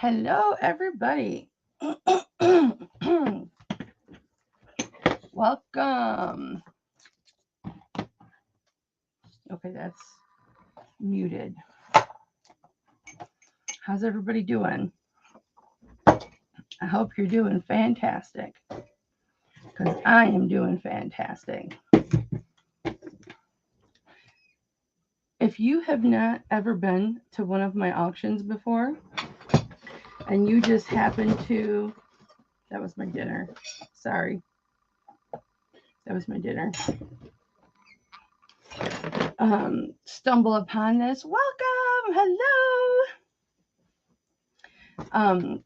Hello, everybody. Welcome. Okay, that's muted. How's everybody doing? I hope you're doing fantastic because I am doing fantastic. If you have not ever been to one of my auctions before and you just happen to, that was my dinner. Sorry. That was my dinner. Stumble upon this. Welcome. Hello.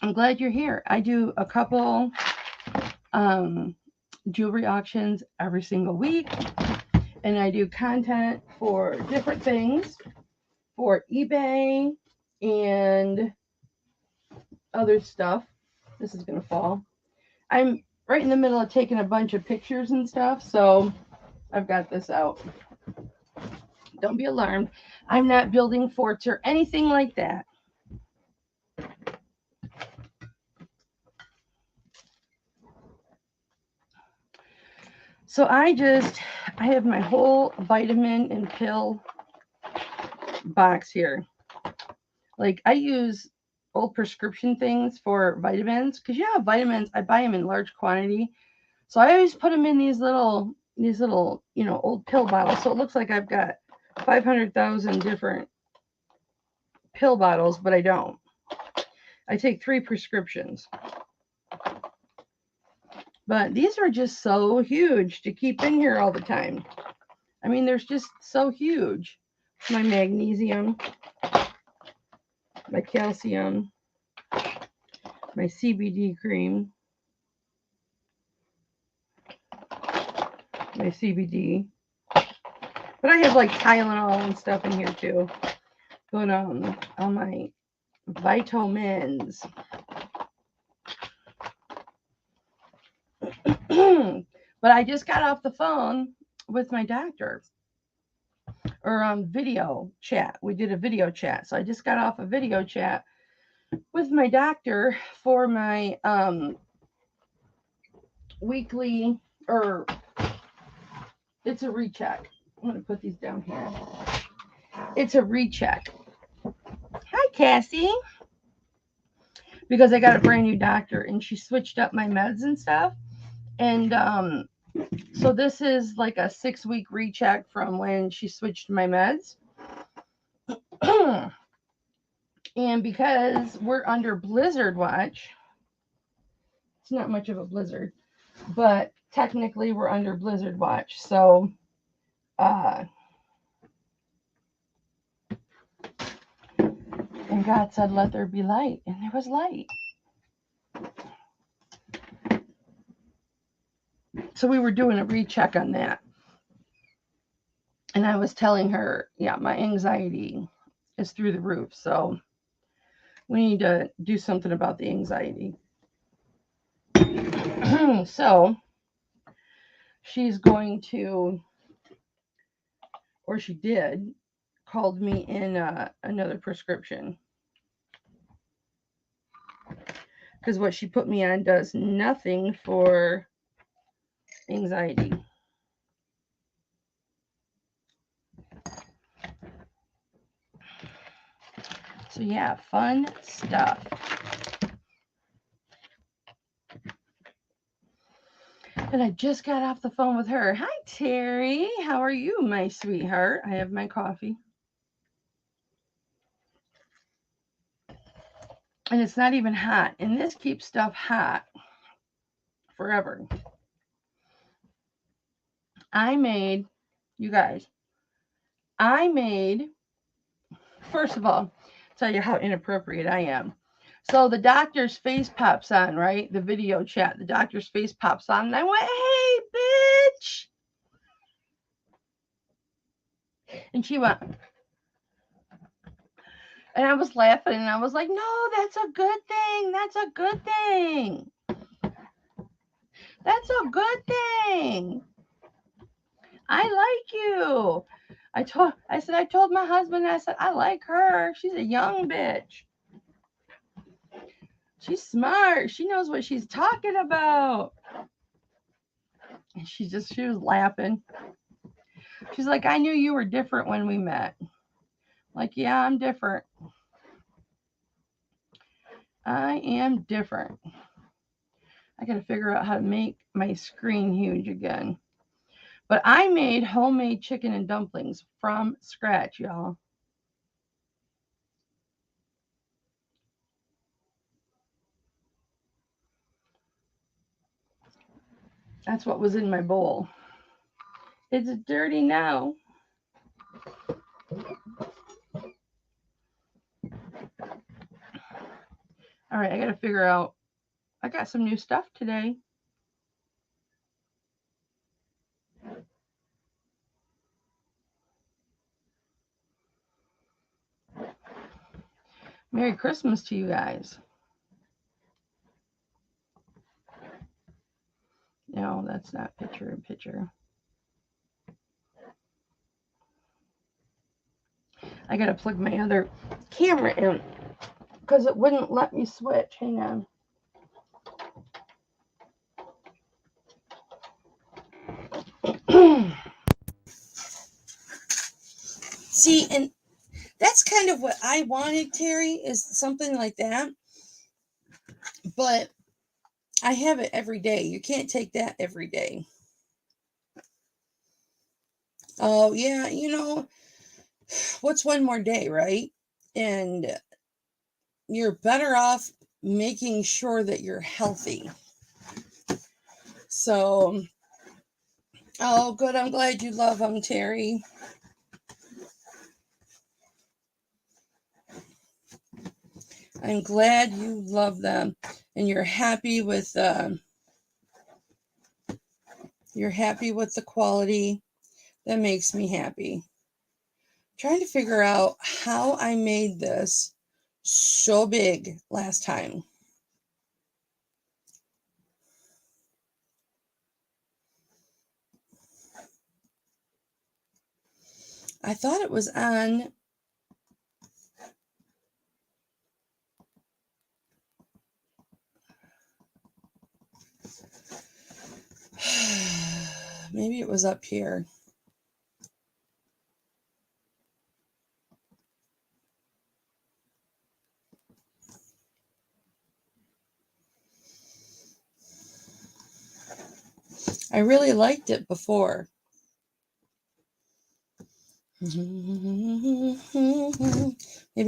I'm glad you're here. I do a couple jewelry auctions every single week, and I do content for different things for eBay and other stuff. This is going to fall. I'm right in the middle of taking a bunch of pictures and stuff, so I've got this out. Don't be alarmed. I'm not building forts or anything like that. So I have my whole vitamin and pill box here. Like I use old prescription things for vitamins because you know vitamins I buy them in large quantity, so I always put them in these little old pill bottles. So it looks like I've got 500,000 different pill bottles, but I don't. I take 3 prescriptions. But these are just so huge to keep in here all the time. I mean, they're just so huge. My magnesium, my calcium, my CBD cream, my CBD. But I have like Tylenol and stuff in here too. But all my vitamins. But I just got off the phone with my doctor, or video chat. We did a video chat, so I just got off a video chat with my doctor for my weekly, or it's a recheck. I'm gonna put these down here. It's a recheck. Hi, Cassie. Because I got a brand new doctor and she switched up my meds and stuff. And so this is like a 6-week recheck from when she switched my meds. And because we're under blizzard watch, it's not much of a blizzard, but technically we're under blizzard watch. So and God said, let there be light. And there was light. So we were doing a recheck on that. And I was telling her, yeah, my anxiety is through the roof. So we need to do something about the anxiety. So she's going to, or she did, called me in another prescription. Because what she put me on does nothing for anxiety. So yeah, fun stuff. And I just got off the phone with her. Hi, Terry. How are you, my sweetheart? I have my coffee. And it's not even hot. And this keeps stuff hot forever. You guys, first of all, tell you how inappropriate I am. So the doctor's face pops on, right? The video chat, the doctor's face pops on. And I went, hey, bitch. And she went, and I was laughing and I was like, no, that's a good thing. That's a good thing. That's a good thing. I like you. I told my husband, I said, I like her. She's a young bitch. She's smart. She knows what she's talking about. And she was laughing. She's like, I knew you were different when we met. Like, yeah, I'm different. I am different. I got to figure out how to make my screen huge again. But I made homemade chicken and dumplings from scratch, y'all. That's what was in my bowl. It's dirty now. All right, I got to figure out. I got some new stuff today. Merry Christmas to you guys. No, that's not picture in picture. I got to plug my other camera in because it wouldn't let me switch. Hang on. See, and that's kind of what I wanted, Terry, is something like that. But I have it every day. You can't take that every day. Oh, yeah, what's one more day, right? And you're better off making sure that you're healthy. So, oh, good. I'm glad you love them, Terry. I'm glad you love them and you're happy with the quality. That makes me happy. Trying to figure out how I made this so big last time. I thought it was on maybe it was up here. I really liked it before. Maybe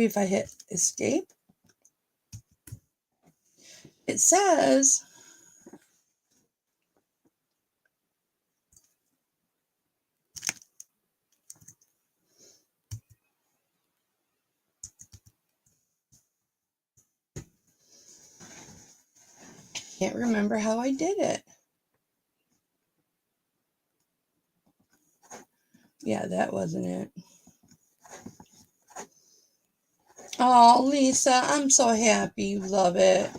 if I hit escape. It says can't remember how I did it. Yeah, that wasn't it. Oh, Lisa, I'm so happy you love it.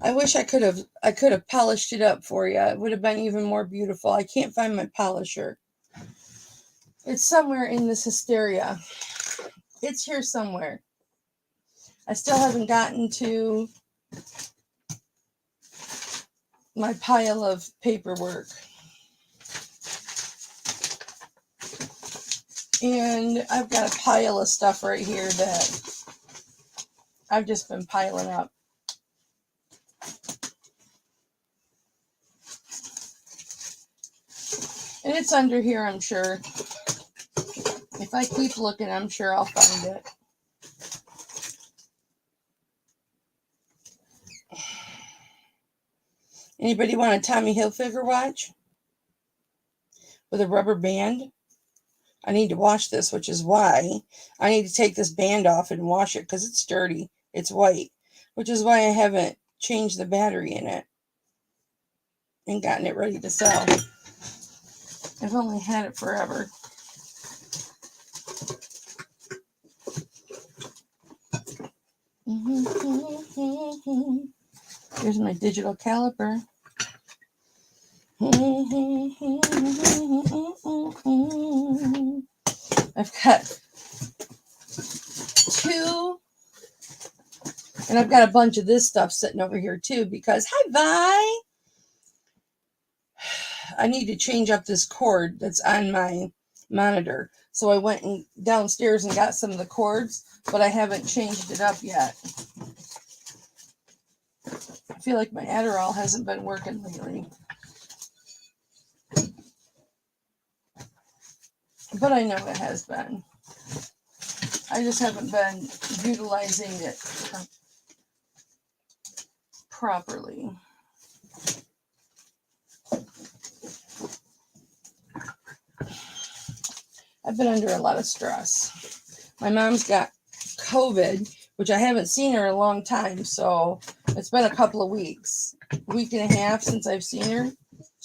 I wish I could have polished it up for you. It would have been even more beautiful. I can't find my polisher. It's somewhere in this hysteria. It's here somewhere. I still haven't gotten to my pile of paperwork. And I've got a pile of stuff right here that I've just been piling up. And it's under here, I'm sure. If I keep looking, I'm sure I'll find it. Anybody want a Tommy Hilfiger watch? With a rubber band? I need to wash this, which is why I need to take this band off and wash it because it's dirty. It's white, which is why I haven't changed the battery in it and gotten it ready to sell. I've only had it forever. Here's my digital caliper. I've got 2, and I've got a bunch of this stuff sitting over here too because, hi, Vi. I need to change up this cord that's on my monitor. So I went downstairs and got some of the cords, but I haven't changed it up yet. I feel like my Adderall hasn't been working lately. But I know it has been. I just haven't been utilizing it properly. I've been under a lot of stress. My mom's got COVID, which I haven't seen her in a long time, so it's been a couple of weeks. A week and a half since I've seen her.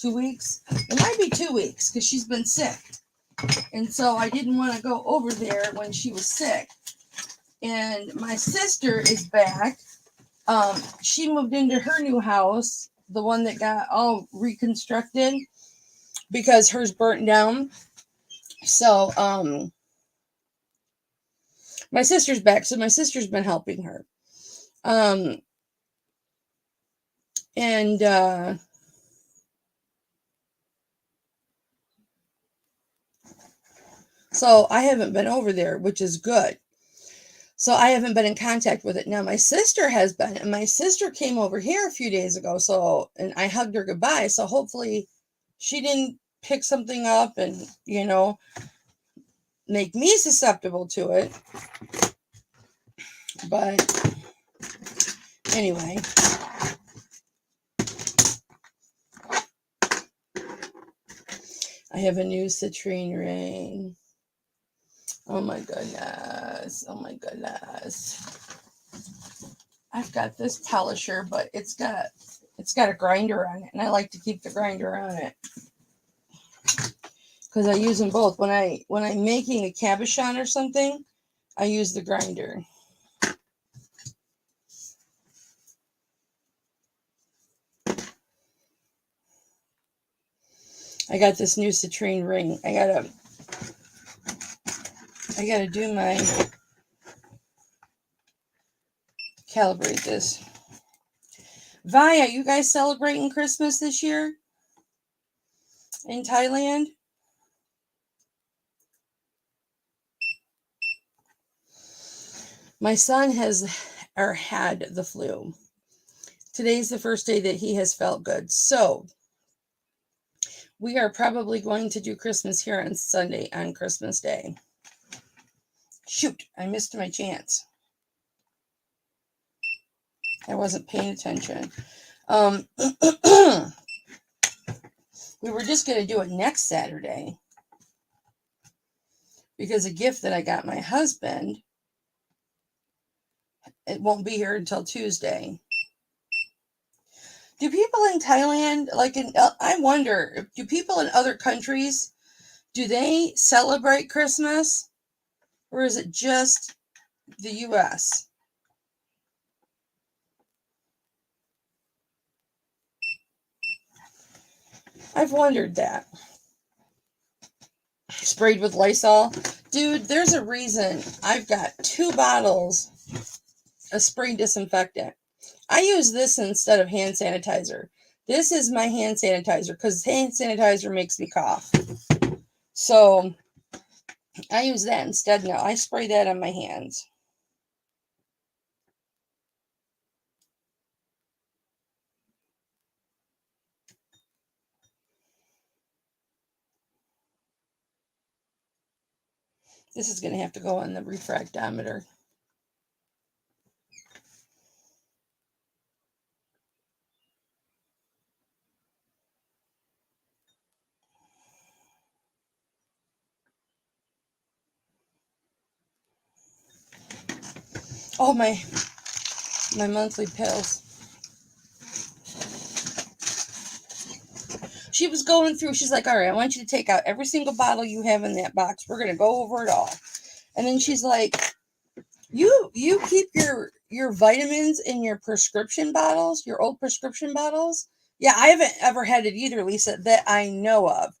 2 weeks. It might be 2 weeks because she's been sick. And so I didn't want to go over there when she was sick. And my sister is back. She moved into her new house, the one that got all reconstructed because hers burnt down. So my sister's back. So my sister's been helping her. So I haven't been over there, which is good. So I haven't been in contact with it. Now my sister has been, and my sister came over here a few days ago. So, and I hugged her goodbye. So hopefully she didn't pick something up and, you know, make me susceptible to it. But anyway. I have a new citrine ring. Oh my goodness. Oh my goodness. I've got this polisher, but it's got a grinder on it, and I like to keep the grinder on it because I use them both. When I'm making a cabochon or something, I use the grinder. I got this new citrine ring. I gotta do my calibrate this. Vi, are you guys celebrating Christmas this year in Thailand? My son had the flu. Today's the first day that he has felt good. So we are probably going to do Christmas here on Sunday on Christmas Day. Shoot, I missed my chance. I wasn't paying attention. We were just going to do it next Saturday because a gift that I got my husband, it won't be here until Tuesday. Do people in Thailand, I wonder, do people in other countries, do they celebrate Christmas? Or is it just the U.S.? I've wondered that. Sprayed with Lysol. Dude, there's a reason I've got 2 bottles of spray disinfectant. I use this instead of hand sanitizer. This is my hand sanitizer because hand sanitizer makes me cough. So I use that instead now. I spray that on my hands. This is going to have to go on the refractometer. Oh, my monthly pills. She was going through, she's like, all right, I want you to take out every single bottle you have in that box. We're going to go over it all. And then she's like, you keep your vitamins in your prescription bottles, your old prescription bottles? Yeah, I haven't ever had it either, Lisa, that I know of.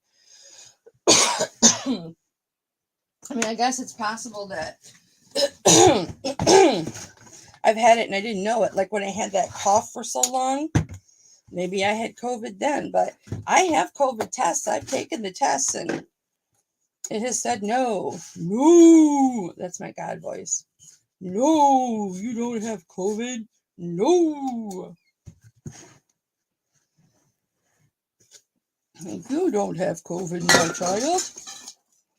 I mean, I guess it's possible that I've had it and I didn't know it. Like when I had that cough for so long, maybe I had COVID then. But I have COVID tests. I've taken the tests and it has said no. No. That's my God voice. No, you don't have COVID. No. You don't have COVID, my child.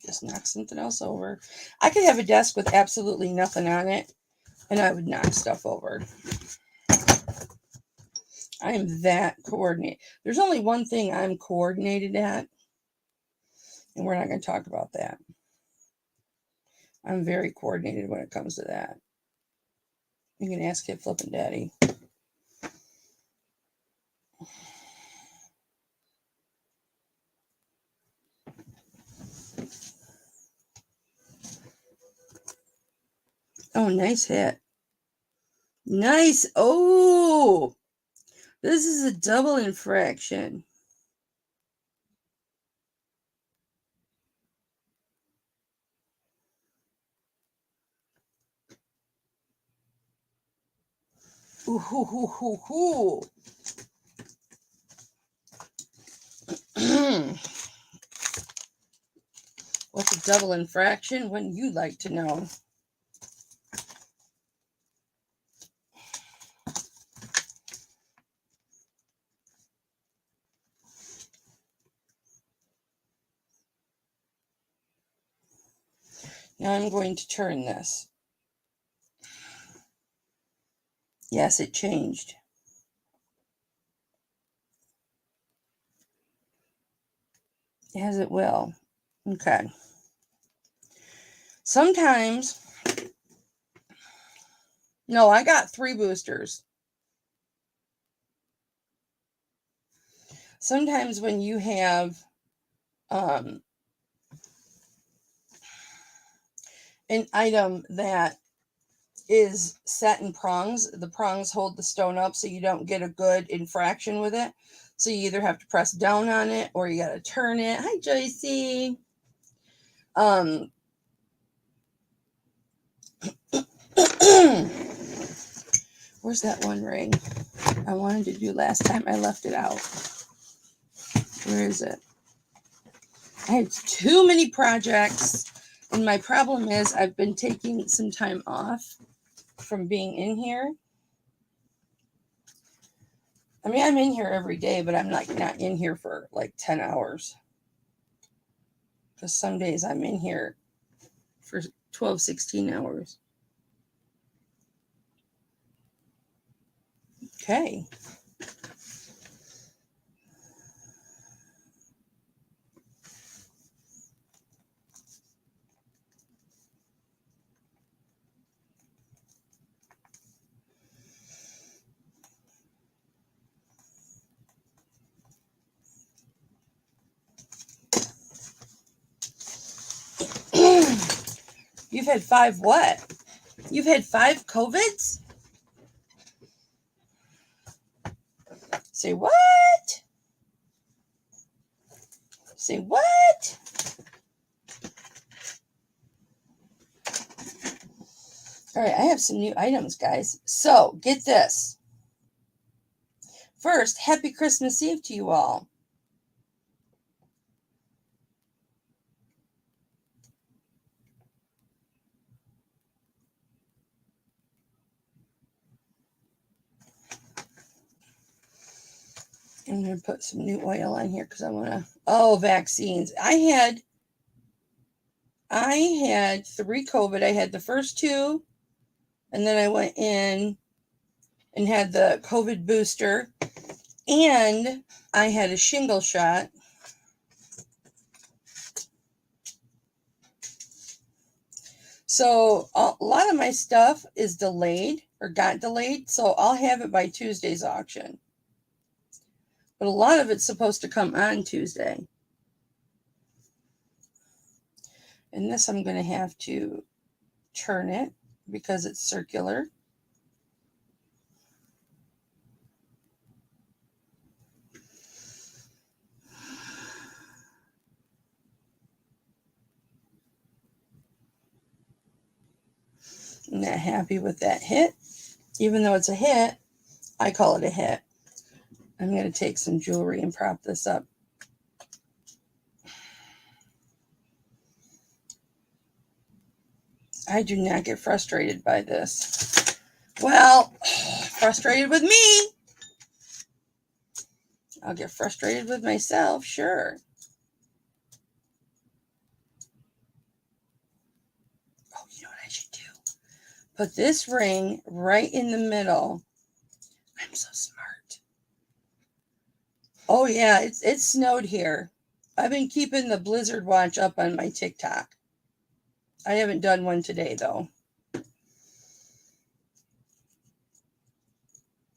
Just knock something else over. I could have a desk with absolutely nothing on it, and I would knock stuff over. I am that coordinated. There's only one thing I'm coordinated at, and we're not going to talk about that. I'm very coordinated when it comes to that. You can ask Hipflippin Daddy. Oh, nice hit. Nice. Oh, this is a double infraction. Ooh, hoo, hoo, hoo, hoo. What's a double infraction? Wouldn't you like to know? Now I'm going to turn this. Yes, it changed. As it will. Okay. Sometimes, no, I got 3 boosters. Sometimes when you have an item that is set in prongs, the prongs hold the stone up so you don't get a good infraction with it. So you either have to press down on it or you got to turn it. Hi, Joycey. Where's that one ring I wanted to do last time? I left it out. Where is it? I have too many projects, and my problem is I've been taking some time off from being in here. I mean, I'm in here every day, but I'm like not in here for like 10 hours. Because some days I'm in here for 12, 16 hours. Okay. You've had 5 what? You've had 5 COVIDs? Say what? Say what? All right, I have some new items, guys. So, get this. First, happy Christmas Eve to you all. I'm going to put some new oil on here because I want to... Oh, vaccines. I had 3 COVID. I had the first 2, and then I went in and had the COVID booster, and I had a shingle shot. So a lot of my stuff is delayed or got delayed, so I'll have it by Tuesday's auction. But a lot of it's supposed to come on Tuesday. And this I'm going to have to turn it because it's circular. I'm not happy with that hit. Even though it's a hit, I call it a hit. I'm going to take some jewelry and prop this up. I do not get frustrated by this. Well, frustrated with me. I'll get frustrated with myself, sure. Oh, you know what I should do? Put this ring right in the middle. I'm so smart. Oh yeah, it snowed here. I've been keeping the blizzard watch up on my TikTok. I haven't done one today though.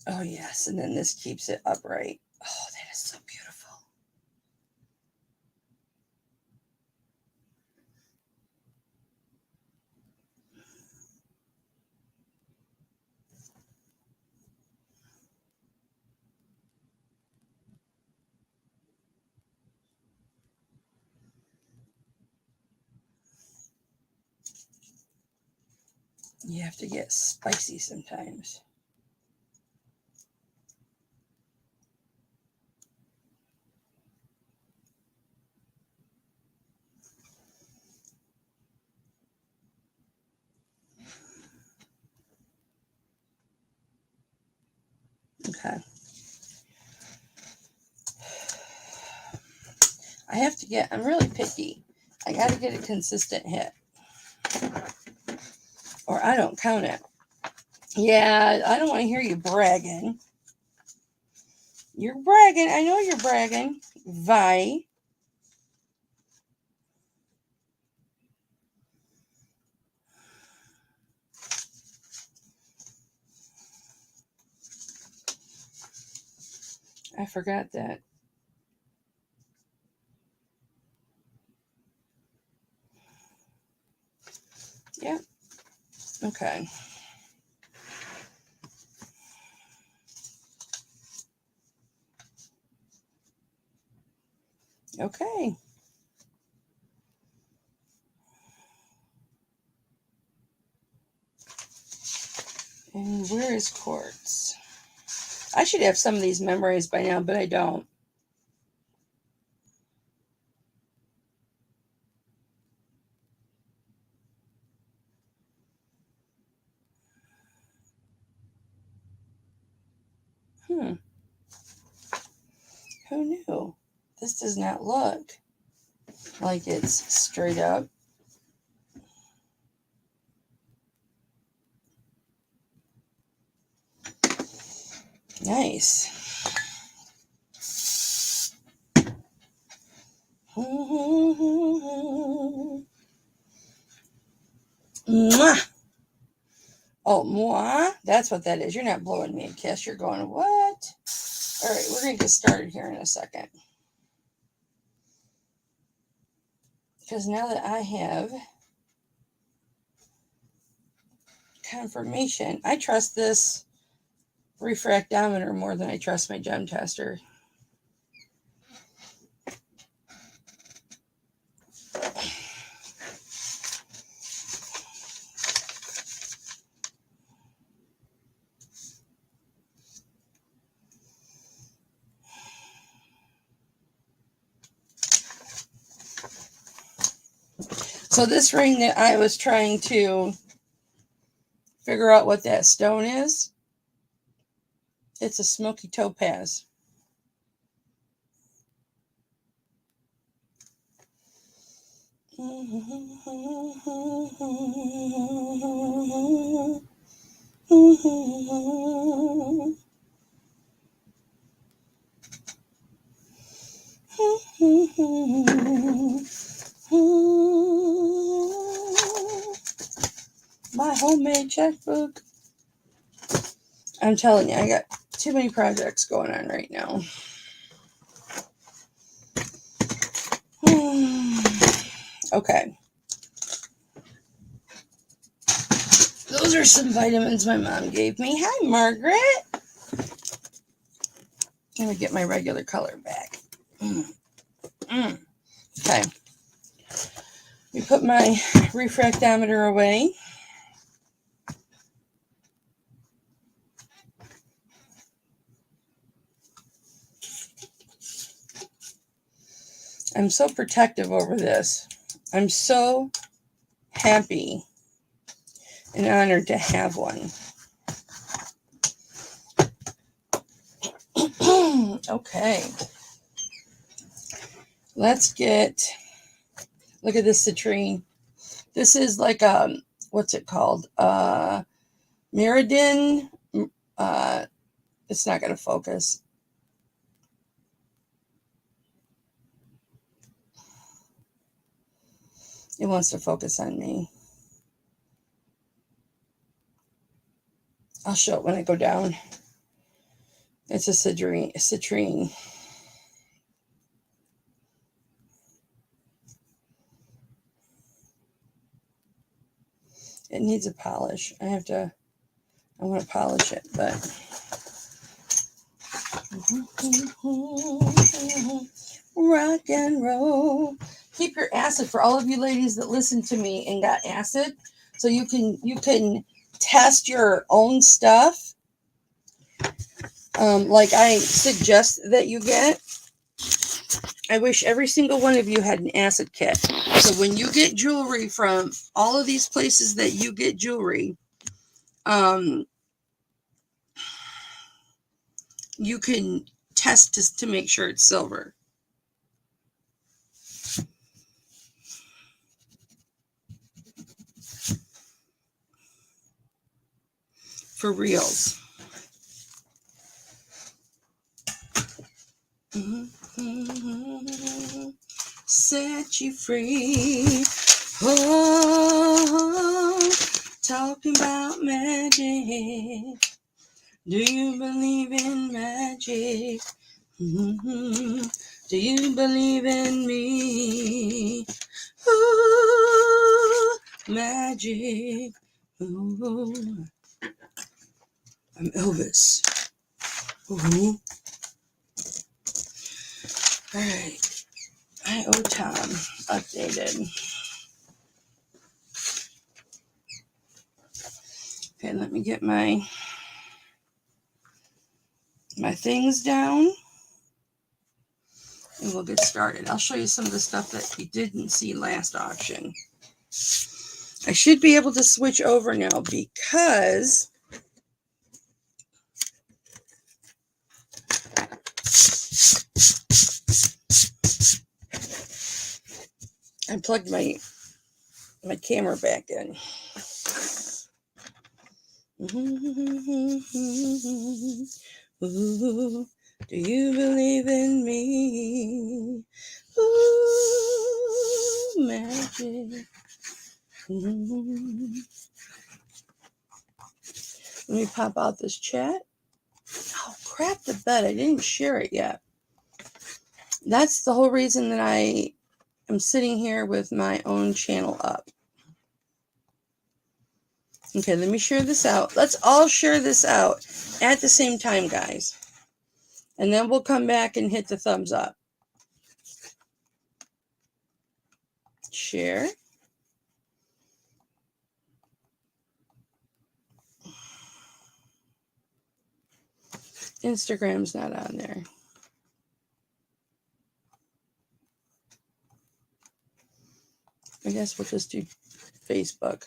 Oh yes, and then this keeps it upright. Oh, that is so beautiful. You have to get spicy sometimes. Okay. I have to get, I'm really picky. I got to get a consistent hit. Or I don't count it. Yeah, I don't want to hear you bragging. You're bragging. I know you're bragging. Vi. I forgot that. Yeah. Okay. Okay. And where is quartz? I should have some of these memorized by now, but I don't. Who knew? This does not look like it's straight up. Nice. Mwah. Oh, moi? That's what that is. You're not blowing me a kiss. You're going, what? All right, we're going to get started here in a second. Because now that I have confirmation, I trust this refractometer more than I trust my gem tester. So this ring that I was trying to figure out what that stone is, it's a smoky topaz. My homemade checkbook. I'm telling you, I got too many projects going on right now. Okay. Those are some vitamins my mom gave me. Hi, Margaret. Let me get my regular color back. Okay. We put my refractometer away. I'm so protective over this. I'm so happy and honored to have one. Okay. Let's get, look at this citrine. This is like, what's it called? Mirrodin. It's not going to focus. It wants to focus on me. I'll show it when I go down. It's a citrine. It needs a polish. I want to polish it, but rock and roll. Keep your acid for all of you ladies that listen to me and got acid, so you can test your own stuff. Like I suggest that you get. I wish every single one of you had an acid kit. So when you get jewelry from all of these places that you get jewelry, you can test to make sure it's silver. For reals. Set you free. Oh, talking about magic. Do you believe in magic? Do you believe in me? Ooh, magic. Ooh. I'm Elvis. Ooh. All right. I owe Tom updated. Okay, let me get my things down and we'll get started. I'll show you some of the stuff that you didn't see last auction. I should be able to switch over now because I plugged my camera back in. Ooh, do you believe in me? Ooh, magic. Let me pop out this chat. Oh, crap the bed. I didn't share it yet. That's the whole reason that I am sitting here with my own channel up. Okay, let me share this out. Let's all share this out at the same time, guys. And then we'll come back and hit the thumbs up. Share. Instagram's not on there. I guess we'll just do Facebook.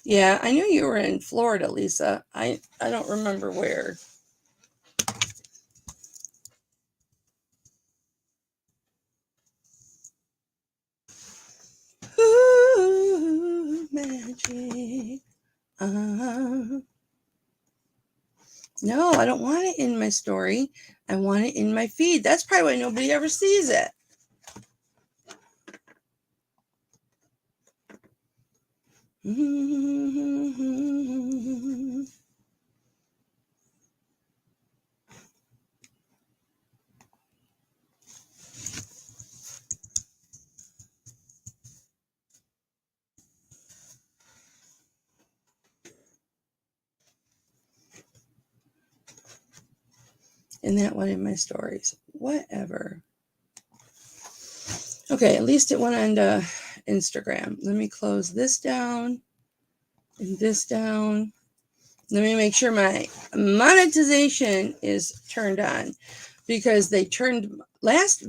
Yeah, I knew you were in Florida, Lisa. I don't remember where. Ooh, magic. No, I don't want it in my story. I want it in my feed. That's probably why nobody ever sees it. And that one in my stories. Whatever. Okay, at least it went on to Instagram. Let me close this down and this down. Let me make sure my monetization is turned on, because they turned last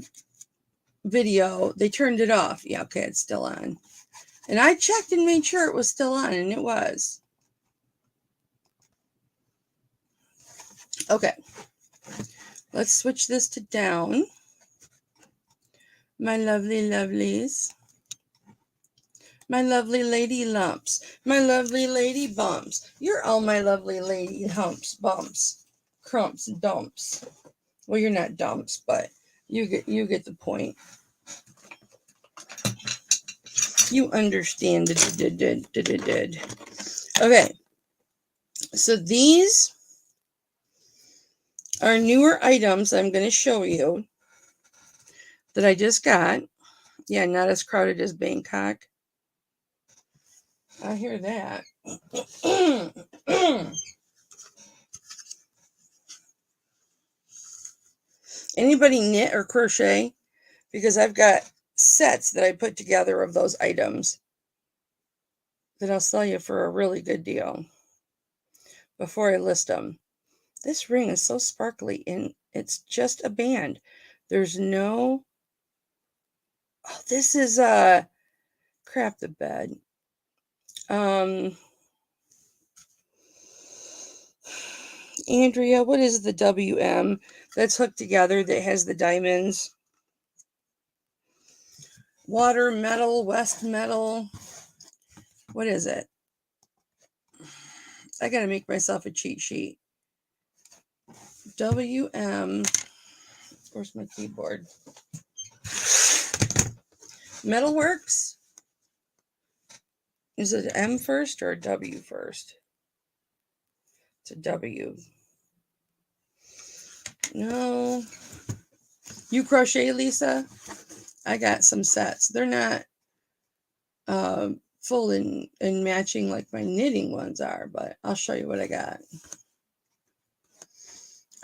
video, they turned it off. Yeah, okay, it's still on. And I checked and made sure it was still on, and it was. Okay. Let's switch this to down. My lovely lovelies. My lovely lady lumps. My lovely lady bumps. You're all my lovely lady humps, bumps, crumps, dumps. Well, you're not dumps, but you get the point. You understand. Okay. So these are newer items I'm going to show you that I just got. Yeah, not as crowded as Bangkok. I hear that. Anybody knit or crochet? Because I've got sets that I put together of those items that I'll sell you for a really good deal before I list them. This ring is so sparkly, and it's just a band. There's no... Oh, this is crap the bed. Andrea, what is the WM that's hooked together that has the diamonds? Water, metal, West metal. What is it? I gotta make myself a cheat sheet. WM. Where's my keyboard? Metalworks? Is it M first or W first? It's a W. No. You crochet, Lisa? I got some sets. They're not full and matching like my knitting ones are, but I'll show you what I got.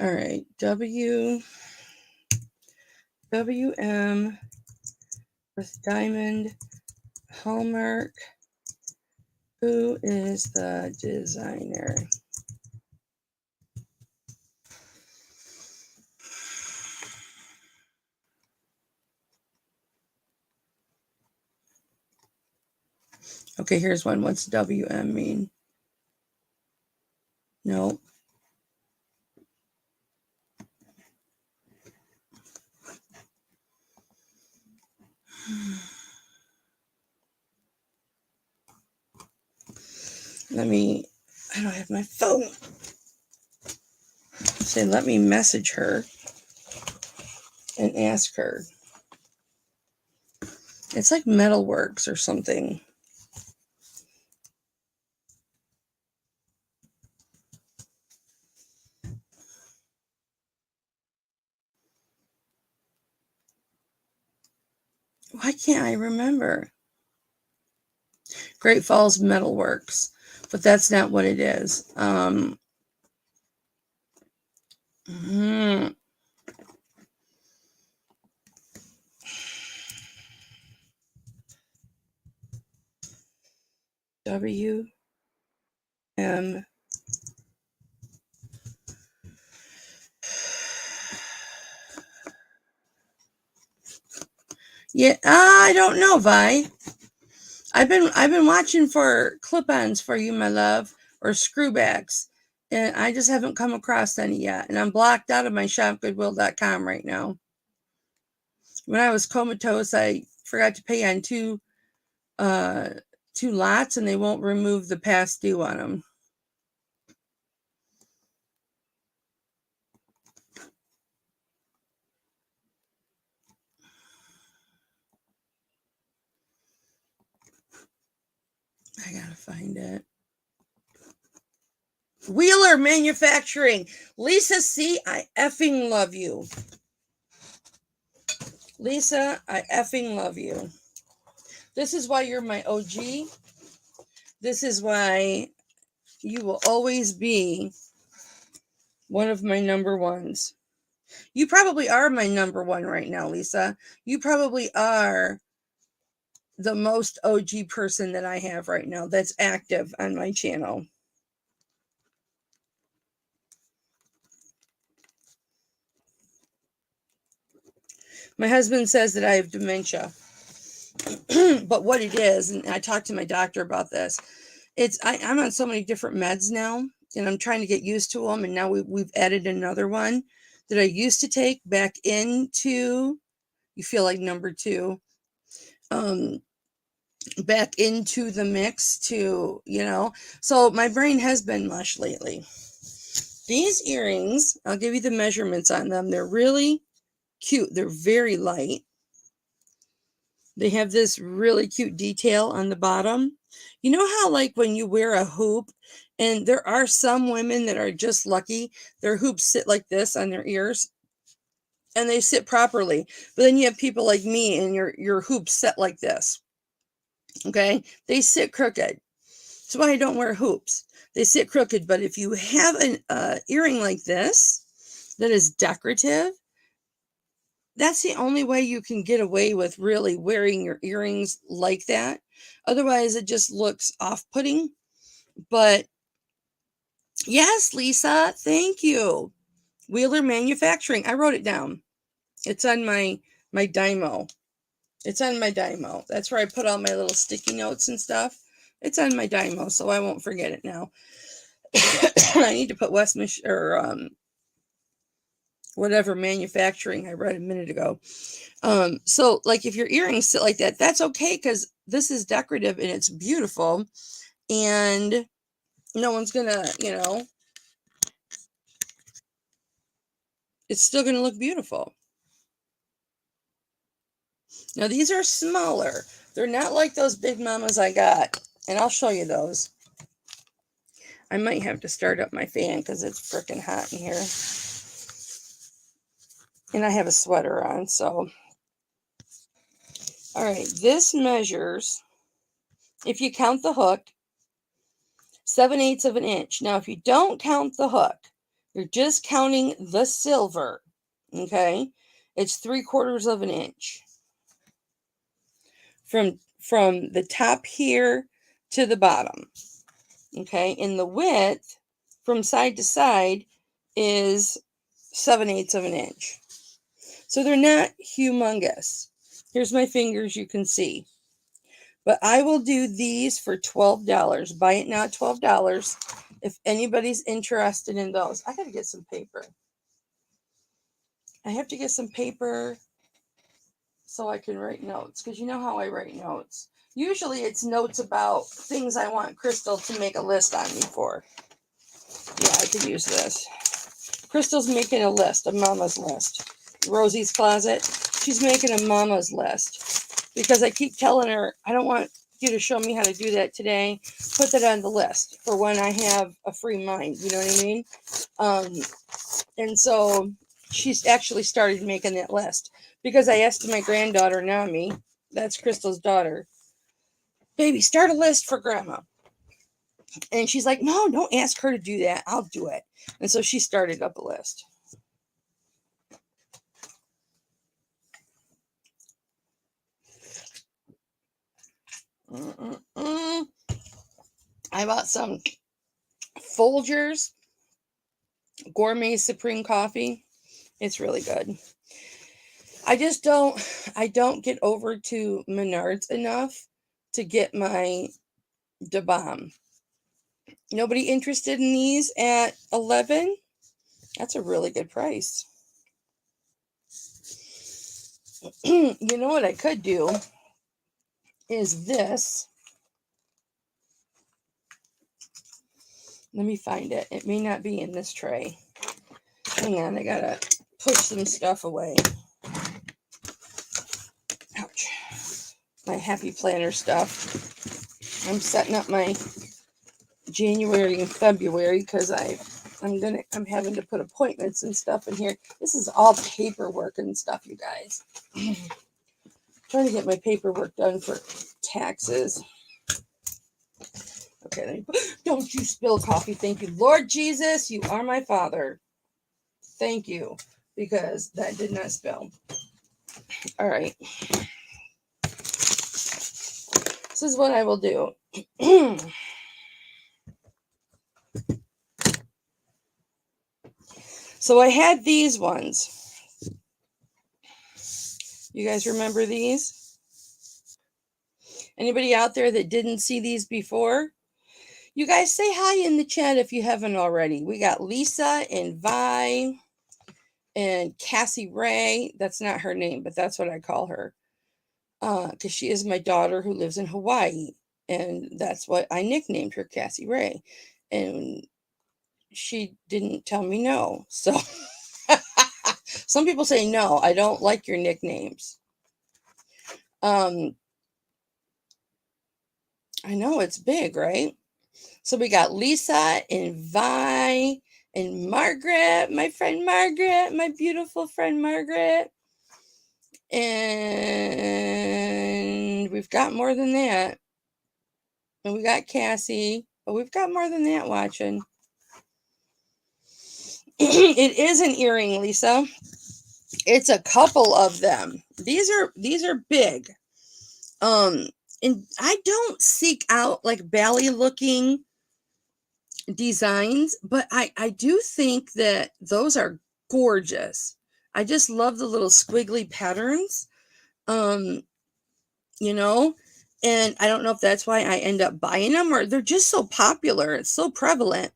All right, WM with diamond hallmark. Who is the designer? Okay, here's one. What's WM mean? No. I don't have my phone. Say, let me message her and ask her. It's like Metalworks or something. Why can't I remember? Great Falls Metalworks, but that's not what it is. WM. Yeah, I don't know, Vi. I've been watching for clip-ons for you, my love, or screwbacks, and I just haven't come across any yet. And I'm blocked out of my shopgoodwill.com right now. When I was comatose, I forgot to pay on two lots, and they won't remove the past due on them. I gotta find it. Wheeler Manufacturing. Lisa C., I effing love you. Lisa, I effing love you. This is why you're my OG. This is why you will always be one of my number ones. You probably are my number one right now, Lisa. You probably are the most OG person that I have right now that's active on my channel. My husband says that I have dementia. But what it is, and I talked to my doctor about this, I'm on so many different meds now, and I'm trying to get used to them. And now we've added another one that I used to take back into, you feel like number two, back into the mix to, so my brain has been mush lately. These earrings, I'll give you the measurements on them. They're really cute. They're very light. They have this really cute detail on the bottom. You know how, like, when you wear a hoop, and there are some women that are just lucky, their hoops sit like this on their ears, and they sit properly. But then you have people like me, and your hoops set like this. Okay? They sit crooked. That's why I don't wear hoops. They sit crooked. But if you have an earring like this that is decorative, that's the only way you can get away with really wearing your earrings like that. Otherwise, it just looks off-putting. But yes, Lisa, thank you. Wheeler Manufacturing. I wrote it down. It's on my Dymo. It's on my Dymo. That's where I put all my little sticky notes and stuff. It's on my Dymo, so I won't forget it now. I need to put whatever manufacturing I read a minute ago. So like if your earrings sit like that, that's okay, because this is decorative and it's beautiful, and no one's gonna, it's still gonna look beautiful. Now these are smaller. They're not like those big mamas I got, and I'll show you those. I might have to start up my fan because it's freaking hot in here. And I have a sweater on, so. All right, this measures, if you count the hook, 7/8 of an inch. Now, if you don't count the hook, you're just counting the silver, okay? It's 3/4 of an inch. From the top here to the bottom, okay? And the width from side to side is 7/8 of an inch. So they're not humongous. Here's my fingers, you can see. But I will do these for $12. Buy it now at $12. If anybody's interested in those. I got to get some paper. I have to get some paper so I can write notes. Because you know how I write notes. Usually it's notes about things I want Crystal to make a list on me for. Yeah, I could use this. Crystal's making a list, a mama's list. Rosie's closet. She's making a mama's list. Because I keep telling her, I don't want you to show me how to do that today. Put that on the list for when I have a free mind. You know what I mean? And so she's actually started making that list. Because I asked my granddaughter, Nami, that's Crystal's daughter, baby, start a list for grandma. And she's like, no, don't ask her to do that. I'll do it. And so she started up a list. I bought some Folgers Gourmet Supreme Coffee. It's really good. I don't get over to Menards enough to get my Da Bomb. Nobody interested in these at $11? That's a really good price. You know what I could do is this. Let me find it. It may not be in this tray. Hang on, I gotta push some stuff away. Ouch. My Happy Planner stuff. I'm setting up my January and February because I'm having to put appointments and stuff in here. This is all paperwork and stuff, you guys. Trying to get my paperwork done for taxes. Okay, don't you spill coffee. Thank you, Lord Jesus. You are my Father. Thank you, because that did not spill. All right. This is what I will do. So I had these ones. You guys remember these? Anybody out there that didn't see these before? You guys say hi in the chat if you haven't already. We got Lisa and Vi and Cassie Ray. That's not her name, but that's what I call her. Because she is my daughter who lives in Hawaii. And that's what I nicknamed her, Cassie Ray. And she didn't tell me no. So some people say no, I don't like your nicknames. I know it's big, right? So we got Lisa and Vi and Margaret, my friend Margaret, my beautiful friend Margaret. And we've got more than that. And we got Cassie, but we've got more than that watching. It is an earring, Lisa. It's a couple of them. These are big. And I don't seek out like bally looking designs, but I do think that those are gorgeous. I just love the little squiggly patterns. You know, and I don't know if that's why I end up buying them or they're just so popular. It's so prevalent.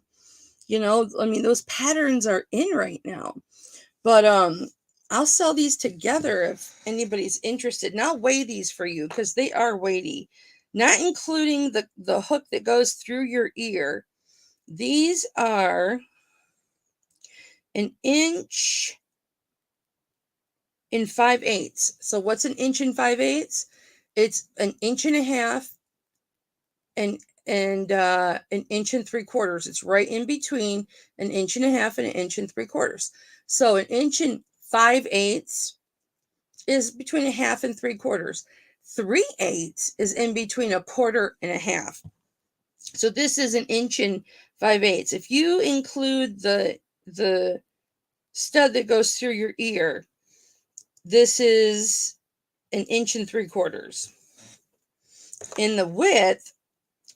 You know, I mean, those patterns are in right now. But I'll sell these together if anybody's interested. And I'll weigh these for you because they are weighty. Not including the hook that goes through your ear. These are an inch and 5/8. So what's an inch and 5/8? It's an inch and a half and an inch and 3/4. It's right in between an inch and a half and an inch and 3/4. So an inch and 5/8 is between a half and 3/4. 3/8 is in between a quarter and a half. So this is an inch and 5/8. If you include the stud that goes through your ear, this is an inch and 3/4. In the width,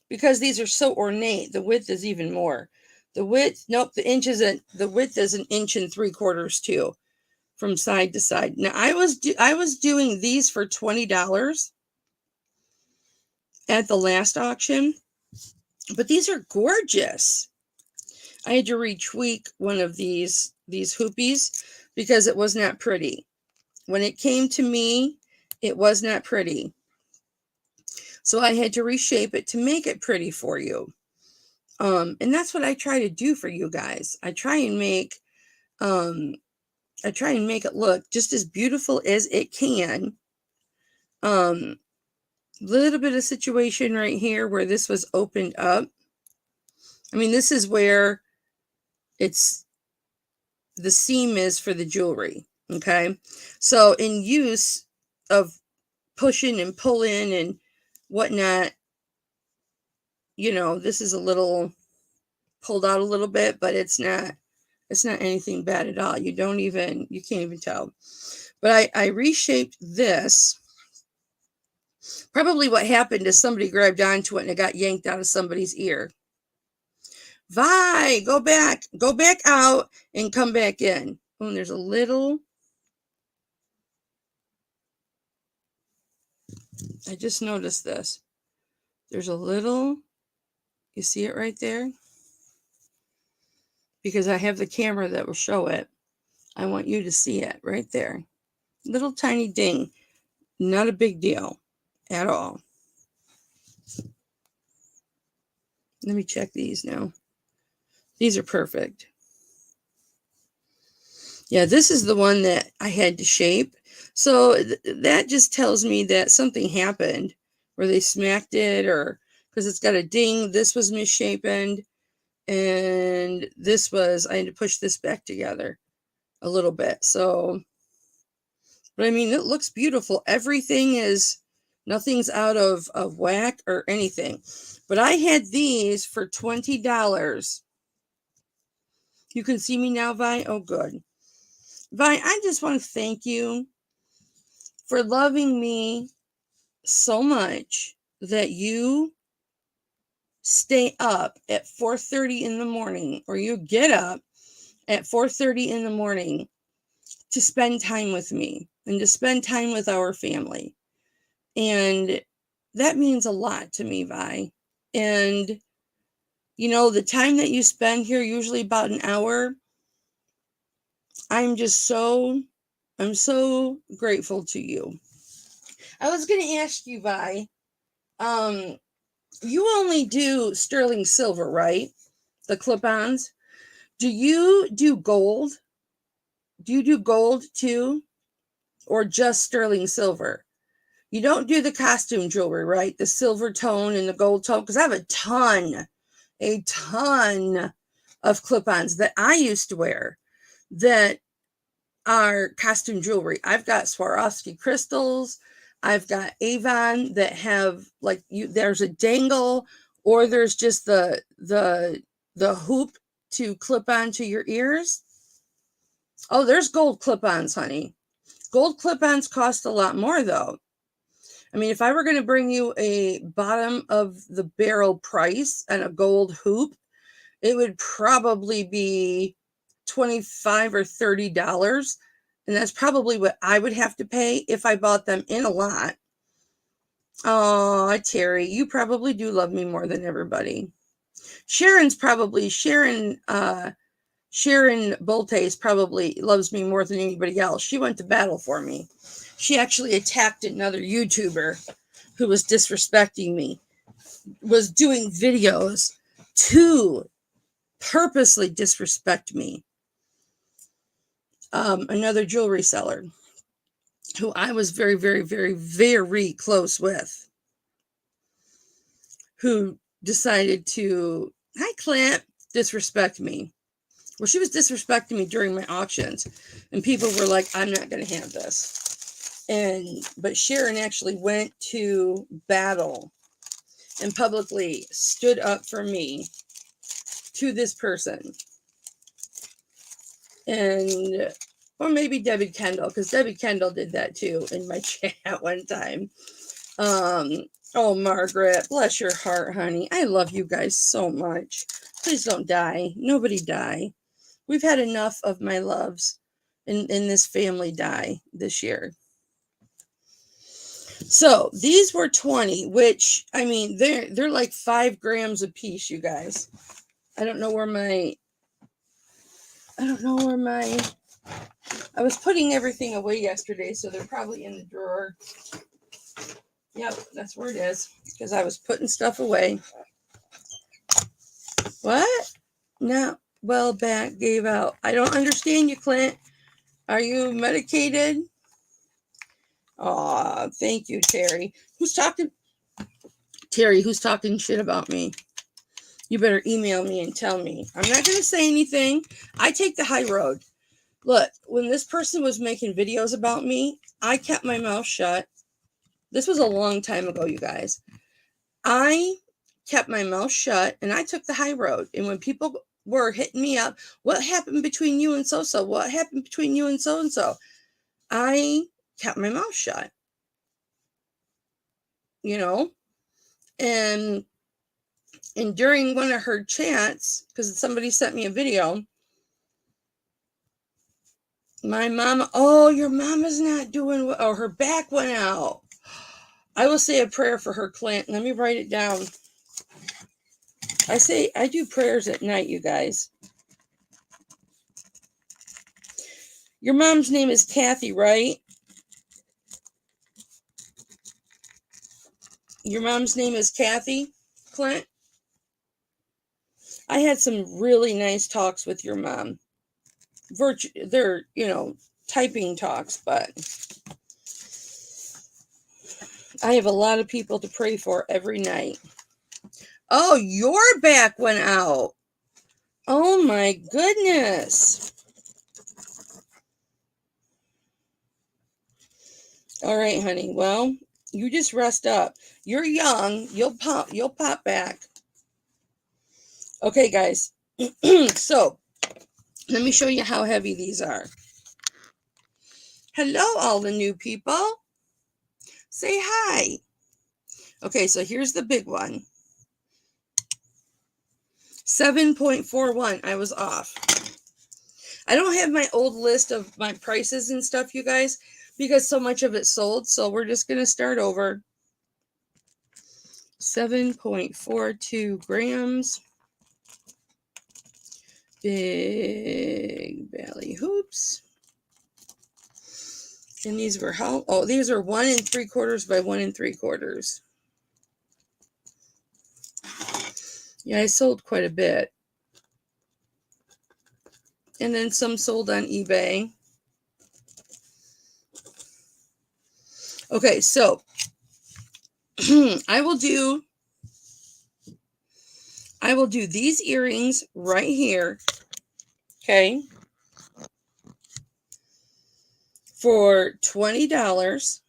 because these are so ornate, the width is even more. The width, nope, the width is an inch and 3/4 too, from side to side. Now I was doing these for $20 at the last auction, but these are gorgeous. I had to retweak one of these hoopies because it was not pretty. When it came to me, it was not pretty. So I had to reshape it to make it pretty for you. And that's what I try to do for you guys. I try and make it look just as beautiful as it can. Little bit of situation right here where this was opened up. I mean, this is where it's the seam is for the jewelry. Okay. So in use of pushing and pulling and whatnot, you know, this is a little pulled out a little bit, but it's not anything bad at all. You can't even tell. But I reshaped this. Probably what happened is somebody grabbed onto it and it got yanked out of somebody's ear. Vi, go back out and come back in. Oh, and there's a little, I just noticed this. There's a little, you see it right there? Because I have the camera that will show it. I want you to see it right there. Little tiny ding. Not a big deal at all. Let me check these now. These are perfect. Yeah, this is the one that I had to shape. So that just tells me that something happened where they smacked it, or because it's got a ding. This was misshapen, and I had to push this back together a little bit. So, but I mean, it looks beautiful. Nothing's out of whack or anything. But I had these for $20. You can see me now, Vi? Oh, good. Vi, I just want to thank you for loving me so much that you stay up at 4:30 in the morning, or you get up at 4:30 in the morning to spend time with me. and to spend time with our family. And that means a lot to me, Vi. And, you know, the time that you spend here, usually about an hour, I'm so grateful to you. I was going to ask you, Vi, you only do sterling silver, right? The clip-ons. Do you do gold? Do you do gold too? Or just sterling silver? You don't do the costume jewelry, right? The silver tone and the gold tone? Because I have a ton of clip-ons that I used to wear that are costume jewelry. I've got Swarovski crystals. I've got Avon that have like there's a dangle, or there's just the hoop to clip onto your ears. Oh, there's gold clip-ons, honey. Gold clip-ons cost a lot more though. I mean, if I were going to bring you a bottom of the barrel price and a gold hoop, it would probably be $25 or $30. And that's probably what I would have to pay if I bought them in a lot. Oh, Terry, you probably do love me more than everybody. Sharon Boltes probably loves me more than anybody else. She went to battle for me. She actually attacked another YouTuber who was disrespecting me, was doing videos to purposely disrespect me. Another jewelry seller who I was very, very, very, very close with, who decided to, hi Clint, disrespect me. Well, she was disrespecting me during my auctions, and people were like, I'm not going to have this. But Sharon actually went to battle and publicly stood up for me to this person. And, or maybe Debbie Kendall, because Debbie Kendall did that too in my chat one time. Oh, Margaret, bless your heart, honey. I love you guys so much. Please don't die. Nobody die. We've had enough of my loves in this family die this year. So these were 20, which, I mean, they're like 5 grams a piece, you guys. I don't know where my, I was putting everything away yesterday, so they're probably in the drawer. Yep, that's where it is, because I was putting stuff away. What? No. Well, back gave out. I don't understand you, Clint. Are you medicated? Aw, thank you, Terry. Who's talking? Terry, who's talking shit about me? You better email me and tell me. I'm not going to say anything. I take the high road. Look, when this person was making videos about me, I kept my mouth shut. This was a long time ago, you guys. I kept my mouth shut and I took the high road. And when people were hitting me up, what happened between you and so-so? What happened between you and so-and-so? I kept my mouth shut. You know? And during one of her chats, because somebody sent me a video, my mama, oh, your mama's not doing well. Oh, her back went out. I will say a prayer for her, Clint. Let me write it down. I do prayers at night, you guys. Your mom's name is Kathy, right? Your mom's name is Kathy, Clint? I had some really nice talks with your mom. They're, typing talks, but I have a lot of people to pray for every night. Oh, your back went out. Oh my goodness. All right, honey. Well, you just rest up. You're young. You'll pop back. Okay, guys. So, let me show you how heavy these are. Hello, all the new people. Say hi. Okay, so here's the big one. 7.41. I was off. I don't have my old list of my prices and stuff, you guys, because so much of it sold. So we're just going to start over. 7.42 grams. Big Valley hoops. And these were how? Oh, these are 1 3/4 by 1 3/4. Yeah, I sold quite a bit. And then some sold on eBay. Okay, so I will do these earrings right here. Okay. For $20.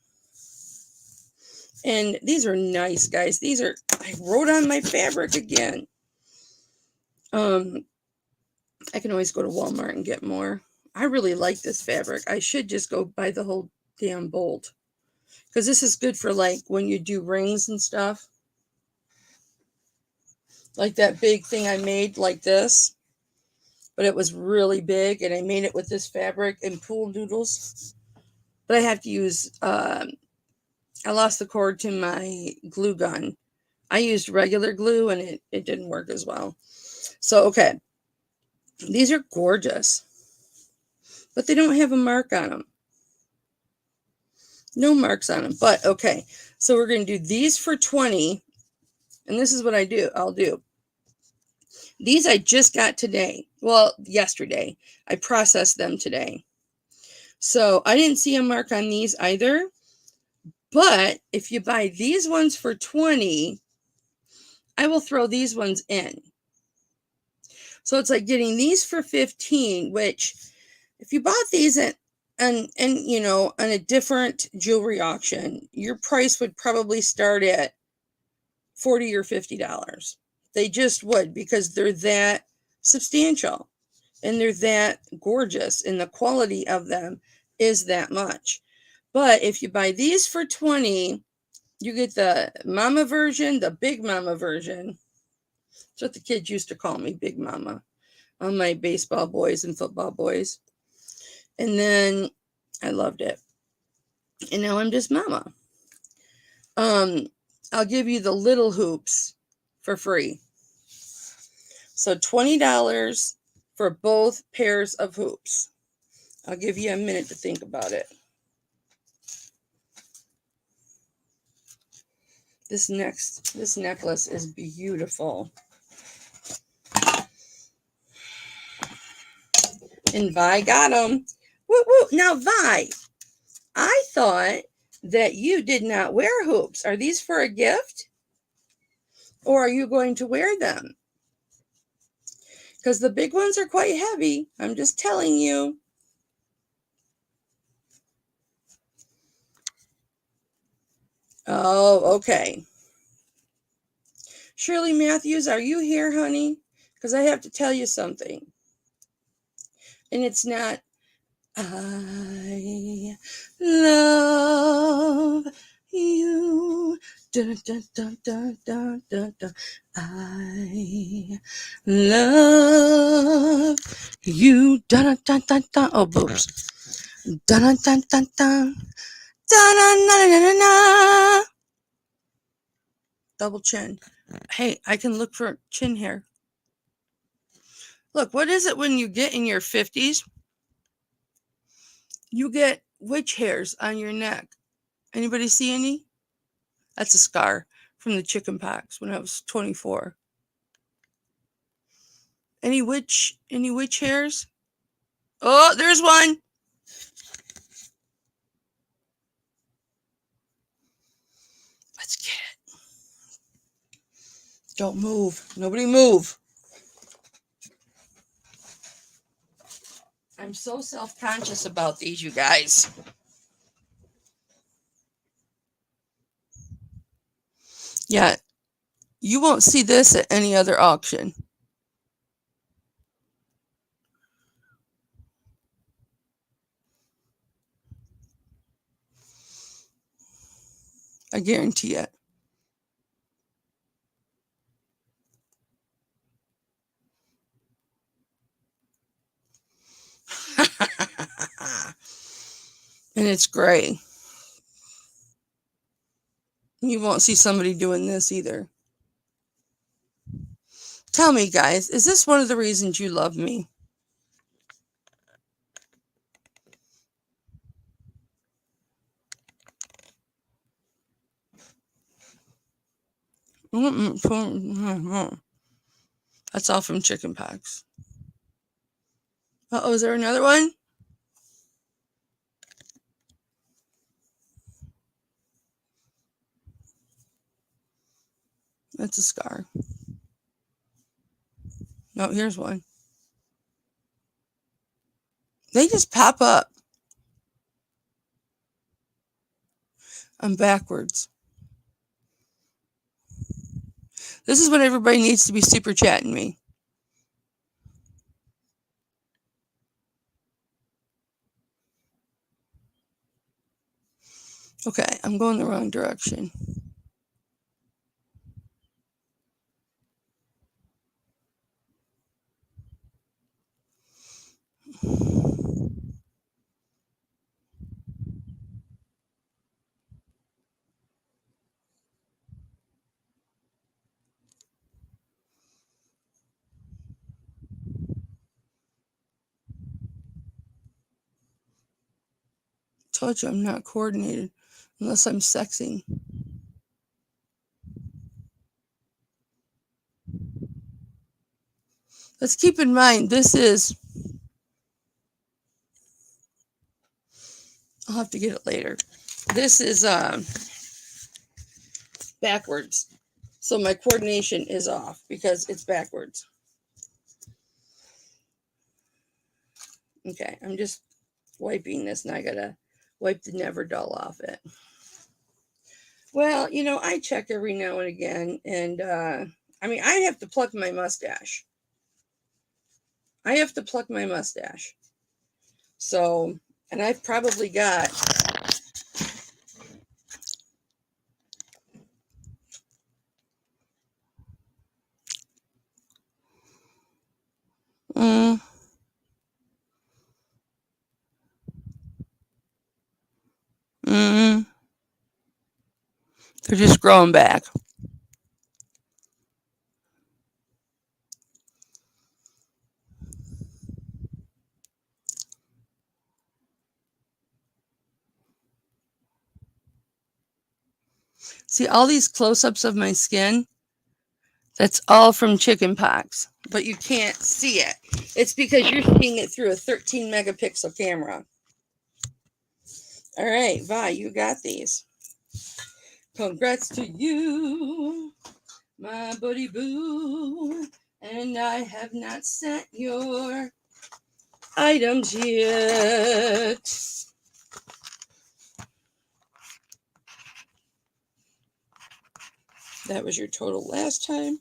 And these are nice, guys. These are, I wrote on my fabric again. I can always go to Walmart and get more. I really like this fabric. I should just go buy the whole damn bolt. Because this is good for like when you do rings and stuff. Like that big thing I made like this. But it was really big and I made it with this fabric and pool noodles. But I have to use, I lost the cord to my glue gun. I used regular glue and it didn't work as well. So, okay. These are gorgeous. But they don't have a mark on them. No marks on them. But, okay. So, we're going to do these for 20. And this is what I'll do. These I just got today. Well, yesterday. I processed them today. So, I didn't see a mark on these either. But, if you buy these ones for 20, I will throw these ones in. So, it's like getting these for 15, which... if you bought these and you know, on a different jewelry auction, your price would probably start at $40 or $50. They just would, because they're that substantial and they're that gorgeous and the quality of them is that much. But if you buy these for 20, you get the mama version, the big mama version. That's what the kids used to call me, Big Mama, on my baseball boys and football boys. And then I loved it. And now I'm just mama. I'll give you the little hoops for free. So $20 for both pairs of hoops. I'll give you a minute to think about it. This necklace is beautiful. And Vi got them. Woo woo. Now, Vi, I thought that you did not wear hoops. Are these for a gift? Or are you going to wear them? Because the big ones are quite heavy. I'm just telling you. Oh, okay. Shirley Matthews, are you here, honey? Because I have to tell you something. And it's not, I love you. Dun, dun, dun, dun, dun, dun, dun. I love you. Dun, dun, dun, dun. Oh, boobs. Dun, dun, dun, dun, dun. Dun, dun, dun, dun, dun, dun. Double chin. Hey, I can look for chin hair. Look, what is it when you get in your 50s? You get witch hairs on your neck. Anybody see any? That's a scar from the chicken pox when I was 24. Any witch hairs? Oh, there's one. Let's get it. Don't move. Nobody move. I'm so self-conscious about these, you guys. Yeah, you won't see this at any other auction. I guarantee it. And it's gray. You won't see somebody doing this either. Tell me, guys, is this one of the reasons you love me? That's all from chicken pox. Uh-oh, is there another one? That's a scar. No, here's one. They just pop up. I'm backwards. This is when everybody needs to be super chatting me. Okay, I'm going the wrong direction. Told you I'm not coordinated unless I'm sexing. Let's keep in mind, this is, I'll have to get it later. This is backwards. So my coordination is off because it's backwards. Okay, I'm just wiping this and I gotta wipe the never dull off it. Well, you know, I check every now and again, and I mean, I have to pluck my mustache. So, and I've probably got they're just growing back. See all these close-ups of my skin? That's all from chicken pox, but you can't see it. It's because you're seeing it through a 13 megapixel camera. All right, Vi, you got these. Congrats to you, my buddy boo. And I have not sent your items yet. That was your total last time.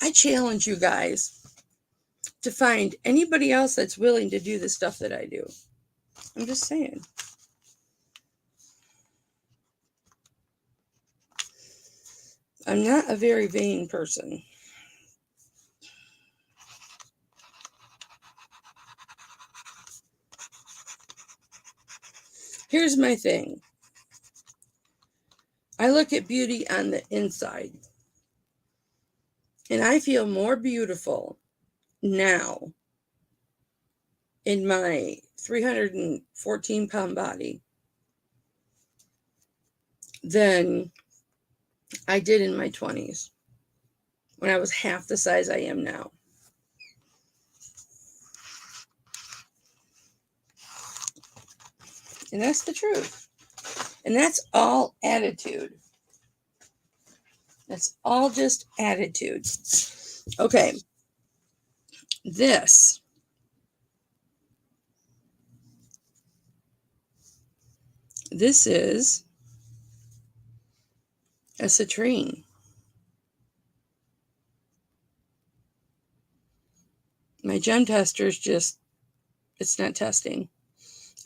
I challenge you guys to find anybody else that's willing to do the stuff that I do. I'm just saying. I'm not a very vain person. Here's my thing. I look at beauty on the inside. And I feel more beautiful now in my 314-pound body than I did in my 20s when I was half the size I am now. And that's the truth. And that's all attitude. That's all just attitude. Okay. This is a citrine. My gem tester's just, it's not testing.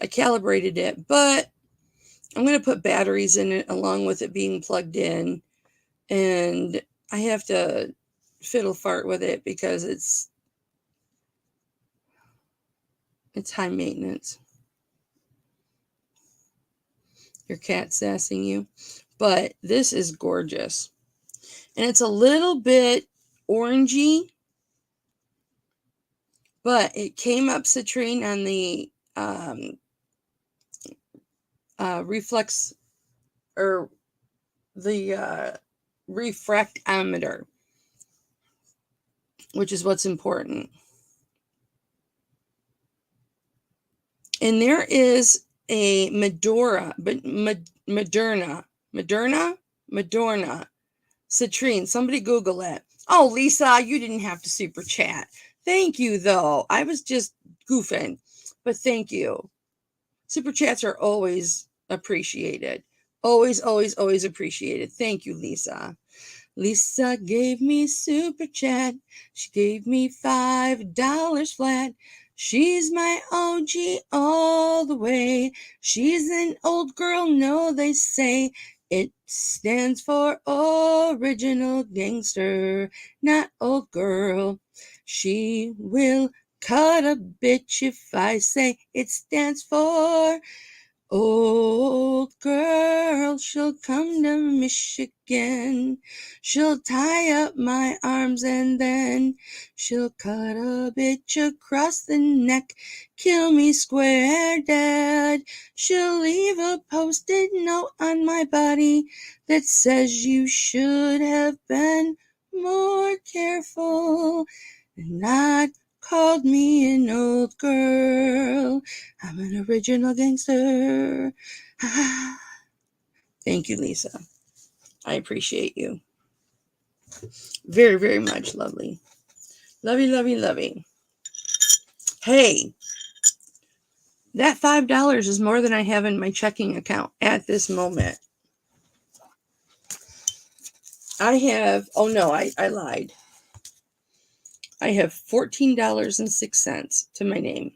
I calibrated it, but I'm going to put batteries in it along with it being plugged in. And I have to fiddle fart with it because it's It's high maintenance. Your cat sassing you. But this is gorgeous. And it's a little bit orangey, but it came up citrine on the reflex or the refractometer, which is what's important. And there is a Moderna citrine. Somebody Google it. Oh, Lisa, you didn't have to super chat. Thank you, though. I was just goofing, but thank you. Super chats are always appreciated. Always, always, always appreciated. Thank you, Lisa. Lisa gave me super chat. She gave me $5 flat. She's my OG all the way. She's an old girl, no, they say. It stands for original gangster, not old girl. She will cut a bitch if I say it stands for old girl. She'll come to Michigan. She'll tie up my arms and then she'll cut a bitch across the neck. Kill me square dead. She'll leave a post-it note on my body that says you should have been more careful and not called me an old girl. I'm an original gangster. Thank you, Lisa. I appreciate you. Very, very much, lovely. Lovey, lovey, lovey. Hey, that $5 is more than I have in my checking account at this moment. I have, oh no, I lied. I have $14.06 to my name.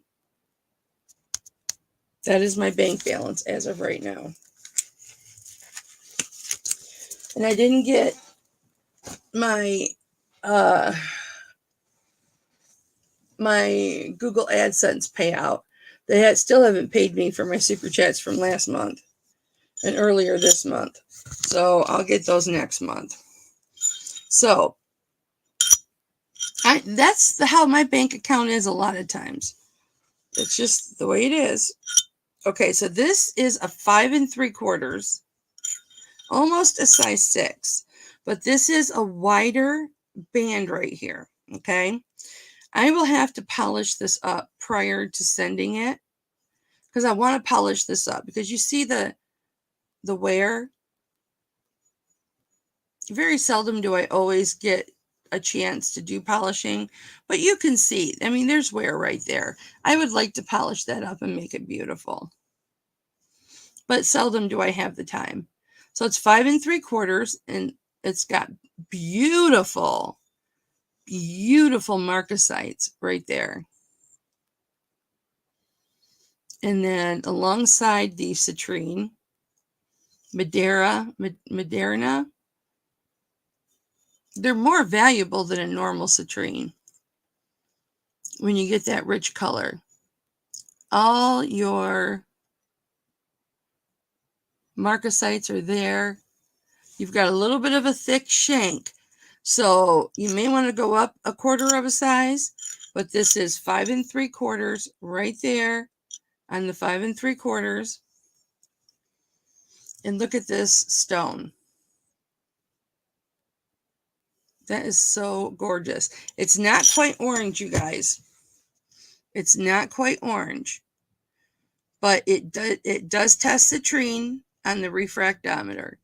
That is my bank balance as of right now. And I didn't get my my Google AdSense payout. They still haven't paid me for my super chats from last month and earlier this month. So I'll get those next month. So that's how my bank account is a lot of times. It's just the way it is. Okay, so this is a 5 3/4, almost a size 6, but this is a wider band right here. Okay, I will have to polish this up prior to sending it because I want to polish this up because you see the wear. Very seldom do I always get a chance to do polishing, but you can see, I mean, there's wear right there. I would like to polish that up and make it beautiful, but seldom do I have the time. So it's 5 3/4 and it's got beautiful, beautiful marcasites right there. And then alongside the citrine, Moderna, they're more valuable than a normal citrine when you get that rich color. All your marcasites are there. You've got a little bit of a thick shank, so you may want to go up a quarter of a size, but this is 5 3/4 right there on the 5 3/4. And look at this stone. That is so gorgeous. It's not quite orange, you guys. It's not quite orange, but it does test citrine on the refractometer.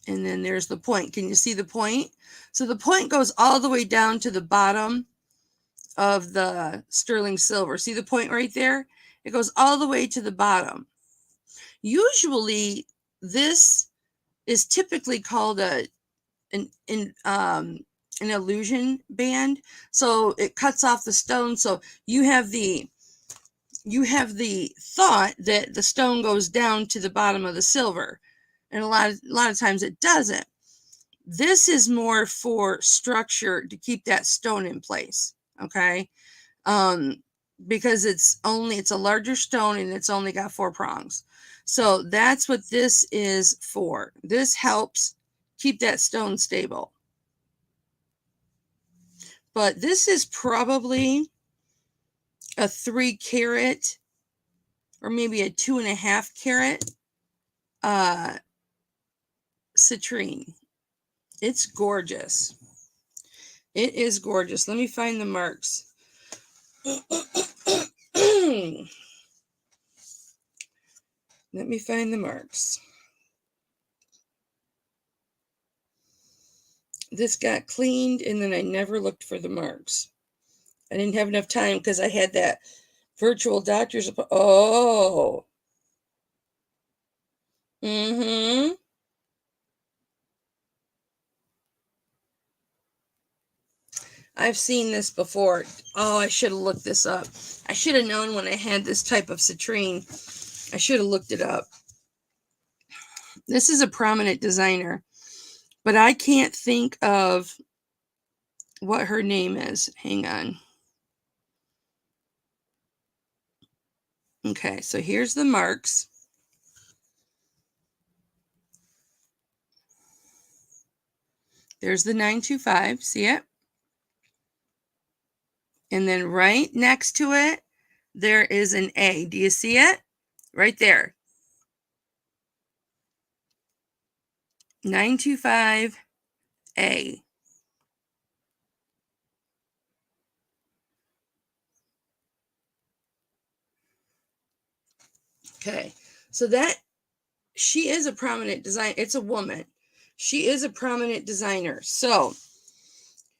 And then there's the point. Can you see the point? So the point goes all the way down to the bottom of the sterling silver. See the point right there? It goes all the way to the bottom. Usually, this is typically called an illusion band. So it cuts off the stone. So you have the thought that the stone goes down to the bottom of the silver, and a lot of times it doesn't. This is more for structure to keep that stone in place, okay? Because it's a larger stone and it's only got 4 prongs. So that's what this is for. This helps keep that stone stable. But this is probably a 3 carat or maybe a 2.5 carat citrine. It's gorgeous. It is gorgeous. Let me find the marks. Let me find the marks. This got cleaned and then I never looked for the marks. I didn't have enough time because I had that virtual doctor's appointment. Oh. Mm-hmm. I've seen this before. Oh, I should have looked this up. I should have known when I had this type of citrine. I should have looked it up. This is a prominent designer, but I can't think of what her name is. Hang on. Okay, so here's the marks. There's the 925. See it? And then right next to it, there is an A. Do you see it? Right there. 925A. Okay, so that she is a prominent designer. It's a woman. She is a prominent designer. So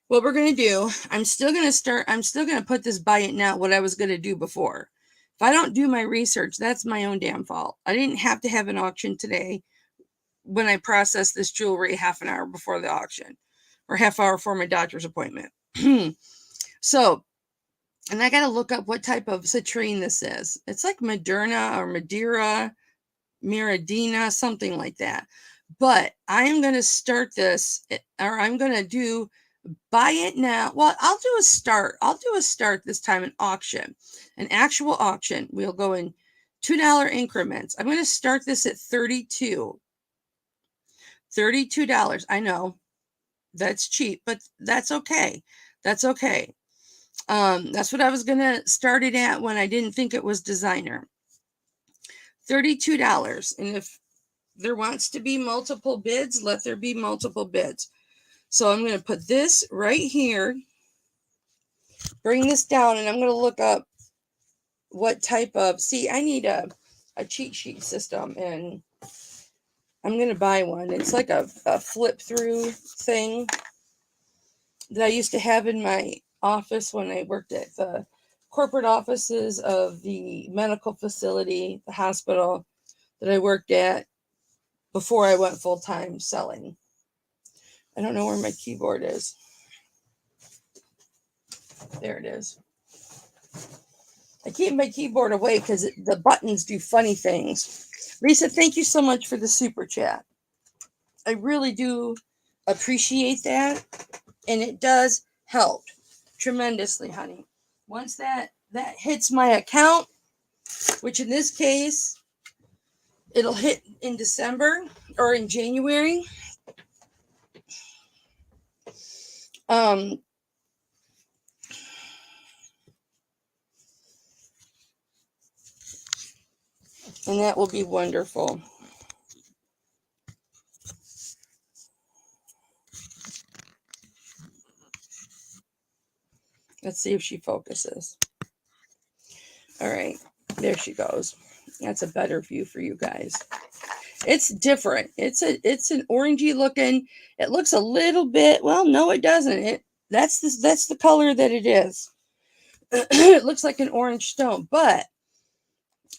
what we're going to do, I'm still going to put this buy it now, what I was going to do before. If I don't do my research, that's my own damn fault. I didn't have to have an auction today when I processed this jewelry half an hour before the auction or half hour before my doctor's appointment. So, and I got to look up what type of citrine this is. It's like Moderna or Madeira, Miradina, something like that. But I am going to start this, or I'm going to do buy it now. Well, I'll do a start. I'll do a start this time, an auction, an actual auction. We'll go in $2 increments. I'm going to start this at $32. I know that's cheap, but that's okay. That's okay. That's what I was going to start it at when I didn't think it was designer. $32. And if there wants to be multiple bids, let there be multiple bids. So I'm going to put this right here, bring this down, and I'm going to look up what type of, see, I need a cheat sheet system, and I'm going to buy one. It's like a flip through thing that I used to have in my office when I worked at the corporate offices of the medical facility, the hospital that I worked at before I went full-time selling. I don't know where my keyboard is. There it is. I keep my keyboard away because the buttons do funny things. Lisa, thank you so much for the super chat. I really do appreciate that. And it does help tremendously, honey. Once that hits my account, which in this case, it'll hit in December or in January. And that will be wonderful. Let's see if she focuses. All right, there she goes. That's a better view for you guys. It's different. It's an orangey looking. It looks a little bit. Well, no, it doesn't. That's the color that it is. It looks like an orange stone, but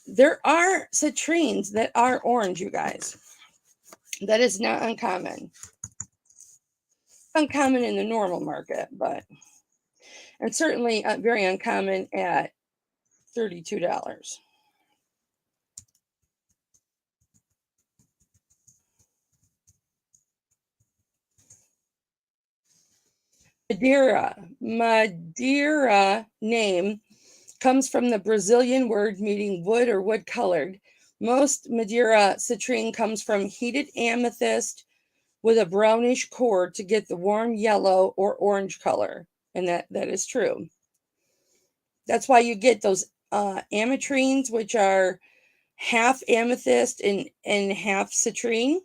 there are citrines that are orange, you guys. That is not uncommon. Uncommon in the normal market, but and certainly very uncommon at $32. Madeira name comes from the Brazilian word meaning wood or wood colored. Most Madeira citrine comes from heated amethyst with a brownish core to get the warm yellow or orange color. And that is true. That's why you get those ametrines, which are half amethyst and half citrine.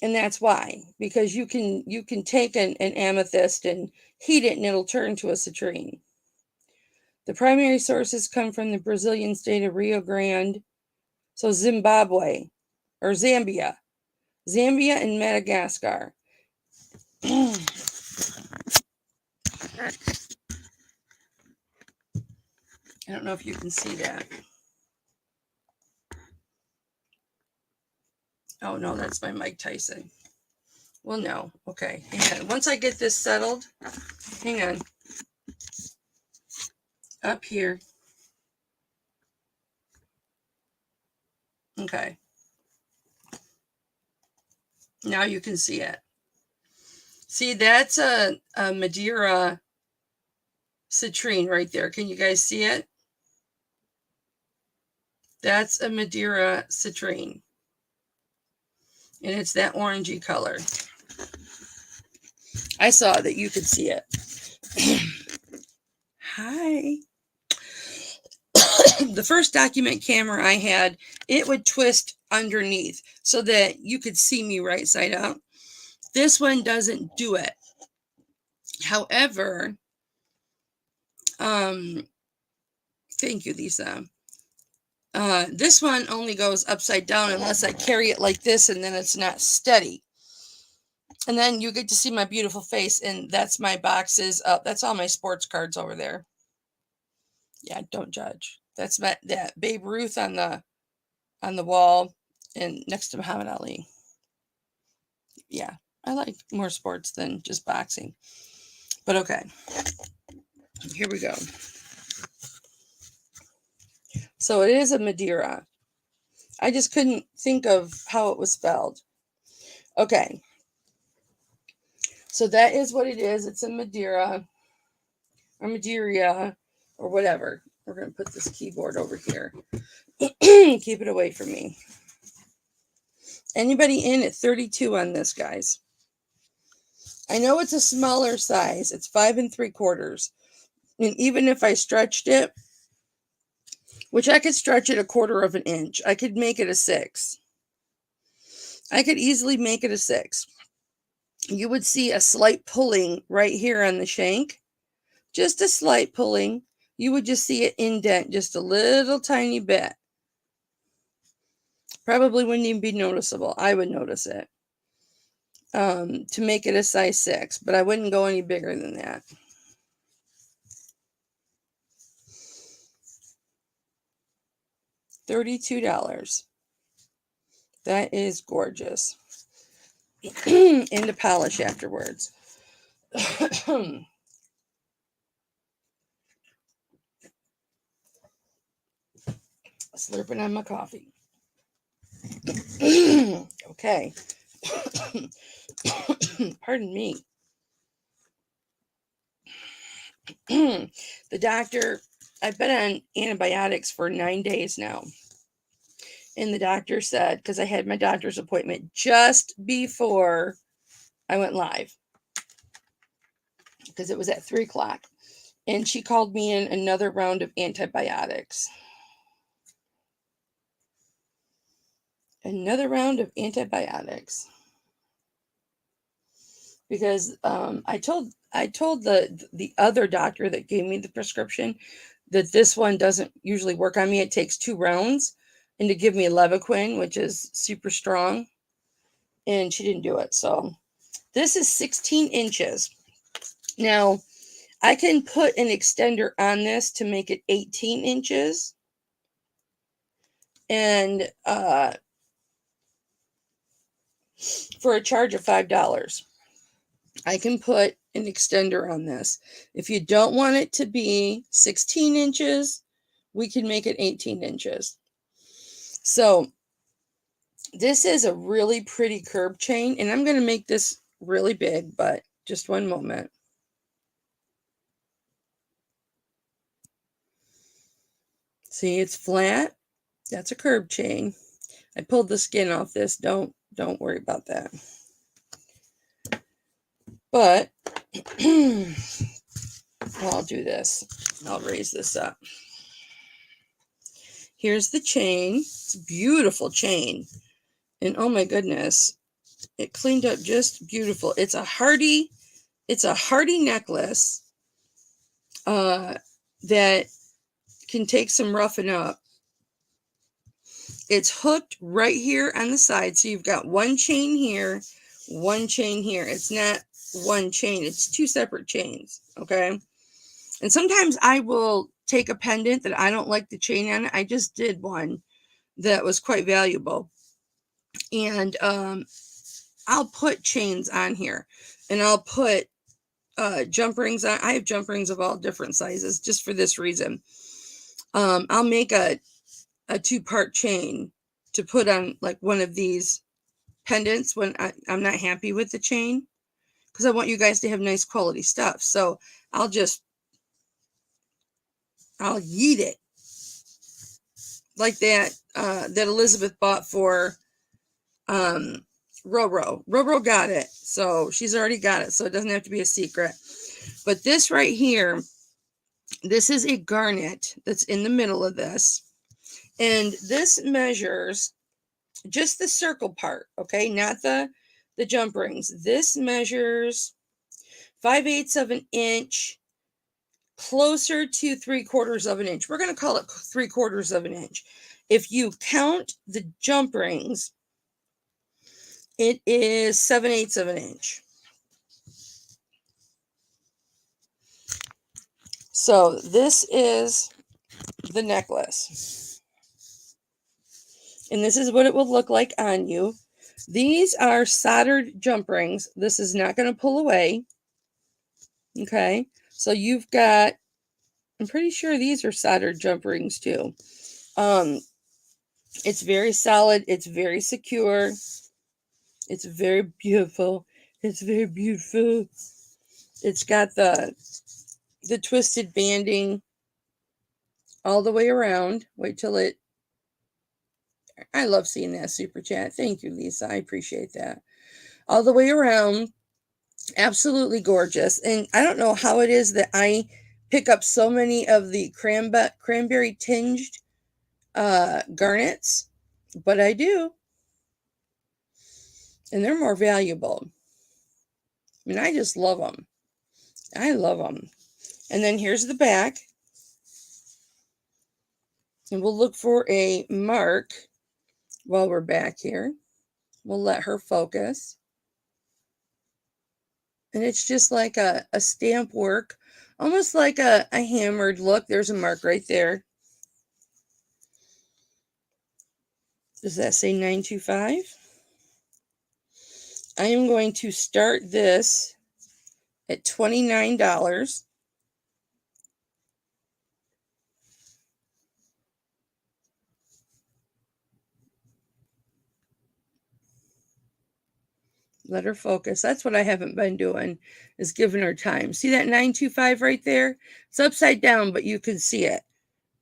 And that's why, because you can take an amethyst and heat it and it'll turn to a citrine. The primary sources come from the Brazilian state of Rio Grande, so Zimbabwe or Zambia and Madagascar. I don't know if you can see that. Oh no, that's my Mike Tyson. Well, no. Okay, hang on. Once I get this settled, hang on. Up here. Okay. Now you can see it. See, that's a Madeira citrine right there. Can you guys see it? That's a Madeira citrine. And it's that orangey color. I saw that you could see it. Hi. The first document camera I had, it would twist underneath so that you could see me right side up. This one doesn't do it. However, thank you, Lisa. This one only goes upside down unless I carry it like this, and then it's not steady. And then you get to see my beautiful face, and that's my boxes up. That's all my sports cards over there. Yeah, don't judge. That's that Babe Ruth on the wall and next to Muhammad Ali. Yeah, I like more sports than just boxing. But okay. Here we go. So it is a Madeira. I just couldn't think of how it was spelled. Okay. So that is what it is. It's a Madeira or Madeira or whatever. We're going to put this keyboard over here. Keep it away from me. Anybody in at 32 on this, guys? I know it's a smaller size. It's 5 3/4. And even if I stretched it, which I could stretch it 1/4 of an inch, I could make it a 6. I could easily make it a 6. You would see a slight pulling right here on the shank. Just a slight pulling. You would just see it indent just a little tiny bit. Probably wouldn't even be noticeable. I would notice it. To make it a size 6, but I wouldn't go any bigger than that. $32. That is gorgeous. Into polish afterwards. Slurping on my coffee. Okay. Pardon me. The doctor, I've been on antibiotics for 9 days now. And the doctor said, because I had my doctor's appointment just before I went live, because it was at 3 o'clock. And she called me in another round of antibiotics. Another round of antibiotics. Because I told the other doctor that gave me the prescription that this one doesn't usually work on me. It takes 2 rounds, and to give me Levaquin, which is super strong, and she didn't do it. So this is 16 inches. Now I can put an extender on this to make it 18 inches, and for a charge of $5. I can put an extender on this. If you don't want it to be 16 inches, we can make it 18 inches. So this is a really pretty curb chain, and I'm going to make this really big, but just one moment. See, it's flat. That's a curb chain. I pulled the skin off this. Don't worry about that. But I'll do this. I'll raise this up. Here's the chain. It's a beautiful chain. And oh my goodness, it cleaned up just beautiful. It's a hardy necklace that can take some roughing up. It's hooked right here on the side. So you've got one chain here, one chain here. It's not one chain. It's two separate chains. Okay. And sometimes I will take a pendant that I don't like the chain on it. I just did one that was quite valuable. And I'll put chains on here. And I'll put jump rings on. I have jump rings of all different sizes just for this reason. I'll make a two-part chain to put on like one of these pendants when I'm not happy with the chain, because I want you guys to have nice quality stuff. So I'll yeet it like that that Elizabeth bought for Roro. Roro got it, so she's already got it, so it doesn't have to be a secret. But this right here, this is a garnet that's in the middle of this, and this measures just the circle part, okay, not the jump rings. This measures 5/8 of an inch, closer to 3/4 of an inch. We're going to call it 3/4 of an inch. If you count the jump rings, it is 7/8 of an inch. So this is the necklace. And this is what it will look like on you. These are soldered jump rings. This is not going to pull away. Okay. So you've got, I'm pretty sure these are soldered jump rings too. It's very solid. It's very secure. It's very beautiful. It's very beautiful. It's got the twisted banding all the way around. Wait till it. I love seeing that super chat. Thank you, Lisa. I appreciate that. All the way around. Absolutely gorgeous. And I don't know how it is that I pick up so many of the cranberry tinged garnets, but I do. And they're more valuable. I mean, I just love them. I love them. And then here's the back. And we'll look for a mark while we're back here. We'll let her focus. And it's just like a stamp work, almost like a hammered look. There's a mark right there. Does that say 925? I am going to start this at $29. Let her focus. That's what I haven't been doing, is giving her time. See that 925 right there? It's upside down, but you can see it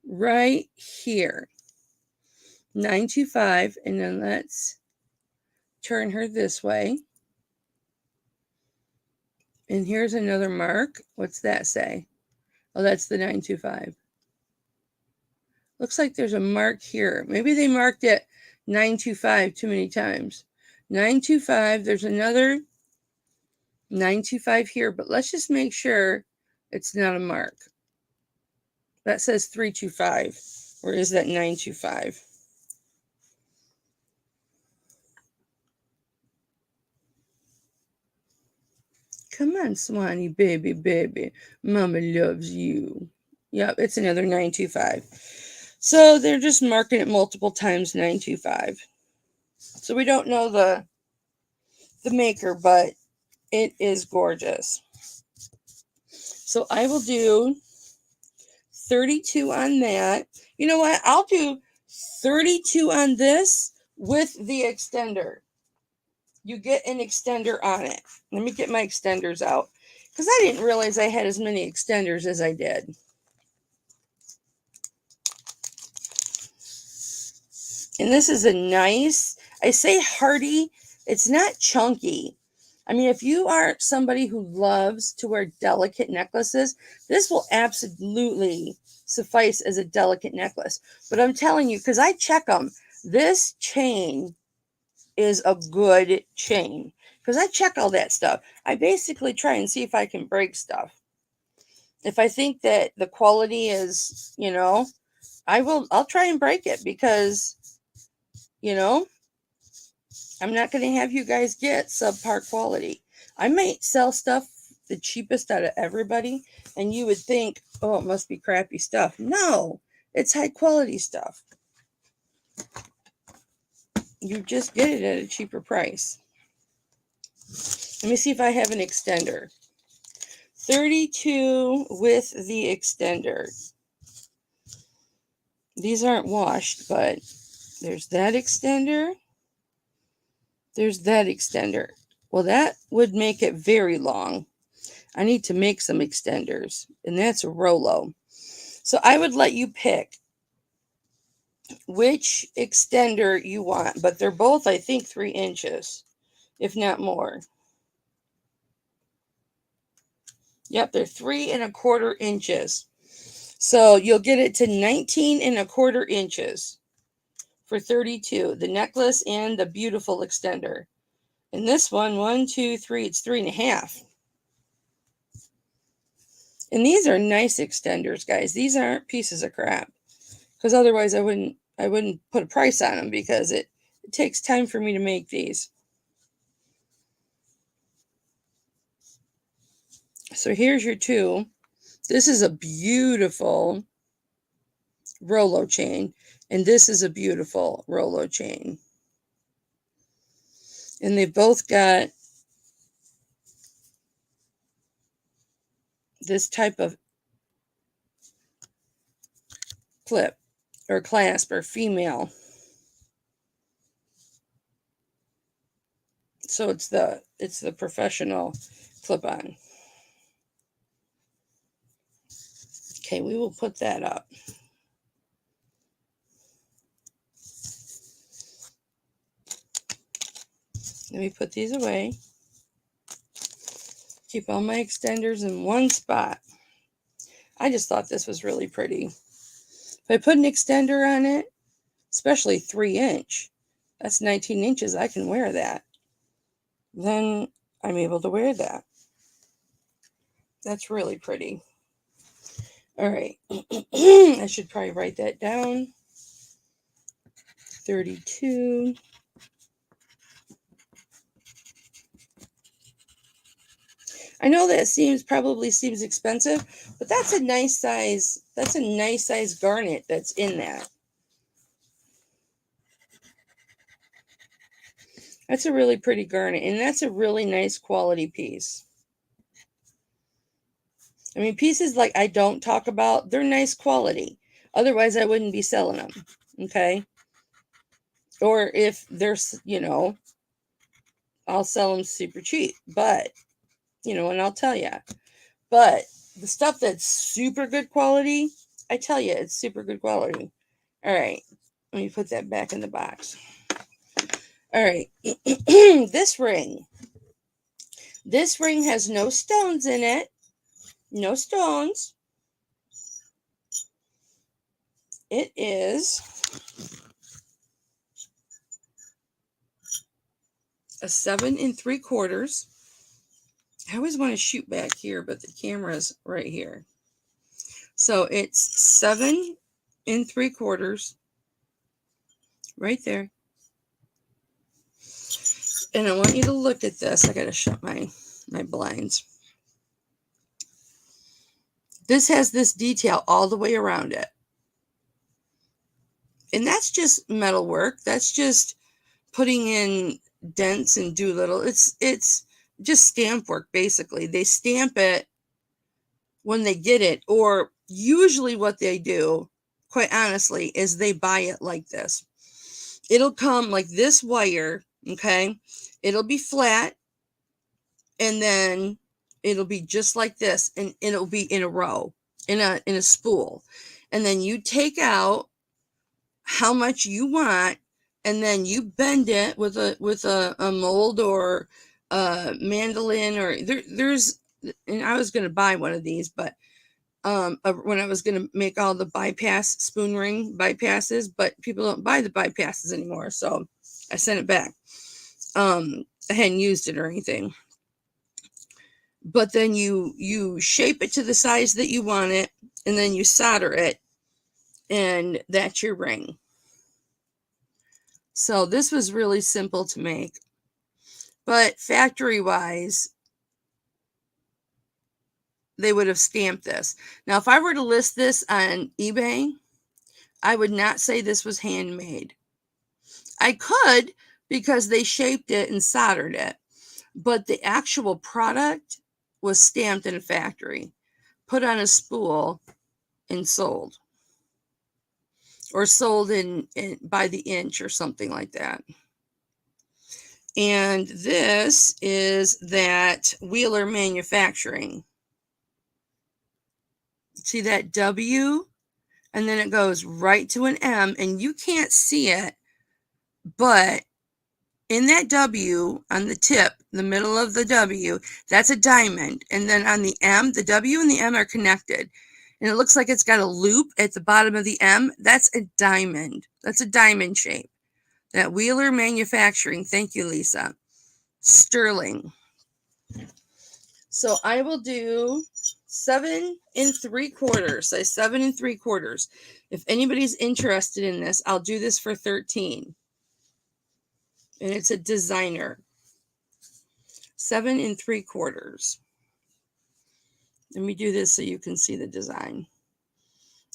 right here. 925, and then let's turn her this way. And here's another mark. What's that say? Oh, that's the 925. Looks like there's a mark here. Maybe they marked it 925 too many times. 925, there's another 925 here, but let's just make sure it's not a mark. That says 325. Or is that 925? Come on, Swanee, baby. Mama loves you. Yep, it's another 925. So they're just marking it multiple times 925. So we don't know the maker, but it is gorgeous. So I will do 32 on that. You know what? I'll do 32 on this with the extender. you get an extender on it. Let me get my extenders out because I didn't realize I had as many extenders as I did. And this is a nice, I say hearty, it's not chunky. I mean, if you are somebody who loves to wear delicate necklaces, this will absolutely suffice as a delicate necklace. But I'm telling you, because I check them, this chain is a good chain. Because I check all that stuff. I basically try and see if I can break stuff. If I think that the quality is, I'll try and break it because, I'm not going to have you guys get subpar quality. I might sell stuff the cheapest out of everybody, and you would think, oh, it must be crappy stuff. No, it's high quality stuff. You just get it at a cheaper price. Let me see if I have an extender. 32 with the extender. These aren't washed, but there's that extender. There's that extender. Well, that would make it very long. I need to make some extenders, and that's a Rolo. So I would let you pick which extender you want, but they're both, I think, 3 inches, if not more. Yep, they're 3¼ inches. So you'll get it to 19¼ inches for 32, the necklace and the beautiful extender. And this one, 1, 2, 3, it's 3½. And these are nice extenders, guys. These aren't pieces of crap. Because otherwise I wouldn't put a price on them because it takes time for me to make these. So here's your 2. This is a beautiful Rolo chain. And this is a beautiful Rolo chain. And they both got this type of clip or clasp or female. So it's the professional clip-on. Okay, we will put that up. Let me put these away. Keep all my extenders in one spot. I just thought this was really pretty. If I put an extender on it, especially 3 inch, that's 19 inches, I can wear that. Then I'm able to wear that. That's really pretty. All right. I should probably write that down. 32. I know that probably seems expensive, but that's a nice size. That's a nice size garnet that's in that. That's a really pretty garnet, and that's a really nice quality piece. I mean, pieces like I don't talk about, they're nice quality. Otherwise, I wouldn't be selling them, okay? Or if there's, I'll sell them super cheap, but, and I'll tell you. But the stuff that's super good quality, I tell you, it's super good quality. All right, let me put that back in the box. All right, this ring has no stones in it. No stones. It is a 7 3/4. I always want to shoot back here, but the camera's right here. So it's 7 3/4 right there. And I want you to look at this. I got to shut my blinds. This has this detail all the way around it. And that's just metal work. That's just putting in dents and doolittle. It's just stamp work, basically. They stamp it when they get it, or usually what they do, quite honestly, is they buy it like this. It'll come like this wire, okay? it'll be flat, and then it'll be just like this, and it'll be in a row, in a spool. And then you take out how much you want, and then you bend it with a mold or a mandolin, or there's, and I was going to buy one of these, but when I was going to make all the bypass spoon ring bypasses, but people don't buy the bypasses anymore, so I sent it back. I hadn't used it or anything. But then you shape it to the size that you want it, and then you solder it, and that's your ring. So this was really simple to make, but factory wise, they would have stamped this. Now, if I were to list this on eBay, I would not say this was handmade. I could, because they shaped it and soldered it, but the actual product was stamped in a factory, put on a spool, and sold. Or sold in by the inch or something like that. And this is that Wheeler Manufacturing. See that W? And then it goes right to an M, and you can't see it, but in that W, on the tip, the middle of the W, that's a diamond. And then on the M, the W and the M are connected. And it looks like it's got a loop at the bottom of the M. That's a diamond. That's a diamond shape. That Wheeler Manufacturing. Thank you, Lisa. Sterling. So I will do 7 3/4. Say 7 3/4. If anybody's interested in this, I'll do this for 13. And it's a designer. 7 3/4. Let me do this so you can see the design.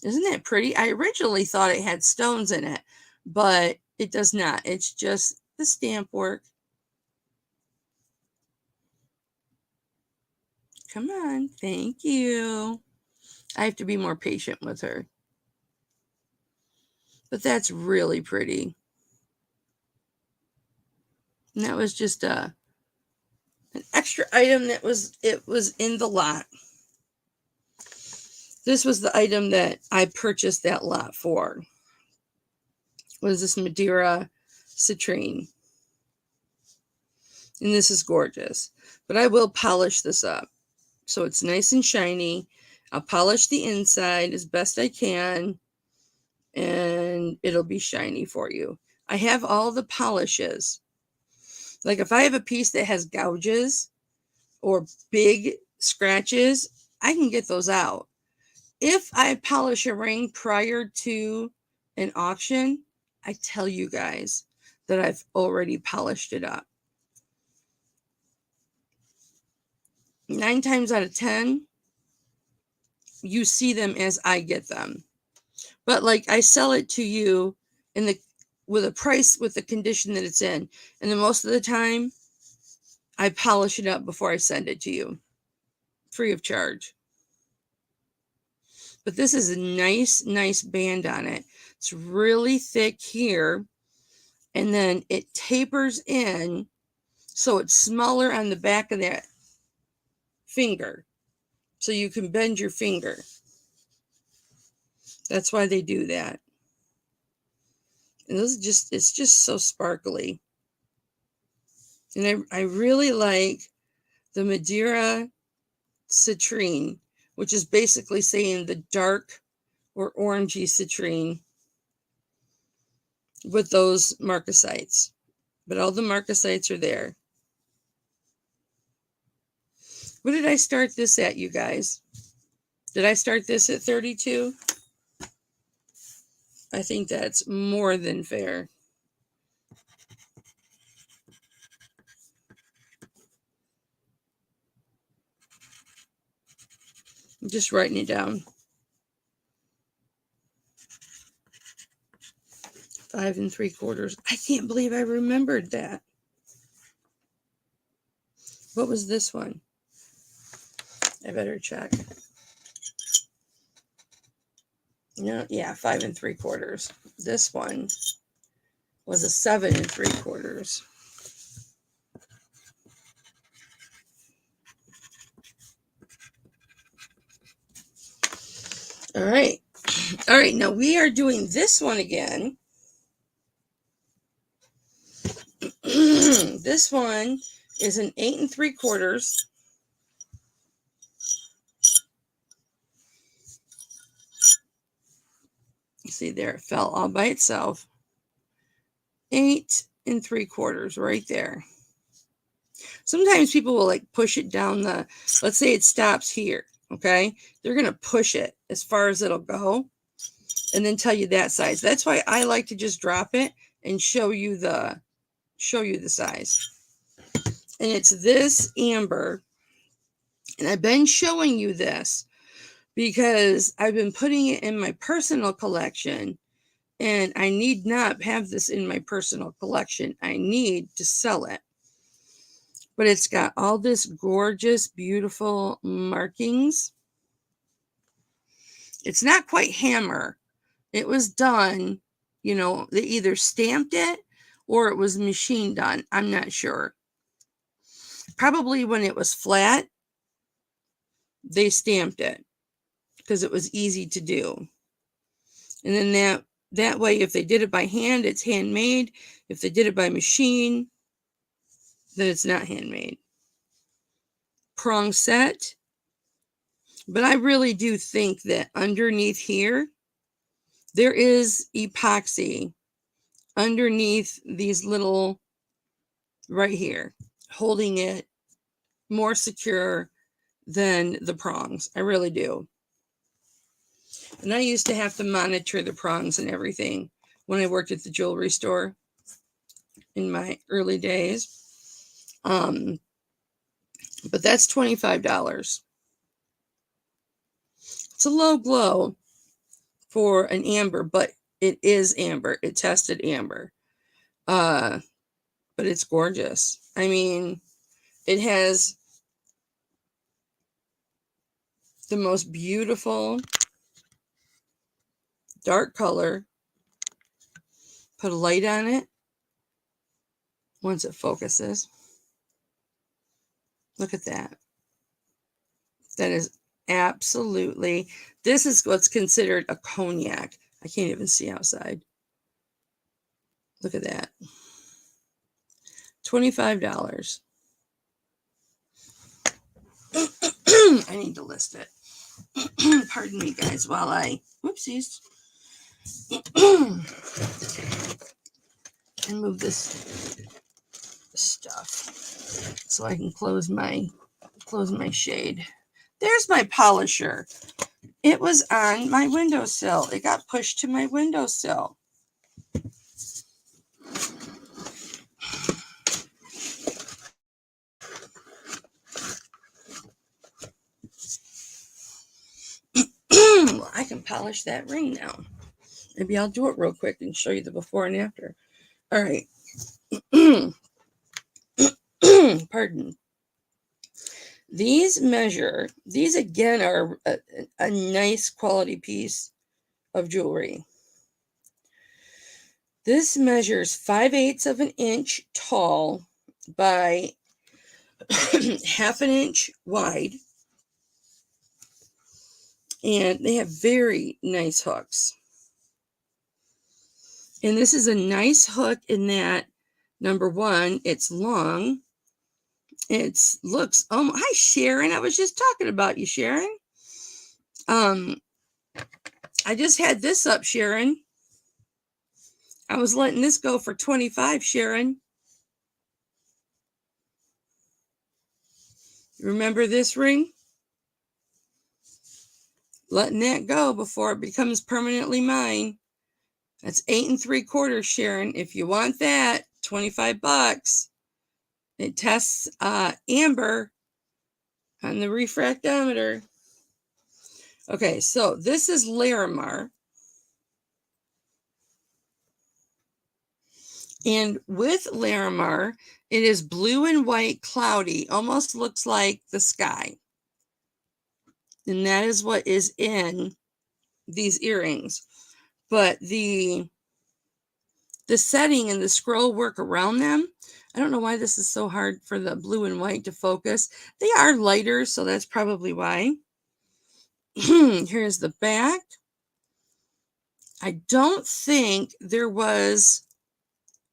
Isn't that pretty? I originally thought it had stones in it, but it does not. It's just the stamp work. Come on. Thank you. I have to be more patient with her. But that's really pretty. And that was just an extra item that was in the lot. This was the item that I purchased that lot for. Was this Madeira citrine. And this is gorgeous. But I will polish this up so it's nice and shiny. I'll polish the inside as best I can, and it'll be shiny for you. I have all the polishes. Like if I have a piece that has gouges or big scratches, I can get those out. If I polish a ring prior to an auction, I tell you guys that I've already polished it up. 9 times out of 10, you see them as I get them. But like I sell it to you with a price, with the condition that it's in. And then most of the time, I polish it up before I send it to you, free of charge. But this is a nice band on it. It's really thick here, and then it tapers in, so it's smaller on the back of that finger, so you can bend your finger. That's why they do that. And this is it's just so sparkly. And I really like the Madeira citrine, which is basically saying the dark or orangey citrine with those marcasites. But all the marcasites are there. What did I start this at, you guys? Did I start this at 32? I think that's more than fair. I'm just writing it down. 5 3/4. I can't believe I remembered that. What was this one? I better check. No, yeah, 5 3/4. This one was a 7 3/4. All right. All right. Now we are doing this one again. This one is an 8 3/4. You see there, it fell all by itself. 8 3/4 right there. Sometimes people will like push it down the, let's say it stops here. Okay. They're going to push it as far as it'll go and then tell you that size. That's why I like to just drop it and show you the size. And it's this amber. And I've been showing you this because I've been putting it in my personal collection, and I need not have this in my personal collection. I need to sell it. But it's got all this gorgeous, beautiful markings. It's not quite hammer. It was done, you know, they either stamped it or it was machine done. I'm not sure. Probably when it was flat, they stamped it because it was easy to do. And then that way, if they did it by hand, it's handmade. If they did it by machine, then it's not handmade. Prong set. But I really do think that underneath here, there is epoxy underneath these little, right here, holding it more secure than the prongs. I really do. And I used to have to monitor the prongs and everything when I worked at the jewelry store in my early days. But that's $25. It's a low glow for an amber, but it is amber. It tested amber. But it's gorgeous. I mean, it has the most beautiful dark color. Put a light on it once it focuses. Look at that. That is absolutely, this is what's considered a cognac. I can't even see outside. Look at that. $25. I need to list it. Pardon me, guys, while I, whoopsies. And move this stuff so I can close my shade. There's my polisher. It was on my windowsill. It got pushed to my windowsill. Well, I can polish that ring now. Maybe I'll do it real quick and show you the before and after. All right. Pardon. These again are a nice quality piece of jewelry. This measures 5/8 of an inch tall by 1/2 inch wide. And they have very nice hooks. And this is a nice hook in that, number one, it's long. It looks, hi Sharon. I was just talking about you, Sharon. I just had this up, Sharon. I was letting this go for $25, Sharon. Remember this ring? Letting that go before it becomes permanently mine. That's 8 3/4, Sharon. If you want that, $25. It tests amber on the refractometer. Okay, so this is Larimar. And with Larimar, it is blue and white, cloudy, almost looks like the sky. And that is what is in these earrings. But the setting and the scroll work around them, I don't know why this is so hard for the blue and white to focus. They are lighter, so that's probably why. Here's the back. I don't think there was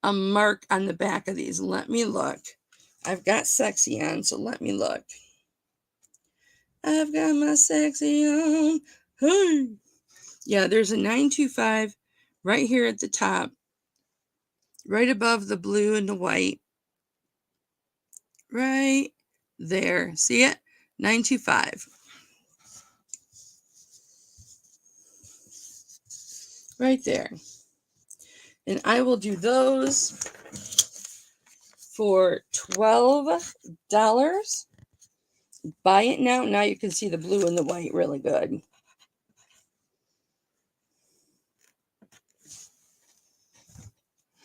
a mark on the back of these. Let me look. I've got sexy on, so let me look. I've got my sexy on. Hey. Yeah, there's a 925 right here at the top, right above the blue and the white. Right there. See it? 925. Right there. And I will do those for $12. Buy it now. Now you can see the blue and the white really good.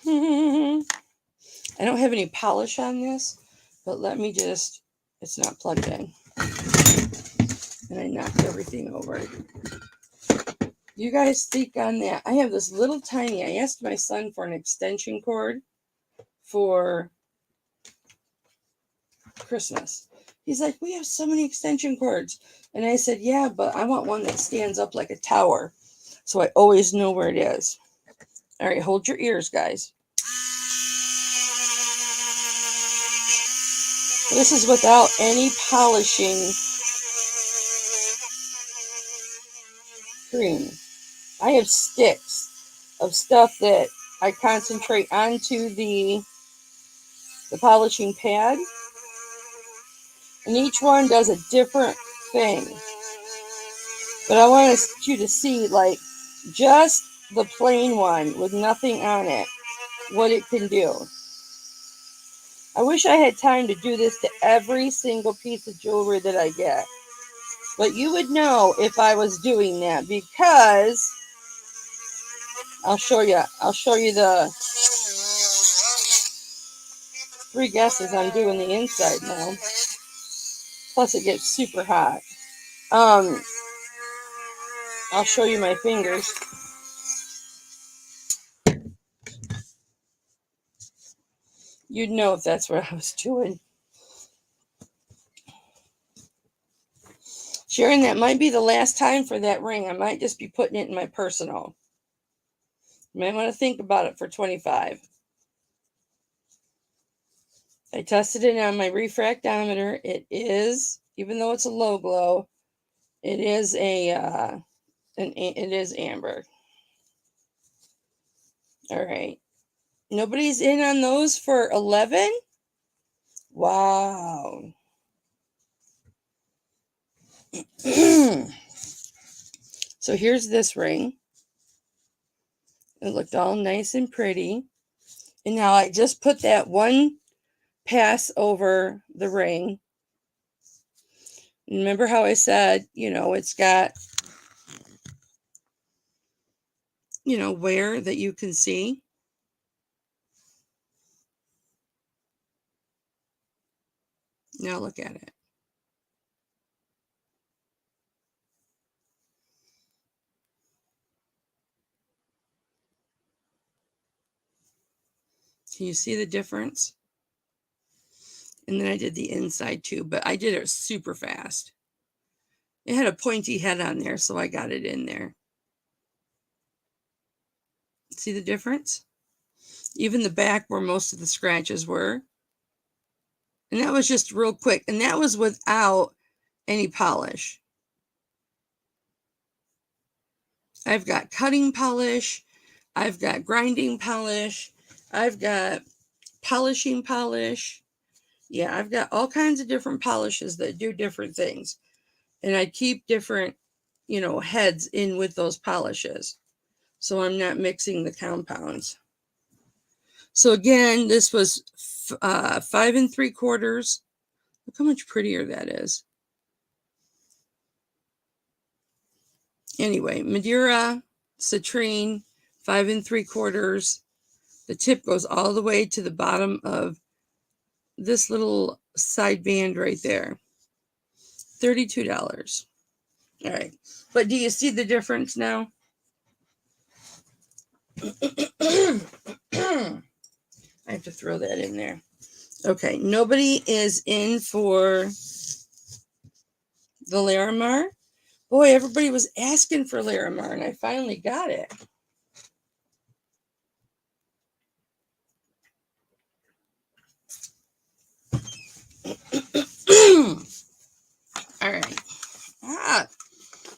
I don't have any polish on this, but let me just, it's not plugged in. And I knocked everything over. You guys think on that. I have this little tiny, I asked my son for an extension cord for Christmas. He's like, we have so many extension cords. And I said, yeah, but I want one that stands up like a tower, so I always know where it is. All right, hold your ears, guys. This is without any polishing cream. I have sticks of stuff that I concentrate onto the polishing pad. And each one does a different thing. But I want you to see, like, just the plain one with nothing on it, what it can do. I wish I had time to do this to every single piece of jewelry that I get. But you would know if I was doing that, because I'll show you the 3 guesses I'm doing the inside now. Plus it gets super hot. I'll show you my fingers. You'd know if that's what I was doing. Sharon, that might be the last time for that ring. I might just be putting it in my personal. You might want to think about it for $25. I tested it on my refractometer. It is, even though it's a low glow, it is it is amber. All right. Nobody's in on those for 11? Wow. So here's this ring. It looked all nice and pretty. And now I just put that one pass over the ring. Remember how I said, it's got, wear that you can see. Now look at it. Can you see the difference? And then I did the inside too, but I did it super fast. It had a pointy head on there, so I got it in there. See the difference? Even the back where most of the scratches were. And that was just real quick. And that was without any polish. I've got cutting polish. I've got grinding polish. I've got polishing polish. Yeah, I've got all kinds of different polishes that do different things. And I keep different, heads in with those polishes, so I'm not mixing the compounds. So again, this was 5 3/4. Look how much prettier that is. Anyway, Madeira, citrine, 5 3/4. The tip goes all the way to the bottom of this little side band right there. $32. All right. But do you see the difference now? I have to throw that in there. Okay. Nobody is in for the Larimar. Boy, everybody was asking for Larimar, and I finally got it. All right.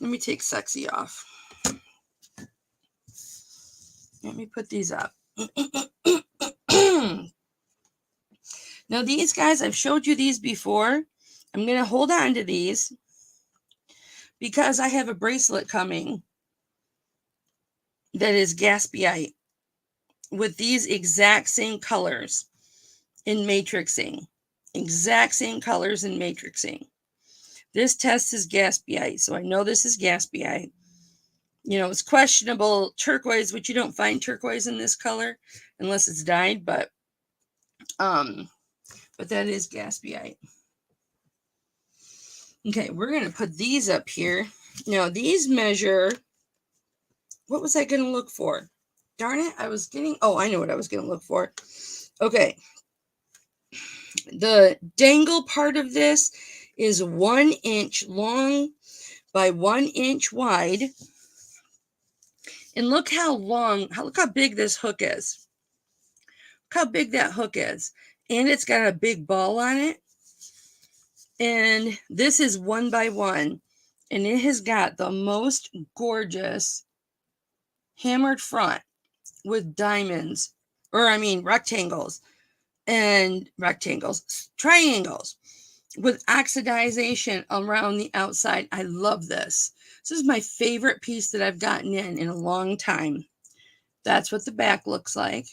Let me take sexy off. Let me put these up. Now, these guys, I've showed you these before. I'm going to hold on to these because I have a bracelet coming that is Gatsbyite with these exact same colors in matrixing. Exact same colors in matrixing. This test is Gatsbyite, so I know this is Gatsbyite. You know, it's questionable turquoise, which you don't find turquoise in this color unless it's dyed, but that is Gatsbyite. Okay, we're going to put these up here. Now, these measure, what was I going to look for? Darn it, I know what I was going to look for. Okay, the dangle part of this is 1 inch long by 1 inch wide. And look how big this hook is. Look how big that hook is. And it's got a big ball on it. And this is 1 by 1. And it has got the most gorgeous hammered front with diamonds. Rectangles. Triangles with oxidization around the outside. I love this. This is my favorite piece that I've gotten in a long time. That's what the back looks like.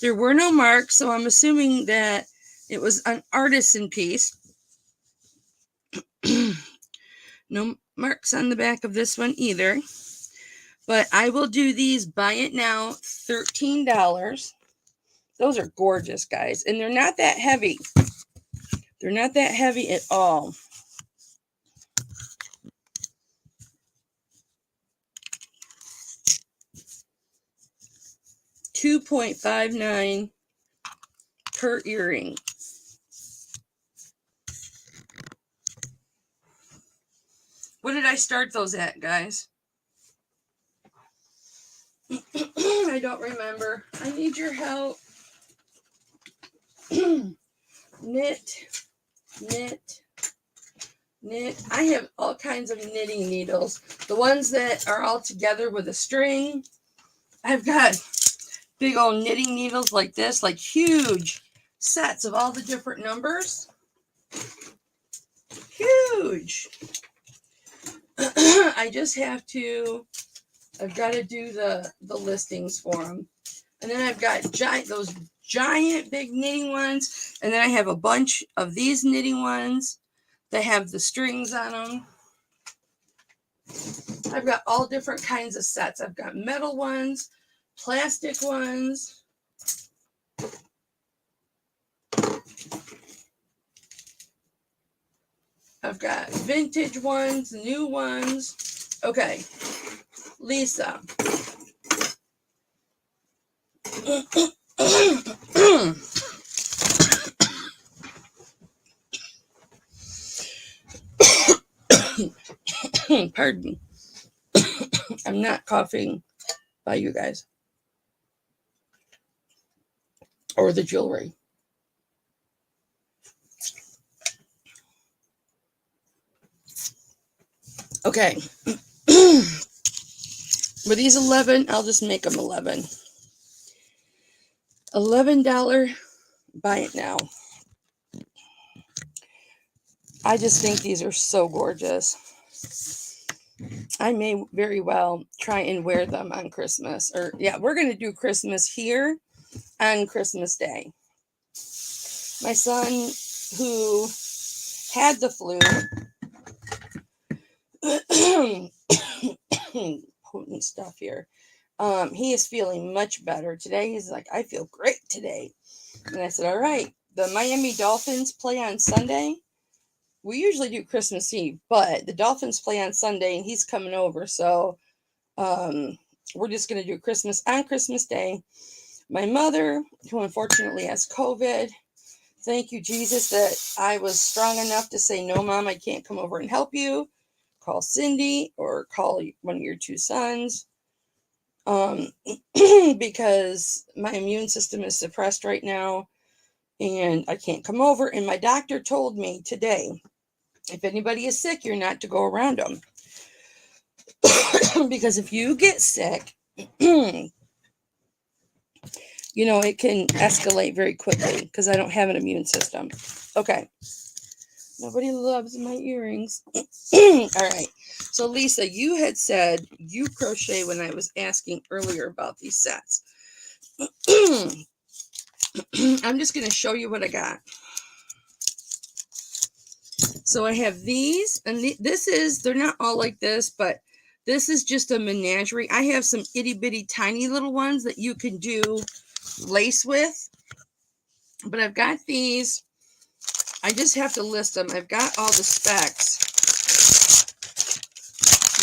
There were no marks, so I'm assuming that it was an artisan piece. No marks on the back of this one either. But I will do these buy it now, $13. Those are gorgeous, guys. And they're not that heavy. They're not that heavy at all. $2.59 per earring. What did I start those at, guys? I don't remember. I need your help. Knit. I have all kinds of knitting needles. The ones that are all together with a string. I've got big old knitting needles like this, like huge sets of all the different numbers. Huge. I've got to do the listings for them. And then I've got those giant big knitting ones. And then I have a bunch of these knitting ones that have the strings on them. I've got all different kinds of sets. I've got metal ones, plastic ones. I've got vintage ones, new ones. Okay, Lisa. Pardon me. I'm not coughing by you guys. Or the jewelry. Okay. With these 11, I'll just make them 11. $11, buy it now. I just think these are so gorgeous. I may very well try and wear them on Christmas. We're going to do Christmas here on Christmas Day. My son, who had the flu, potent stuff here. He is feeling much better today. He's like, I feel great today. And I said, all right, the Miami Dolphins play on Sunday. We usually do Christmas Eve, but the Dolphins play on Sunday and he's coming over. So we're just going to do Christmas on Christmas Day. My mother, who unfortunately has COVID, thank you, Jesus, that I was strong enough to say, no, Mom, I can't come over and help you. call Cindy or call one of your two sons. Because my immune system is suppressed right now and I can't come over. And my doctor told me today, if anybody is sick, you're not to go around them. Because if you get sick, it can escalate very quickly because I don't have an immune system. Okay. Nobody loves my earrings. All right. So, Lisa, you had said you crochet when I was asking earlier about these sets. I'm just going to show you what I got. So I have these, and they're not all like this, but this is just a menagerie. I have some itty bitty tiny little ones that you can do lace with, but I've got these. I just have to list them. I've got all the specs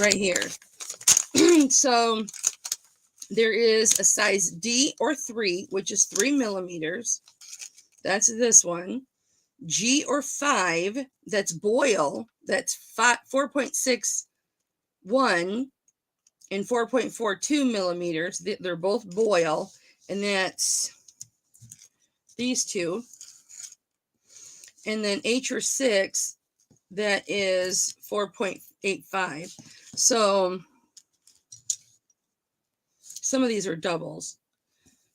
right here. So there is a size D or 3, which is 3 millimeters. That's this one. G or 5, that's boil. That's 4.61 and 4.42 millimeters. They're both boil, and that's these two. And then H or 6, that is 4.85. So some of these are doubles.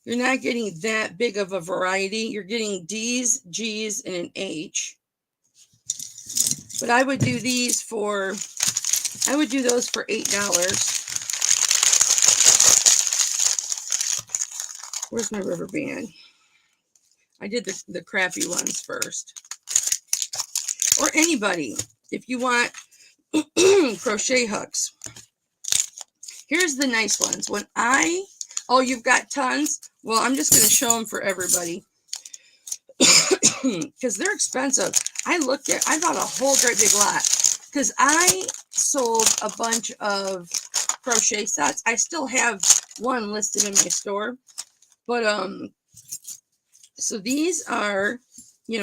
You're not getting that big of a variety. You're getting D's, G's, and an H. But I would do those for $8. Where's my rubber band? I did the crappy ones first. Or anybody, if you want crochet hooks. Here's the nice ones. You've got tons? Well, I'm just going to show them for everybody. Because they're expensive. I bought a whole great big lot. Because I sold a bunch of crochet sets. I still have one listed in my store. But, so these are,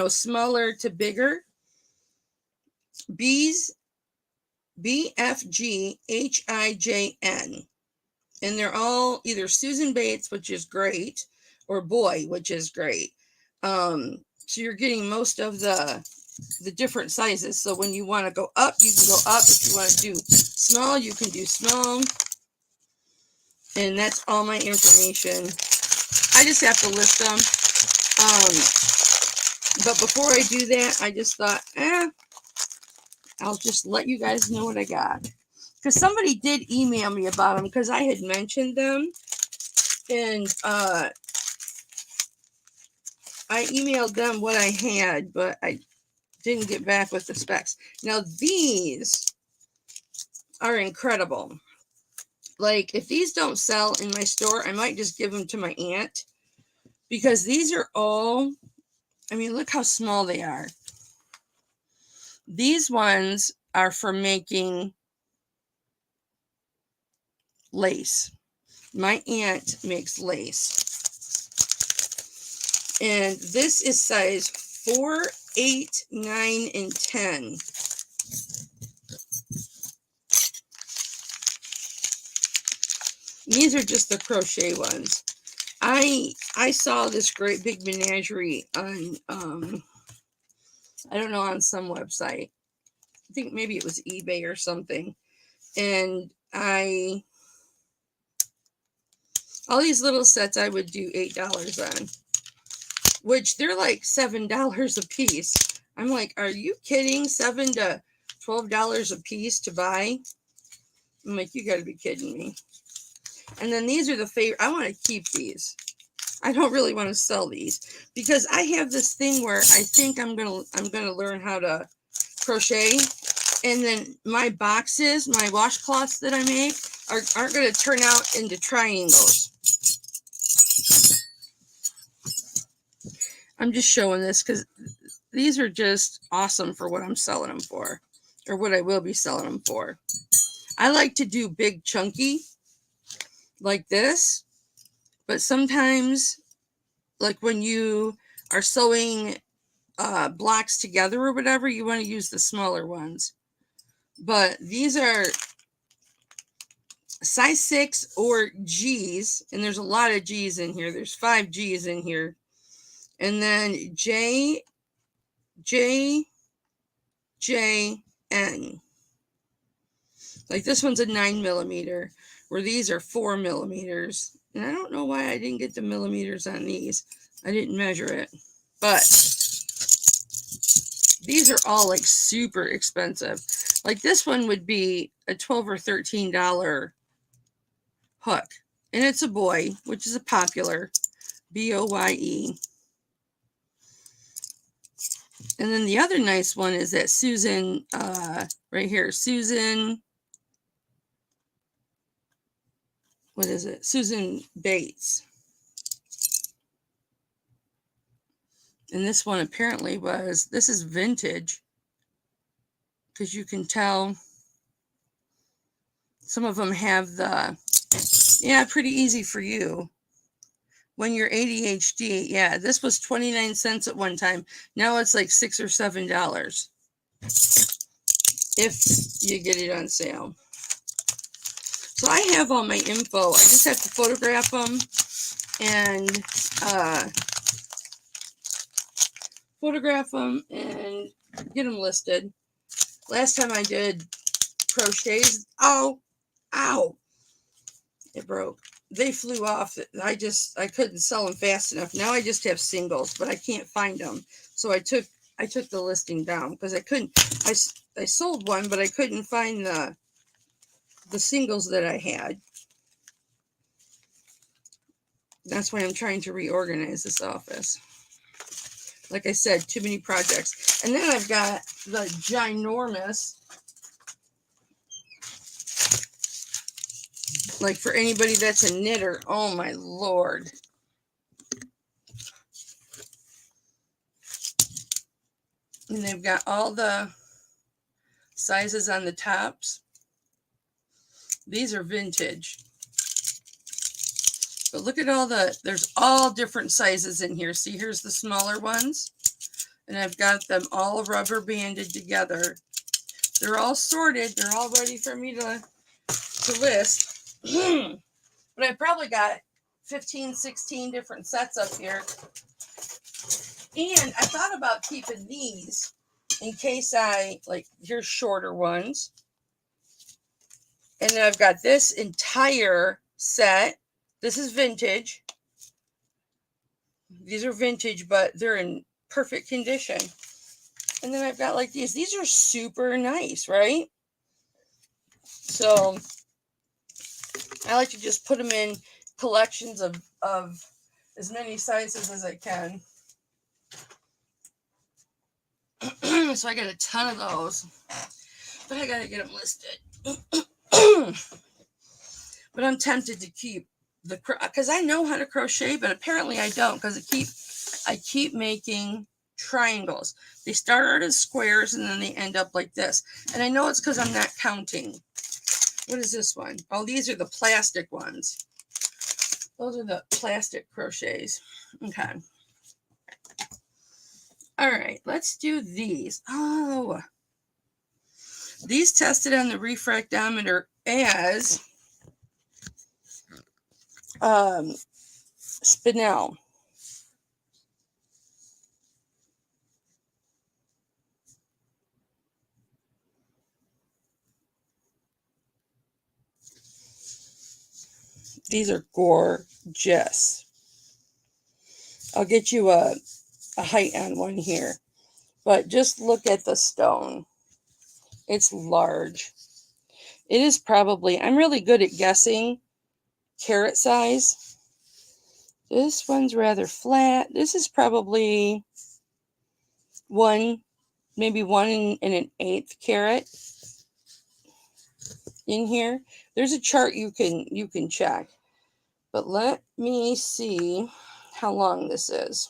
smaller to bigger. B's, BFGHIJN. And they're all either Susan Bates, which is great, or Boy, which is great. So you're getting most of the different sizes. So when you want to go up, you can go up. If you want to do small, you can do small. And that's all my information. I just have to list them. But before I do that, I just thought, I'll just let you guys know what I got. Because somebody did email me about them because I had mentioned them. And I emailed them what I had, but I didn't get back with the specs. Now, these are incredible. Like, if these don't sell in my store, I might just give them to my aunt. Because these are all, look how small they are. These ones are for making lace. My aunt makes lace. And this is size 4, 8, 9, and 10. These are just the crochet ones. I saw this great big menagerie on, I don't know, on some website. I think maybe it was eBay or something. And all these little sets I would do $8 on. Which they're like $7 a piece. I'm like, are you kidding? $7 to $12 a piece to buy? I'm like, you got to be kidding me. And then these are the favorite. I want to keep these. I don't really want to sell these because I have this thing where I think I'm gonna learn how to crochet, and then my boxes, my washcloths that I make aren't going to turn out into triangles. I'm just showing this because these are just awesome for what I'm selling them for, or what I will be selling them for. I like to do big chunky like this, but sometimes, like when you are sewing blocks together or whatever, you want to use the smaller ones. But these are size 6 or G's, and there's a lot of G's in here. There's 5 G's in here. And then J, N. Like this one's a 9mm, where these are 4mm. And I don't know why I didn't get the millimeters on these. I didn't measure it. But these are all like super expensive. Like this one would be a $12 or $13 hook. And it's a boy, which is a popular, B-O-Y-E. And then the other nice one is that Susan, right here, Susan, what is it? Susan Bates. And this one apparently was, this is vintage, because you can tell some of them have the, yeah, pretty easy for you. When you're ADHD, yeah, this was 29 cents at one time. Now it's like $6 or $7 if you get it on sale. So I have all my info. I just have to photograph them and get them listed. Last time I did crochets, ow, it broke. They flew off. I couldn't sell them fast enough. Now I just have singles, but I can't find them. So I took the listing down because I couldn't. I sold one, but I couldn't find the singles that I had. That's why I'm trying to reorganize this office. Like I said, too many projects. And then I've got the ginormous, like for anybody that's a knitter, oh my Lord. And they've got all the sizes on the tops. These are vintage. But look at there's all different sizes in here. See, here's the smaller ones. And I've got them all rubber banded together. They're all sorted. They're all ready for me to list. But I've probably got 15, 16 different sets up here. And I thought about keeping these in case here's shorter ones. And then I've got this entire set. This is vintage. These are vintage, but they're in perfect condition. And then I've got like these. These are super nice, right? So I like to just put them in collections of as many sizes as I can. So I got a ton of those. But I got to get them listed. But I'm tempted to keep because I know how to crochet, but apparently I don't, because I keep making triangles. They start out as squares and then they end up like this. And I know it's because I'm not counting. What is this one? Oh, these are the plastic ones. Those are the plastic crochets. Okay. All right, let's do these. Oh, these tested on the refractometer as spinel. These are gorgeous. I'll get you a height on one here, but just look at the stone. It's large. It is probably, I'm really good at guessing carat size. This one's rather flat. This is probably maybe 1 1/8 carat in here. There's a chart you can check. But let me see how long this is.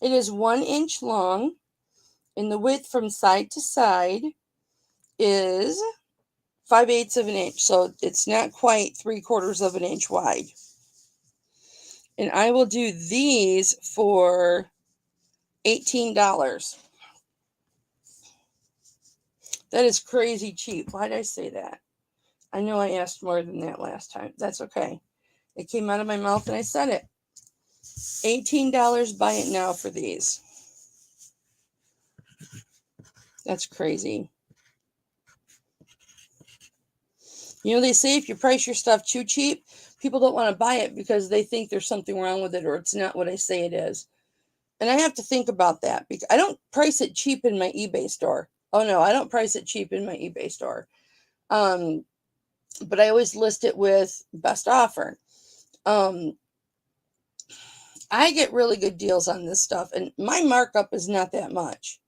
It is 1 inch long, and the width from side to side is 5/8 of an inch. So it's not quite 3/4 of an inch wide. And I will do these for $18. That is crazy cheap. Why did I say that? I know I asked more than that last time. That's okay. It came out of my mouth and I said it. $18, buy it now for these. That's crazy. You know, they say if you price your stuff too cheap, people don't want to buy it because they think there's something wrong with it or it's not what I say it is. And I have to think about that because I don't price it cheap in my eBay store. Oh no, I don't price it cheap in my eBay store. But I always list it with best offer. I get really good deals on this stuff, and my markup is not that much.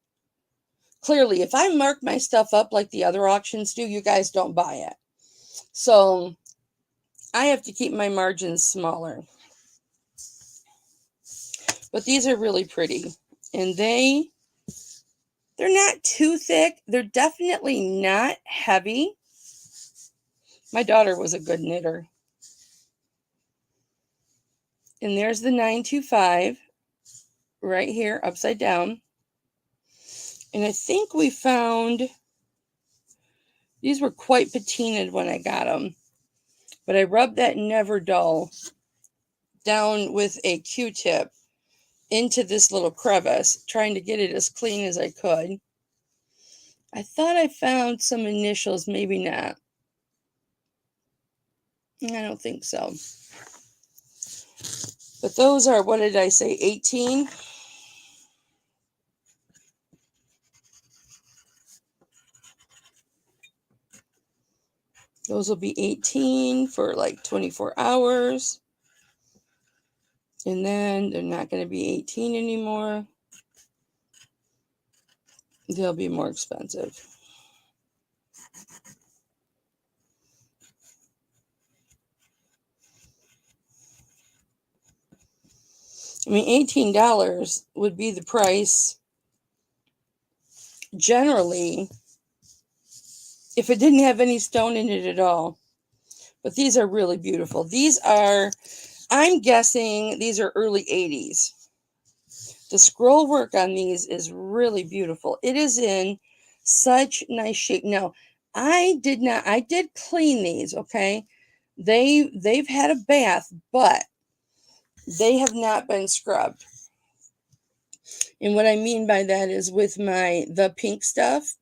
Clearly, if I mark my stuff up like the other auctions do, you guys don't buy it. So I have to keep my margins smaller. But these are really pretty. And they're not too thick. They're definitely not heavy. My daughter was a good knitter. And there's the 925 right here, upside down. And I think we found, these were quite patinaed when I got them. But I rubbed that Never Dull down with a Q-tip into this little crevice, trying to get it as clean as I could. I thought I found some initials, maybe not. I don't think so. But those are, what did I say, 18? Those will be 18 for like 24 hours. And then they're not going to be 18 anymore. They'll be more expensive. I mean, $18 would be the price generally if it didn't have any stone in it at all. But these are really beautiful. These are, I'm guessing, these are early 80s. The scroll work on these is really beautiful. It is in such nice shape. Now, I did clean these, okay? They've had a bath, but they have not been scrubbed. And what I mean by that is with the pink stuff,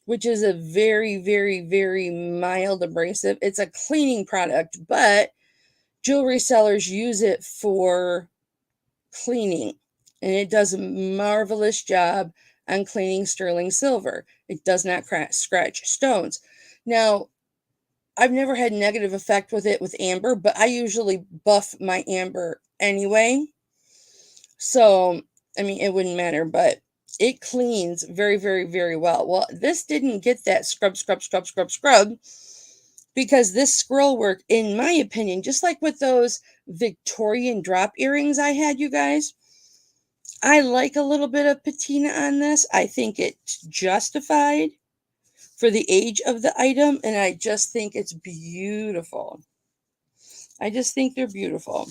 which is a very, very, very mild abrasive. It's a cleaning product, but jewelry sellers use it for cleaning. And it does a marvelous job on cleaning sterling silver. It does not scratch stones. Now, I've never had negative effect with it with amber, but I usually buff my amber anyway. So, I mean, it wouldn't matter, but it cleans very, very, very well. Well, this didn't get that scrub, because this scroll work, in my opinion, just like with those Victorian drop earrings I had, you guys, I like a little bit of patina on this. I think it's justified for the age of the item, and I just think it's beautiful. I just think they're beautiful.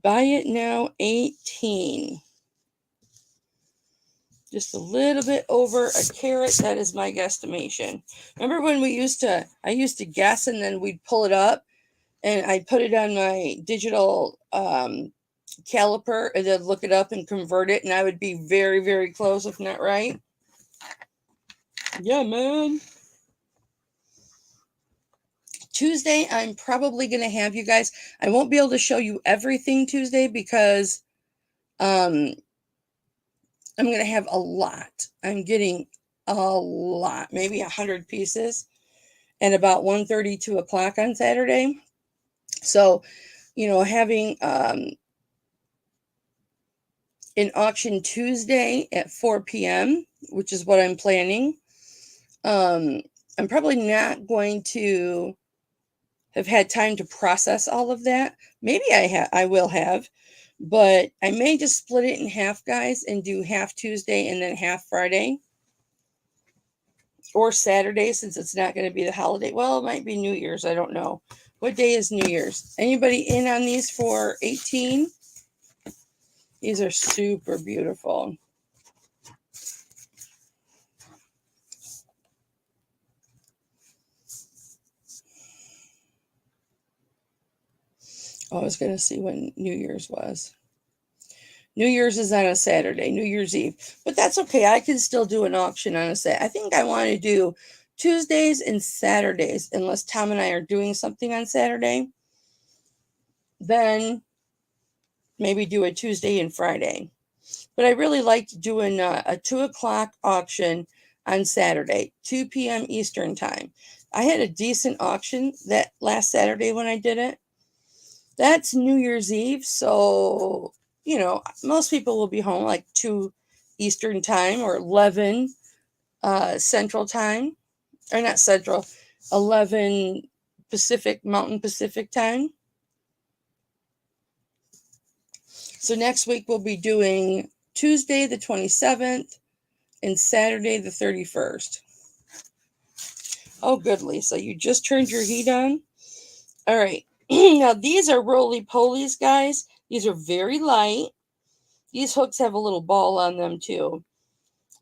Buy it now, 18. Just a little bit over a carat. That is my guesstimation. Remember when I used to guess and then we'd pull it up and I'd put it on my digital caliper and then look it up and convert it, and I would be very, very close, if not right. Yeah, man. Tuesday, I'm probably going to have you guys. I won't be able to show you everything Tuesday because I'm going to have a lot. I'm getting a lot, maybe 100 pieces, and about 1:30, 2 o'clock on Saturday. So, having an auction Tuesday at 4 p.m., which is what I'm planning. I'm probably not going to have had time to process all of that. Maybe I will have, but I may just split it in half, guys, and do half Tuesday and then half Friday. Or Saturday, since it's not going to be the holiday. Well, it might be New Year's. I don't know. What day is New Year's? Anybody in on these for 18? These are super beautiful. Oh, I was going to see when New Year's was. New Year's is on a Saturday, New Year's Eve. But that's okay. I can still do an auction on a Saturday. I think I want to do Tuesdays and Saturdays, unless Tom and I are doing something on Saturday. Then maybe do a Tuesday and Friday. But I really liked doing a 2 o'clock auction on Saturday, 2 p.m. Eastern time. I had a decent auction that last Saturday when I did it. That's New Year's Eve, so, most people will be home like 2 Eastern time or 11 Central time. Or not Central, 11 Pacific, Mountain Pacific time. So next week we'll be doing Tuesday the 27th and Saturday the 31st. Oh, good, Lisa. You just turned your heat on? All right. Now, these are roly-polies, guys. These are very light. These hooks have a little ball on them, too.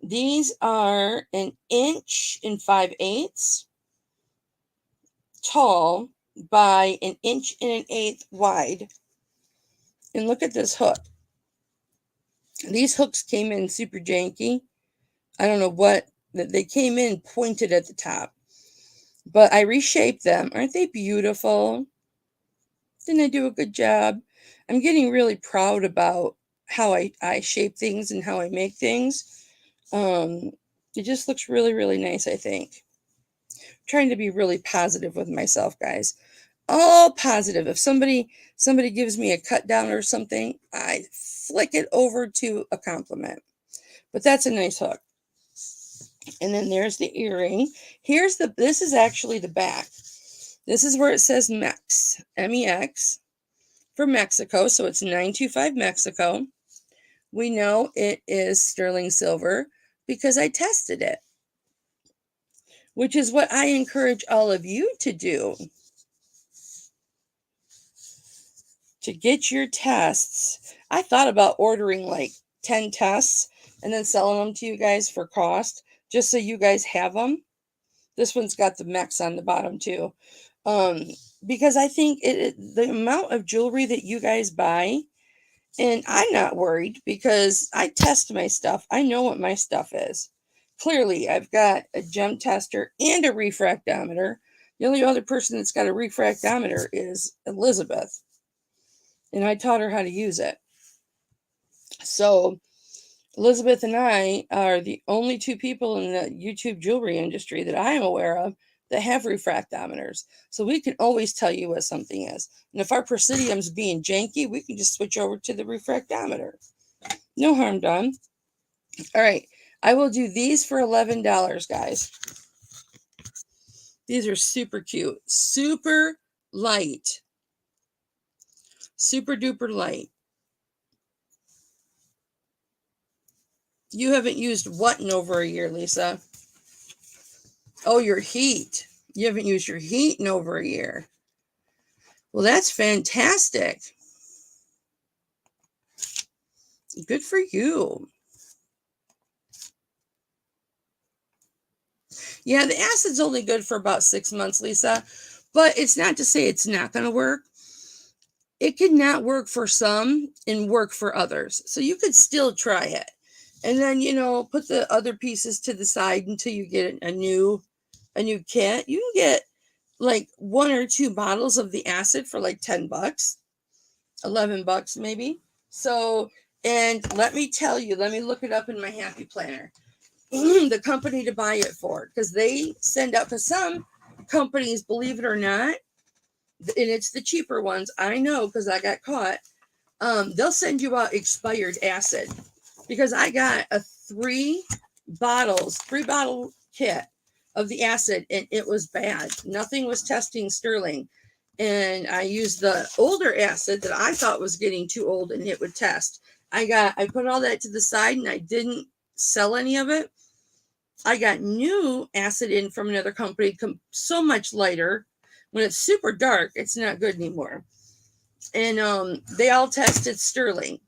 These are 1 inch and 5/8 tall by 1 inch and 1/8 wide. And look at this hook. These hooks came in super janky. I don't know what. They came in pointed at the top. But I reshaped them. Aren't they beautiful? Didn't I do a good job? I'm getting really proud about how I shape things and how I make things. It just looks really, really nice, I think. I'm trying to be really positive with myself, guys. All positive. If somebody gives me a cut down or something, I flick it over to a compliment. But that's a nice hook. And then there's the earring. This is actually the back. This is where it says MEX, MEX, for Mexico. So it's 925 Mexico. We know it is sterling silver because I tested it, which is what I encourage all of you to do. To get your tests. I thought about ordering like 10 tests and then selling them to you guys for cost, just so you guys have them. This one's got the MEX on the bottom too. Because I think the amount of jewelry that you guys buy, and I'm not worried because I test my stuff. I know what my stuff is. Clearly, I've got a gem tester and a refractometer. The only other person that's got a refractometer is Elizabeth. And I taught her how to use it. So Elizabeth and I are the only 2 people in the YouTube jewelry industry that I am aware of that have refractometers. So we can always tell you what something is. And if our presidium's being janky, we can just switch over to the refractometer. No harm done. All right. I will do these for $11, guys. These are super cute. Super light. Super duper light. You haven't used what in over a year, Lisa? Oh, your heat. You haven't used your heat in over a year. Well, that's fantastic. Good for you. Yeah, the acid's only good for about 6 months, Lisa. But it's not to say it's not going to work. It could not work for some and work for others. So you could still try it. And then, put the other pieces to the side until you get a new kit. You can get like 1 or 2 bottles of the acid for like $10, $11 maybe. So, and let me tell you, let me look it up in my Happy Planner, the company to buy it for, because they send out, because some companies, believe it or not, and it's the cheaper ones, I know because I got caught, they'll send you out expired acid, because I got a 3-bottle kit of the acid, and it was bad. Nothing was testing sterling. And I used the older acid that I thought was getting too old, and it would test. I put all that to the side, and I didn't sell any of it. I got new acid in from another company, so much lighter. When it's super dark, it's not good anymore. And they all tested sterling.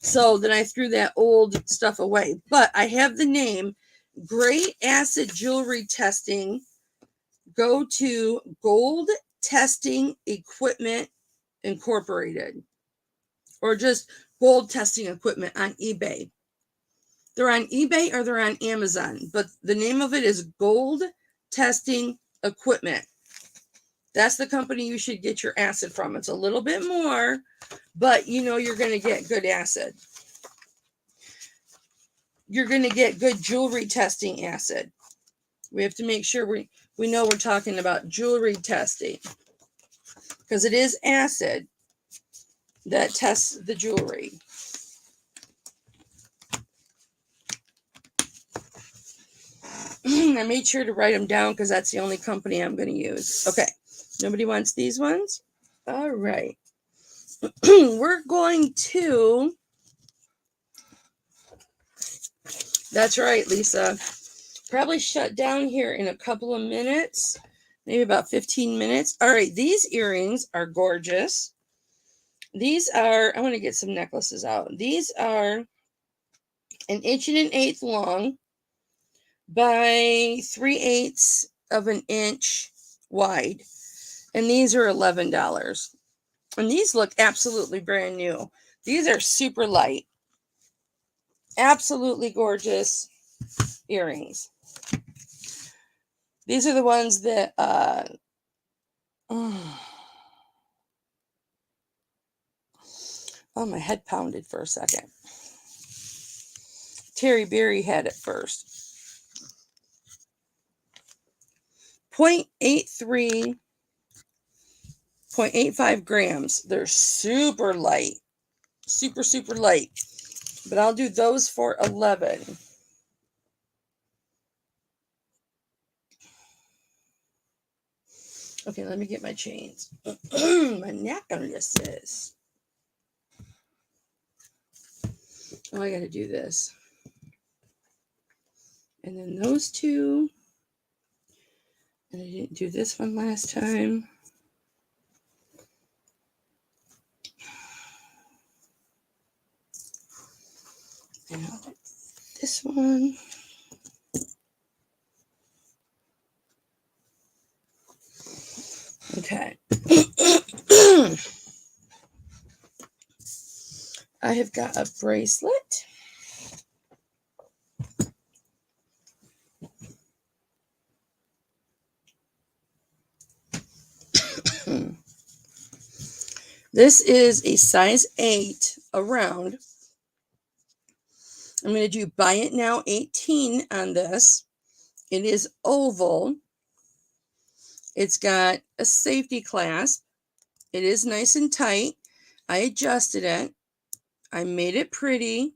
So then I threw that old stuff away. But I have the name, Great Acid Jewelry Testing. Go to Gold Testing Equipment Incorporated, or just gold testing equipment on eBay. They're on eBay or they're on Amazon, but the name of it is Gold Testing Equipment. That's the company you should get your acid from. It's a little bit more, but you know you're going to get good acid. You're going to get good jewelry testing acid. We have to make sure we know we're talking about jewelry testing, because it is acid that tests the jewelry. I made sure to write them down because that's the only company I'm going to use. Okay, nobody wants these ones? All right. We're going to... That's right, Lisa. Probably shut down here in a couple of minutes, maybe about 15 minutes. All right, these earrings are gorgeous. These are... I want to get some necklaces out. These are 1 1/8 long by 3/8 of an inch wide. And these are $11. And these look absolutely brand new. These are super light. Absolutely gorgeous earrings. These are the ones that oh, my head pounded for a second. Terry Berry had it first. 0.83, 0.85 grams. They're super light. Super, super light. But I'll do those for $11. Okay, let me get my chains. My necklaces. Oh, I got to do this. And then those two. And I didn't do this one last time. And I'll do this one. Okay. I have got a bracelet. This is a size 8 around. I'm going to do buy it now 18 on this. It is oval. It's got a safety clasp. It is nice and tight. I adjusted it. I made it pretty.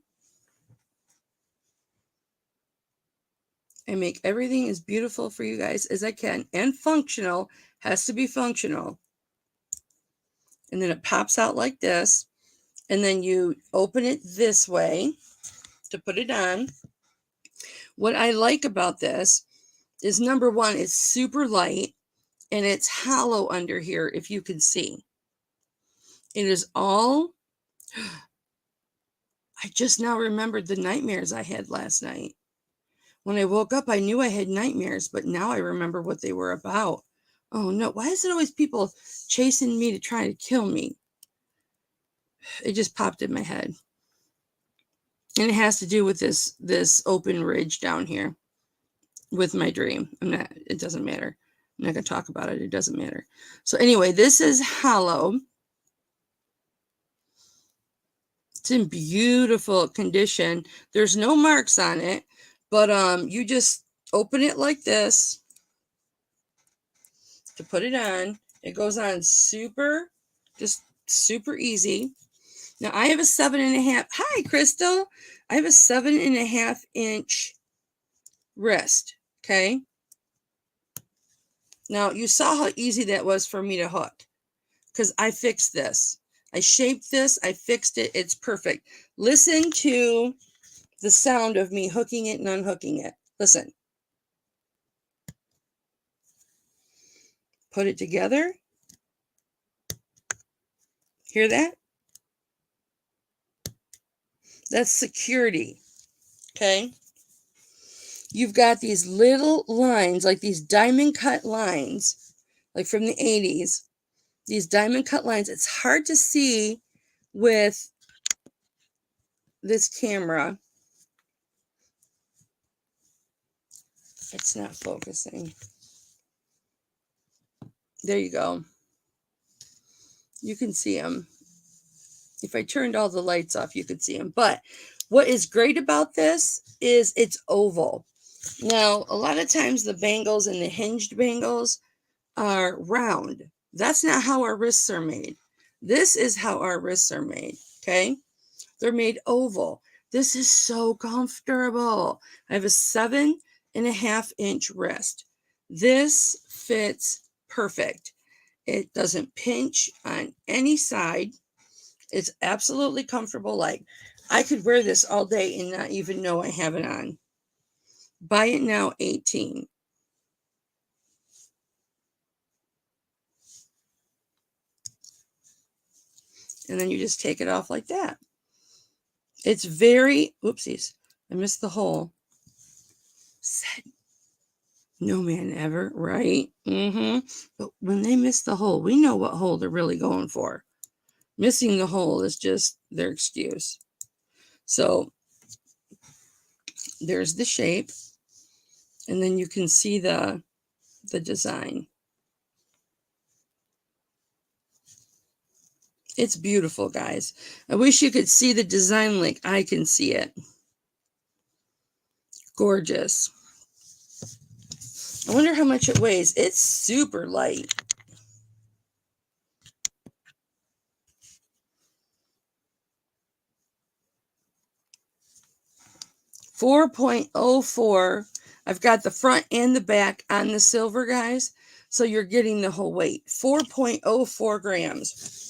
I make everything as beautiful for you guys as I can. And functional. Has to be functional. And then it pops out like this. And then you open it this way to put it on. What I like about this is, number one, it's super light. And it's hollow under here, if you can see. It is all... I just now remembered the nightmares I had last night. When I woke up, I knew I had nightmares, but now I remember what they were about. Oh no, why is it always people chasing me to try to kill me? It just popped in my head. And it has to do with this open ridge down here with my dream. It doesn't matter. I'm not going to talk about it. It doesn't matter. So anyway, this is hollow. It's in beautiful condition. There's no marks on it, but you just open it like this to put it on. It goes on just super easy. Now I have a 7.5. Hi, Crystal. I have a 7.5 inch wrist. Okay. Now you saw how easy that was for me to hook, because I fixed this. I shaped this. I fixed it. It's perfect. Listen to the sound of me hooking it and unhooking it. Listen. Put it together. Hear that? That's security. Okay. You've got these little lines, like these diamond cut lines, like from the 80s. these diamond cut lines. It's hard to see with this camera. It's not focusing. There you go. You can see them. If I turned all the lights off, you could see them. But what is great about this is it's oval. Now, a lot of times the bangles and the hinged bangles are round. That's not how our wrists are made. This is how our wrists are made, okay? They're made oval. This is so comfortable. I have a 7.5-inch wrist. This fits perfect. It doesn't pinch on any side. It's absolutely comfortable. Like, I could wear this all day and not even know I have it on. Buy it now, 18. And then you just take it off like that. It's very, oopsies, I missed the hole. Said no man ever, right? But when they miss the hole, we know what hole they're really going for. Missing the hole is just their excuse. So there's the shape, and then you can see the design. It's beautiful, guys. I wish you could see the design like I can see it. Gorgeous. I wonder how much it weighs. It's super light. .04. I've got the front and the back on the silver, guys. So you're getting the whole weight. 4.04 grams.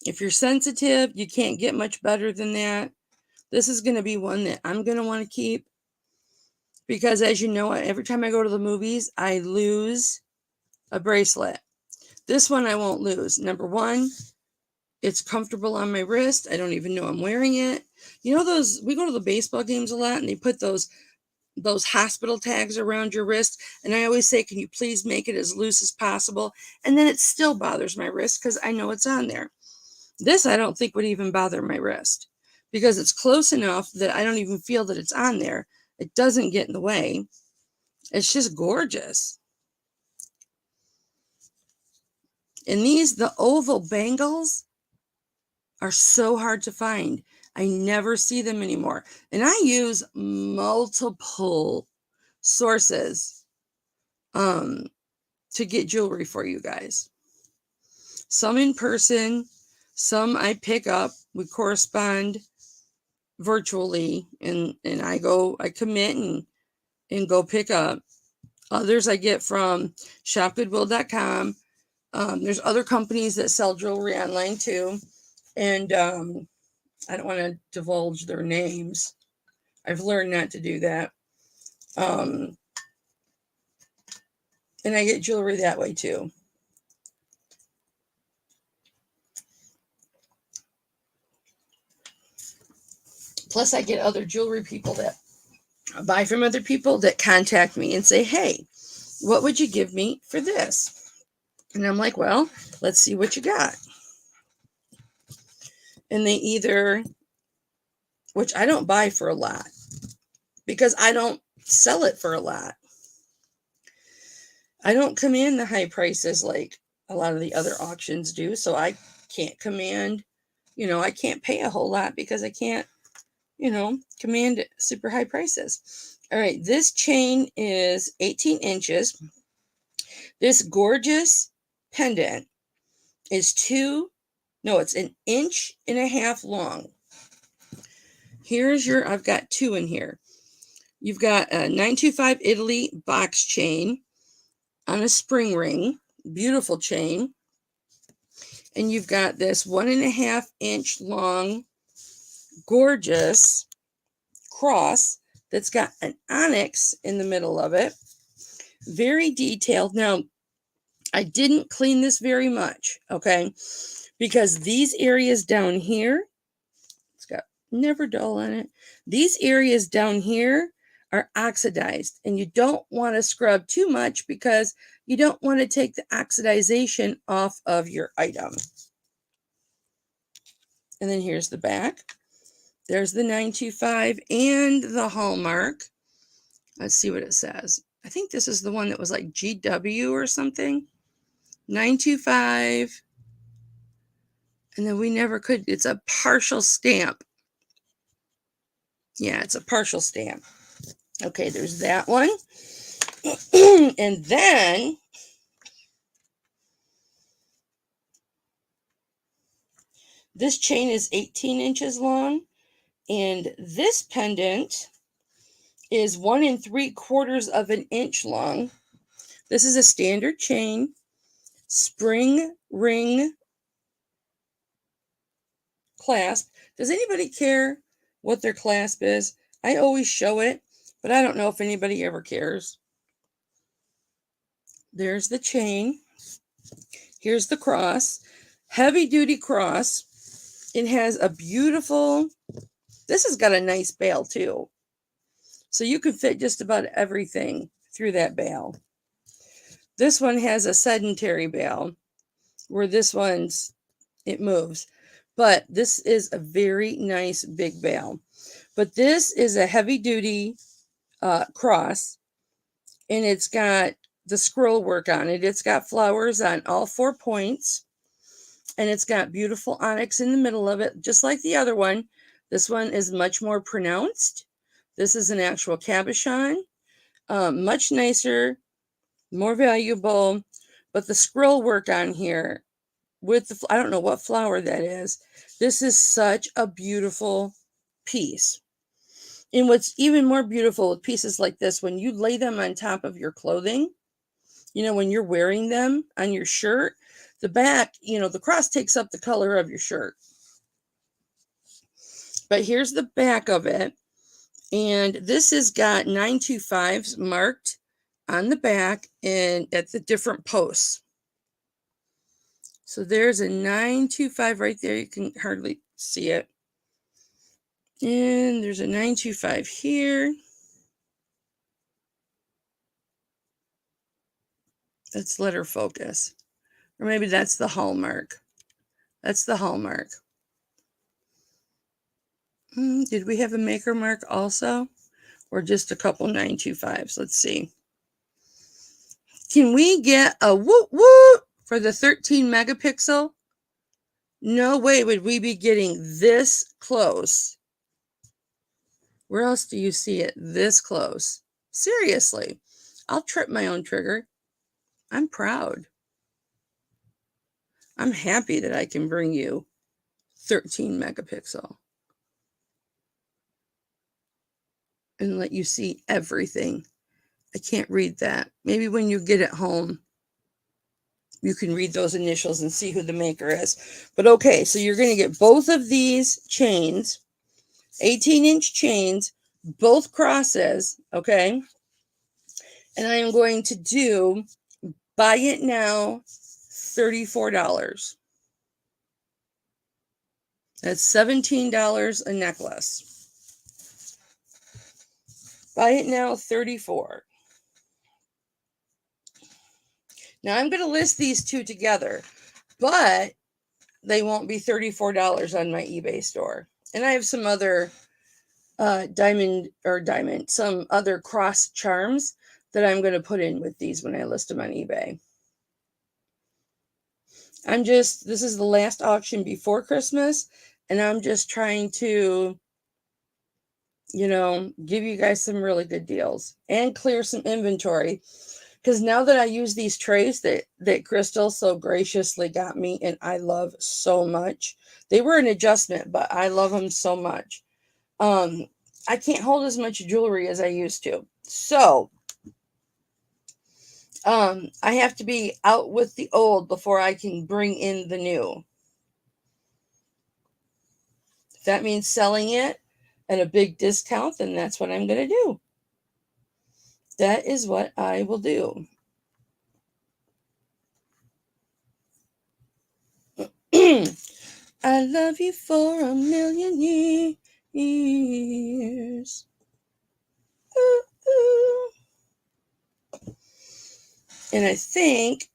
If you're sensitive, you can't get much better than that. This is going to be one that I'm going to want to keep. Because as you know, every time I go to the movies, I lose a bracelet. This one I won't lose. Number one, it's comfortable on my wrist. I don't even know I'm wearing it. You know those, we go to the baseball games a lot and they put those hospital tags around your wrist. And I always say, can you please make it as loose as possible? And then it still bothers my wrist because I know it's on there. This I don't think would even bother my wrist because it's close enough that I don't even feel that it's on there. It doesn't get in the way. It's just gorgeous. And these, the oval bangles, are so hard to find. I never see them anymore. And I use multiple sources to get jewelry for you guys. Some in person, some I pick up. We correspond virtually, and I commit and go pick up. Others I get from shopgoodwill.com. There's other companies that sell jewelry online too. And I don't want to divulge their names. I've learned not to do that. And I get jewelry that way too. Plus, I get other jewelry people that buy from other people that contact me and say, hey, what would you give me for this? And I'm like, well, let's see what you got. And they either, which I don't buy for a lot because I don't sell it for a lot. I don't command the high prices like a lot of the other auctions do. So I can't command, I can't pay a whole lot because I can't, command super high prices. All right. This chain is 18 inches. This gorgeous pendant is it's 1.5 inches long. I've got two in here. You've got a 925 Italy box chain on a spring ring, beautiful chain. And you've got this 1.5 inch long, gorgeous cross that's got an onyx in the middle of it. Very detailed. Now, I didn't clean this very much, okay? Because these areas down here, it's got never dull on it. These areas down here are oxidized, and you don't want to scrub too much because you don't want to take the oxidization off of your item. And then here's the back. There's the 925 and the hallmark. Let's see what it says. I think this is the one that was like GW or something. 925. And then we never could. It's a partial stamp. Yeah, it's a partial stamp. Okay, there's that one. And then this chain is 18 inches long. And this pendant is 1 3/4 of an inch long. This is a standard chain, spring ring clasp. Does anybody care what their clasp is? I always show it, but I don't know if anybody ever cares. There's the chain. Here's the cross. Heavy duty cross. It has a beautiful, this has got a nice bail too. So you can fit just about everything through that bail. This one has a sedentary bail, where this one's, it moves. But this is a very nice big bail. But this is a heavy duty cross, and it's got the scroll work on it. It's got flowers on all 4 points, and it's got beautiful onyx in the middle of it, just like the other one. This one is much more pronounced. This is an actual cabochon, much nicer, more valuable. But the scroll work on here with the, I don't know what flower that is. This is such a beautiful piece. And what's even more beautiful with pieces like this, when you lay them on top of your clothing, you know, when you're wearing them on your shirt, the back, you know, the cross takes up the color of your shirt. But here's the back of it. And this has got 925s marked on the back and at the different posts. So there's a 925 right there. You can hardly see it. And there's a 925 here. Let's let her focus. Or maybe that's the hallmark. That's the hallmark. Did we have a maker mark also? Or just a couple 925s? Let's see. Can we get a whoop whoop for the 13 megapixel? No way would we be getting this close. Where else do you see it this close? Seriously, I'll trip my own trigger. I'm proud. I'm happy that I can bring you 13 megapixel and let you see everything. I can't read that. Maybe when you get it home, you can read those initials and see who the maker is. But okay, so you're going to get both of these chains, 18-inch chains, both crosses, okay? And I am going to do buy it now, $34. That's $17 a necklace. Buy it now, $34. Now I'm going to list these two together, but they won't be $34 on my eBay store. And I have some other some other cross charms that I'm going to put in with these when I list them on eBay. This is the last auction before Christmas, and I'm just trying to, you know, give you guys some really good deals and clear some inventory. Because now that I use these trays that Crystal so graciously got me, and I love so much. They were an adjustment, but I love them so much. I can't hold as much jewelry as I used to. So, I have to be out with the old before I can bring in the new. If that means selling it at a big discount, then that's what I'm going to do. That is what I will do. I love you for a million years. And I think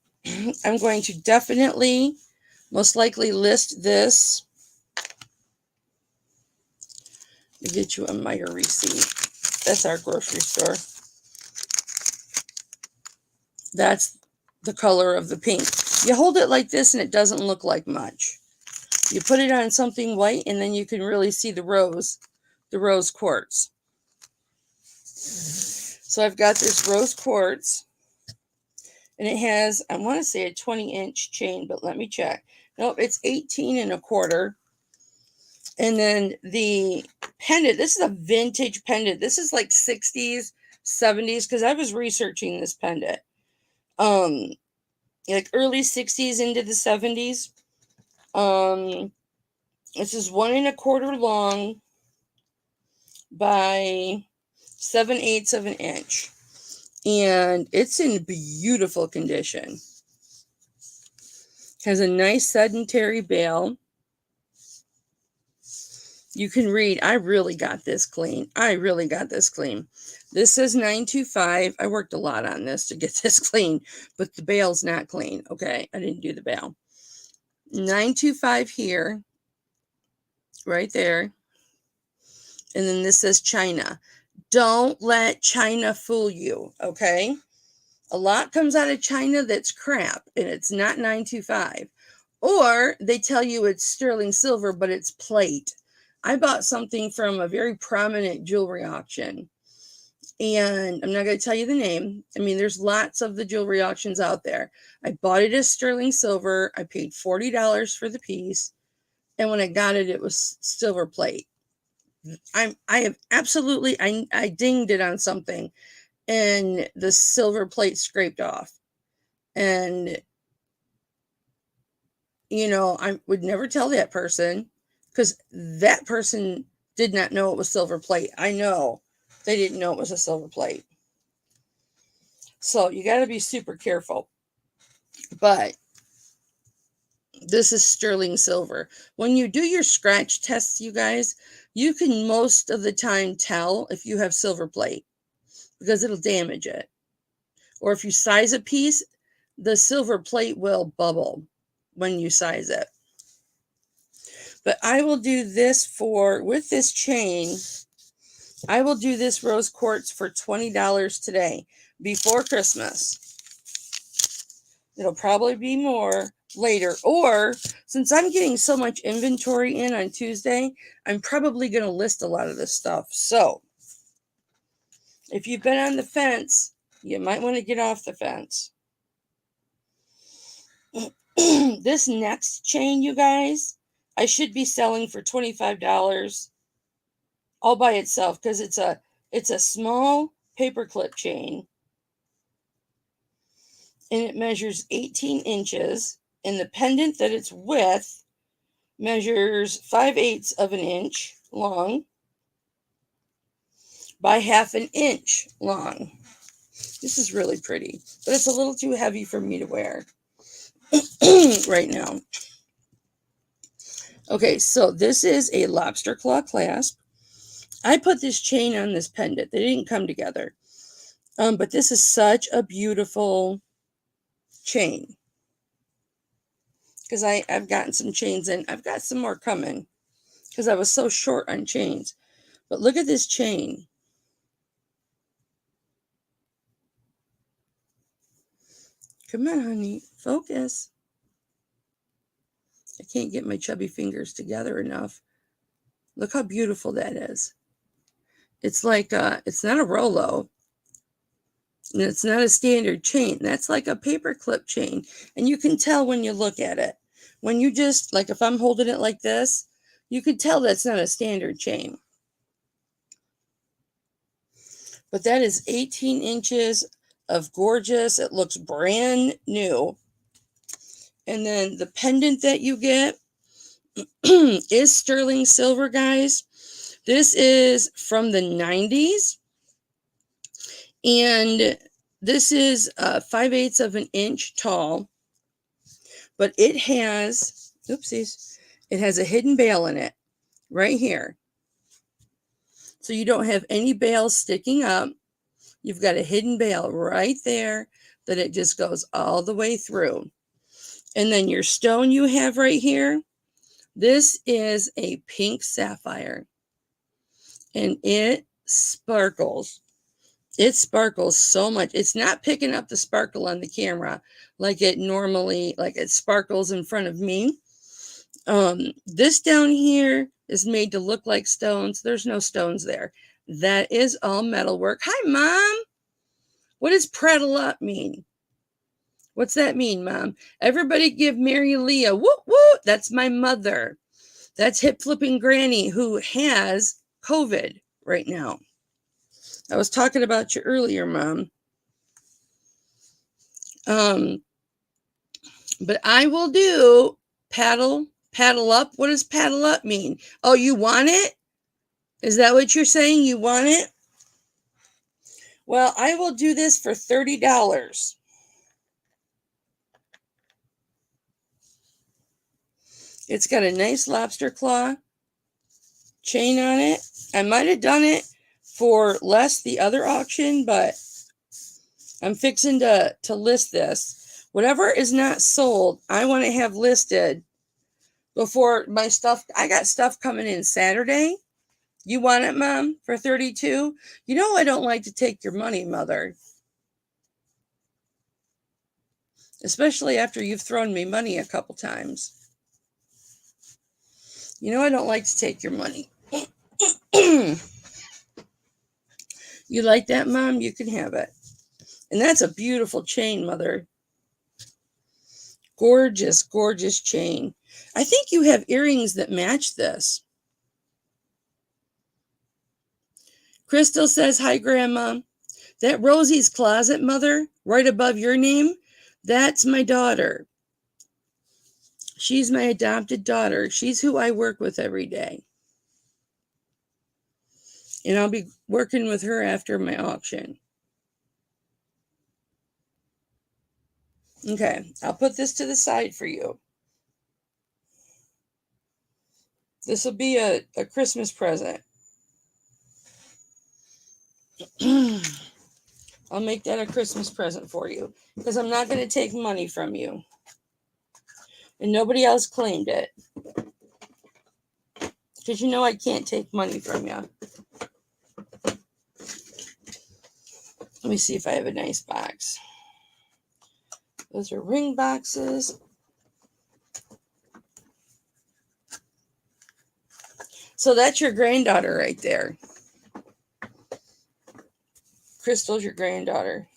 I'm going to definitely, most likely list this. Let me get you a Meijer receipt. That's our grocery store. That's the color of the pink. You hold it like this and it doesn't look like much. You put it on something white and then you can really see the rose quartz. So I've got this rose quartz and it has, I want to say a 20-inch chain, but let me check. Nope, it's 18 1/4. And then the pendant, this is a vintage pendant. This is like 60s, 70s, because I was researching this pendant. Like early 60s into the 70s. This is 1 1/4 long by 7/8 of an inch. And it's in beautiful condition. Has a nice sedentary bail. You can read, I really got this clean. This says 925. I worked a lot on this to get this clean, but the bail's not clean. Okay, I didn't do the bail. 925 here, right there. And then this says China. Don't let China fool you, okay? A lot comes out of China that's crap, and it's not 925. Or they tell you it's sterling silver, but it's plate. I bought something from a very prominent jewelry auction, and I'm not going to tell you the name. I mean, there's lots of the jewelry auctions out there. I bought it as sterling silver. I paid $40 for the piece, and when I got it, it was silver plate. I have absolutely, I dinged it on something, and the silver plate scraped off. And, you know, I would never tell that person, because that person did not know it was silver plate. I know they didn't know it was a silver plate. So you got to be super careful. But this is sterling silver. When you do your scratch tests, you guys, you can most of the time tell if you have silver plate, because it'll damage it. Or if you size a piece, the silver plate will bubble when you size it. But I will do this with this chain, I will do this rose quartz for $20 today, before Christmas. It'll probably be more later. Or, since I'm getting so much inventory in on Tuesday, I'm probably going to list a lot of this stuff. So, if you've been on the fence, you might want to get off the fence. This next chain, you guys, I should be selling for $25 all by itself, because it's a small paperclip chain, and it measures 18 inches, and the pendant that it's with measures 5/8 of an inch long by 1/2 an inch long. This is really pretty, but it's a little too heavy for me to wear right now. Okay, so this is a lobster claw clasp. I put this chain on this pendant. They didn't come together. But this is such a beautiful chain, because I've gotten some chains in. I've got some more coming, because I was so short on chains. But look at this chain. Come on, honey. Focus. I can't get my chubby fingers together enough. Look how beautiful that is. It's like, it's not a Rolo. And it's not a standard chain. That's like a paper clip chain. And you can tell when you look at it. When you just, like if I'm holding it like this, you can tell that's not a standard chain. But that is 18 inches of gorgeous. It looks brand new. And then the pendant that you get is sterling silver, guys. This is from the 90s. And this is 5/8 of an inch tall. But it has, oopsies, it has a hidden bail in it right here. So you don't have any bales sticking up. You've got a hidden bale right there that it just goes all the way through. And then your stone you have right here, this is a pink sapphire. And it sparkles. It sparkles so much. It's not picking up the sparkle on the camera like it normally, like it sparkles in front of me. This down here is made to look like stones. There's no stones there. That is all metalwork. Hi, Mom. What does prattle up mean? What's that mean, Mom? Everybody give Mary Leah, whoop, whoop. That's my mother. That's Hip Flipping Granny who has COVID right now. I was talking about you earlier, Mom. But I will do paddle up. What does paddle up mean? Oh, you want it? Is that what you're saying? You want it? Well, I will do this for $30. It's got a nice lobster claw chain on it. I might have done it for less the other auction, but I'm fixing to list this. Whatever is not sold, I want to have listed before my stuff. I got stuff coming in Saturday. You want it, Mom, for $32? You know I don't like to take your money, Mother. Especially after you've thrown me money a couple times. You know I don't like to take your money. You like that, Mom? You can have it. And that's a beautiful chain, Mother. Gorgeous, gorgeous chain. I think you have earrings that match this. Crystal says, hi, Grandma. That Rosie's Closet, Mother, right above your name, that's my daughter. She's my adopted daughter. She's who I work with every day. And I'll be working with her after my auction. Okay, I'll put this to the side for you. This will be a Christmas present. I'll make that a Christmas present for you because I'm not going to take money from you. And nobody else claimed it. Because you know I can't take money from you. Let me see if I have a nice box. Those are ring boxes. So that's your granddaughter right there. Crystal's your granddaughter.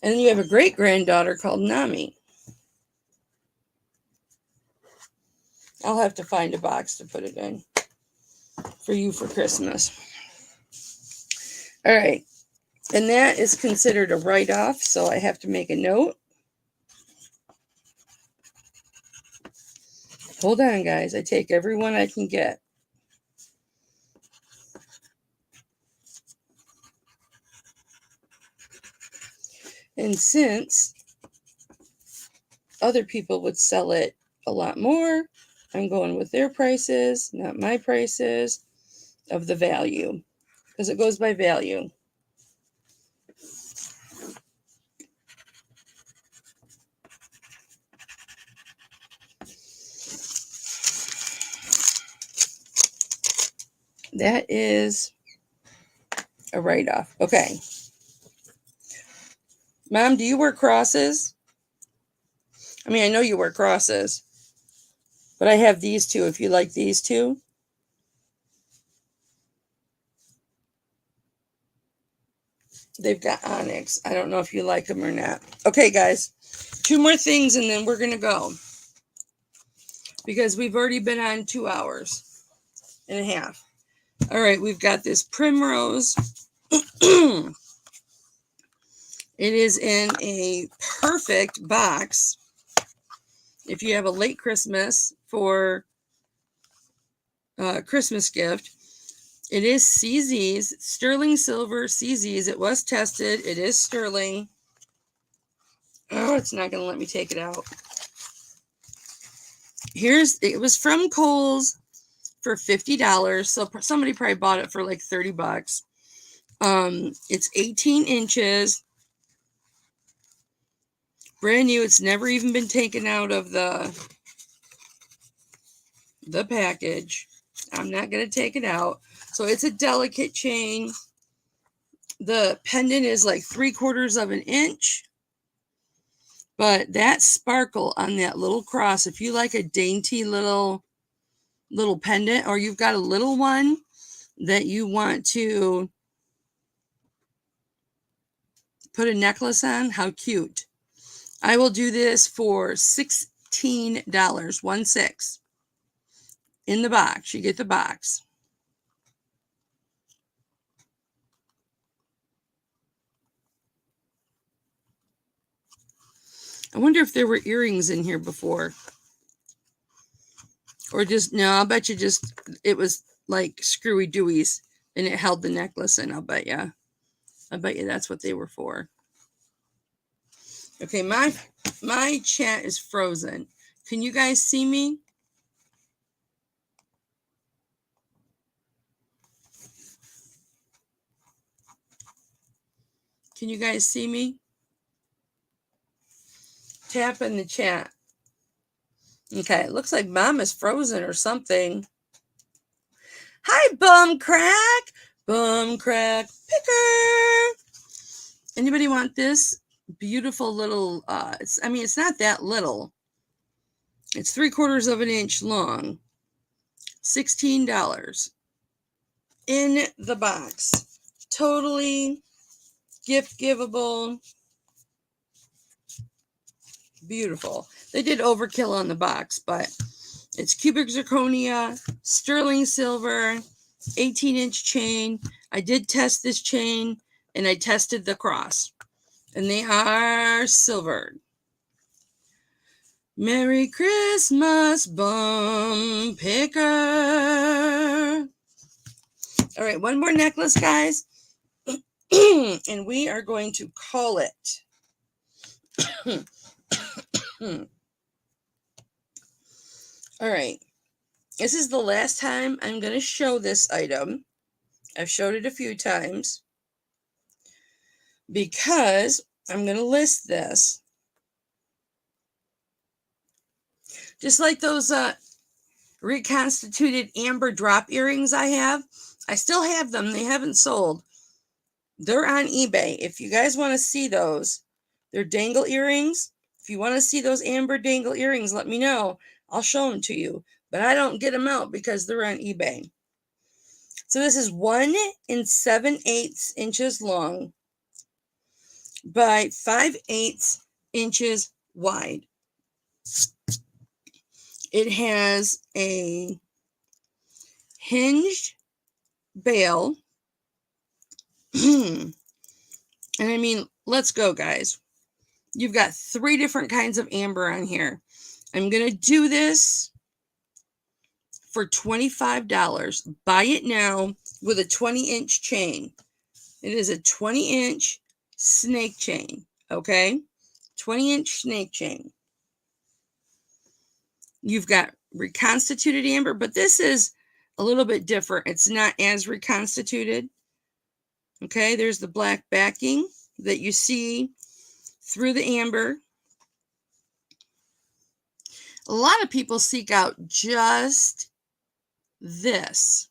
And then you have a great granddaughter called Nami. I'll have to find a box to put it in for you for Christmas. All right. And that is considered a write-off, so I have to make a note. Hold on, guys. I take every one I can get. And since other people would sell it a lot more, I'm going with their prices, not my prices, of the value, because it goes by value. That is a write-off. Okay. Mom, do you wear crosses? I mean, I know you wear crosses, but I have these two if you like these two. They've got onyx. I don't know if you like them or not. Okay, guys. 2 more things and then we're going to go. Because we've already been on 2 hours and a half. All right, we've got this primrose. It is in a perfect box. If you have a late Christmas for Christmas gift. It is CZ's, sterling silver CZ's. It was tested. It is sterling. Oh, it's not going to let me take it out. It was from Kohl's for $50. So somebody probably bought it for like $30. It's 18 inches. Brand new. It's never even been taken out of the package. I'm not going to take it out. So it's a delicate chain. The pendant is like 3/4 of an inch. But that sparkle on that little cross, if you like a dainty little pendant, or you've got a little one that you want to put a necklace on, how cute. I will do this for $16, 16, in the box. You get the box. I wonder if there were earrings in here before. Or just, no, I'll bet you just, it was like screwy dewies and it held the necklace in, I'll bet you. I bet you that's what they were for. Okay, my chat is frozen. Can you guys see me? Can you guys see me? Tap in the chat. Okay, it looks like Mom is frozen or something. Hi, Bum Crack. Bum Crack Picker. Anybody want this beautiful little, it's not that little. It's 3/4 of an inch long. $16 in the box. Totally gift givable. Beautiful. They did overkill on the box, but it's cubic zirconia, sterling silver, 18-inch chain. I did test this chain, and I tested the cross, and they are silvered. Merry Christmas, Bum Picker. All right, one more necklace, guys, and we are going to call it. All right, this is the last time I'm going to show this item. I've showed it a few times because I'm going to list this. Just like those reconstituted amber drop earrings I have. I still have them. They haven't sold. They're on eBay. If you guys want to see those, they're dangle earrings. If you want to see those amber dangle earrings, let me know. I'll show them to you. But I don't get them out because they're on eBay. So this is 1 7/8 inches long by 5/8 inches wide. It has a hinged bail. And I mean, let's go, guys. You've got 3 different kinds of amber on here. I'm going to do this for $25. Buy it now with a 20-inch chain. It is a 20-inch snake chain, okay? 20-inch snake chain. You've got reconstituted amber, but this is a little bit different. It's not as reconstituted. Okay, there's the black backing that you see through the amber. A lot of people seek out just this,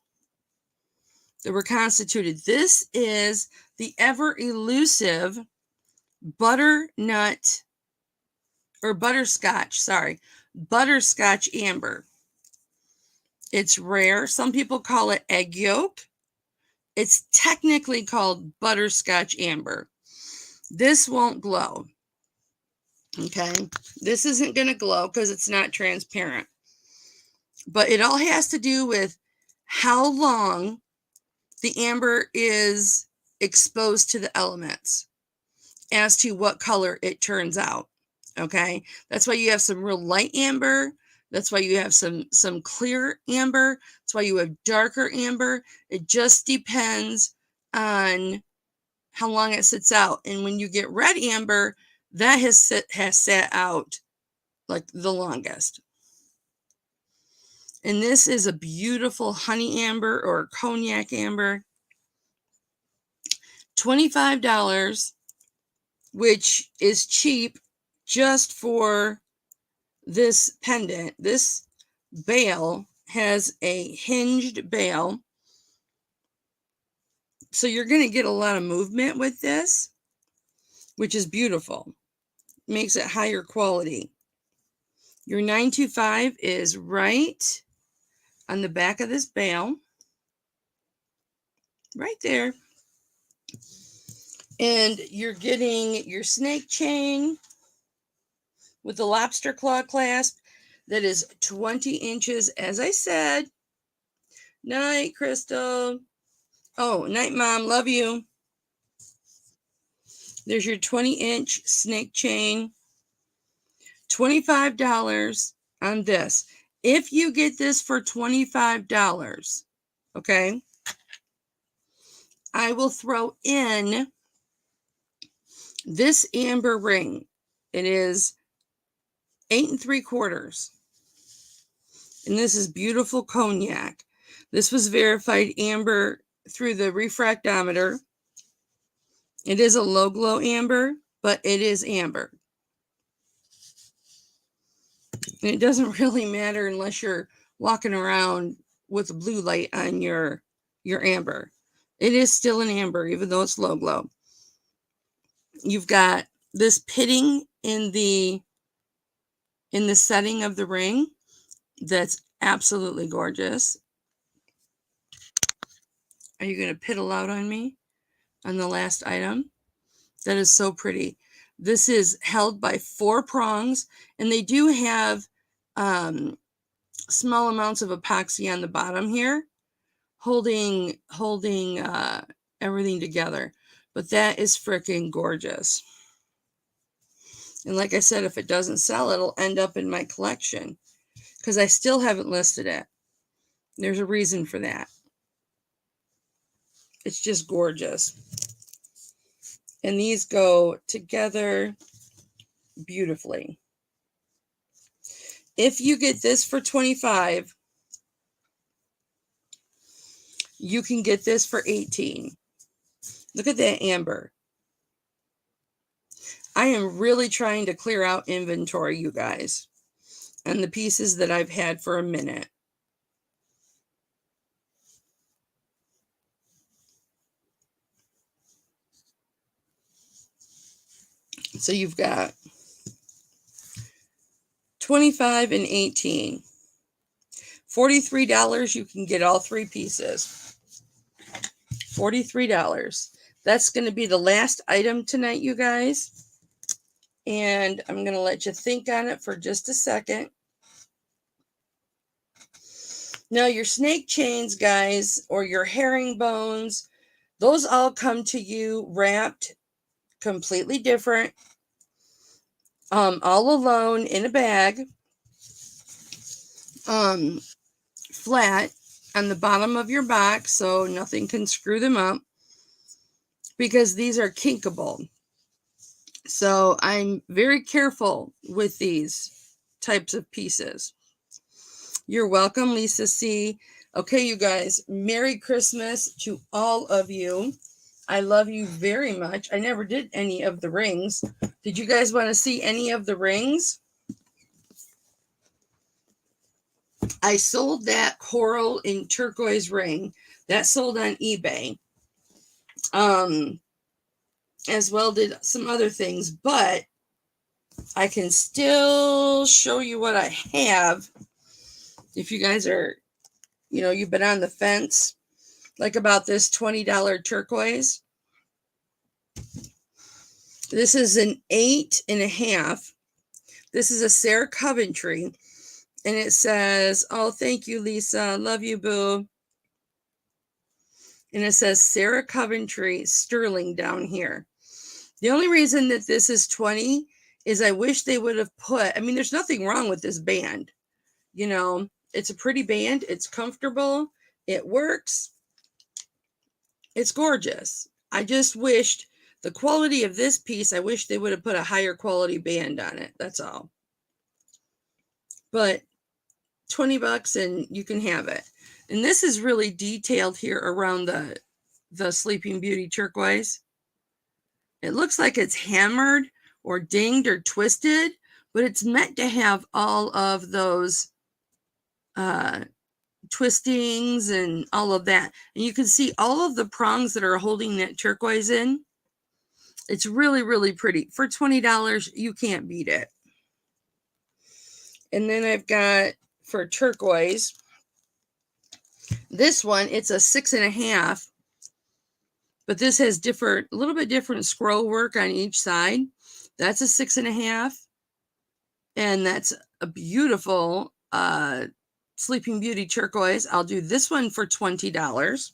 the reconstituted. This is the ever elusive buttercotch amber. It's rare. Some people call it egg yolk. It's technically called butterscotch amber. This won't glow. Okay, this isn't going to glow because it's not transparent. But it all has to do with how long the amber is exposed to the elements as to what color it turns out. Okay, that's why you have some real light amber. That's why you have some clear amber. That's why you have darker amber. It just depends on how long it sits out. And when you get red amber, that has sat out like the longest. And this is a beautiful honey amber or cognac amber. $25, which is cheap just for this pendant. This bail has a hinged bail. So you're going to get a lot of movement with this, which is beautiful. Makes it higher quality. Your 925 is right on the back of this bail. Right there. And you're getting your snake chain with the lobster claw clasp that is 20 inches, as I said. Night, Crystal. Oh, night, Mom. Love you. There's your 20-inch snake chain. $25 on this. If you get this for $25, okay, I will throw in this amber ring. It is 8 3/4. And this is beautiful cognac. This was verified amber through the refractometer. It is a low glow amber, but it is amber. And it doesn't really matter unless you're walking around with a blue light on your amber. It is still an amber, even though it's low glow. You've got this pitting in the setting of the ring. That's absolutely gorgeous. Are you going to piddle out on me on the last item? That is so pretty. This is held by 4 prongs, and they do have small amounts of epoxy on the bottom here, holding everything together. But that is freaking gorgeous. And like I said, if it doesn't sell, it'll end up in my collection because I still haven't listed it. There's a reason for that. It's just gorgeous. And these go together beautifully. If you get this for $25, you can get this for $18. Look at that amber. I am really trying to clear out inventory, you guys, and the pieces that I've had for a minute. So you've got 25 and 18. $43, you can get all 3 pieces. $43. That's going to be the last item tonight, you guys. And I'm going to let you think on it for just a second. Now, your snake chains, guys, or your herringbones, those all come to you wrapped completely different, all alone in a bag, flat on the bottom of your box, so nothing can screw them up, because these are kinkable. So I'm very careful with these types of pieces. You're welcome, Lisa C. Okay, you guys, Merry Christmas to all of you. I love you very much. I never did any of the rings. Did you guys want to see any of the rings? I sold that coral and turquoise ring. That sold on eBay. As well did some other things, but I can still show you what I have. If you guys are, you've been on the fence, like about this $20 turquoise. This is an 8.5. This is a Sarah Coventry, and it says, oh, thank you, Lisa. Love you, boo. And it says Sarah Coventry Sterling down here. The only reason that this is 20 is I wish they would have put, there's nothing wrong with this band. It's a pretty band. It's comfortable. It works. It's gorgeous. I just wished the quality of this piece, I wish they would have put a higher quality band on it. That's all. But $20 and you can have it. And this is really detailed here around the Sleeping Beauty turquoise. It looks like it's hammered or dinged or twisted, but it's meant to have all of those twistings and all of that. And you can see all of the prongs that are holding that turquoise in. It's really, really pretty. For $20, you can't beat it. And then I've got, for turquoise, this one, it's a 6.5, but this has a little bit different scroll work on each side. That's a 6.5, and that's a beautiful Sleeping Beauty turquoise. I'll do this one for $20,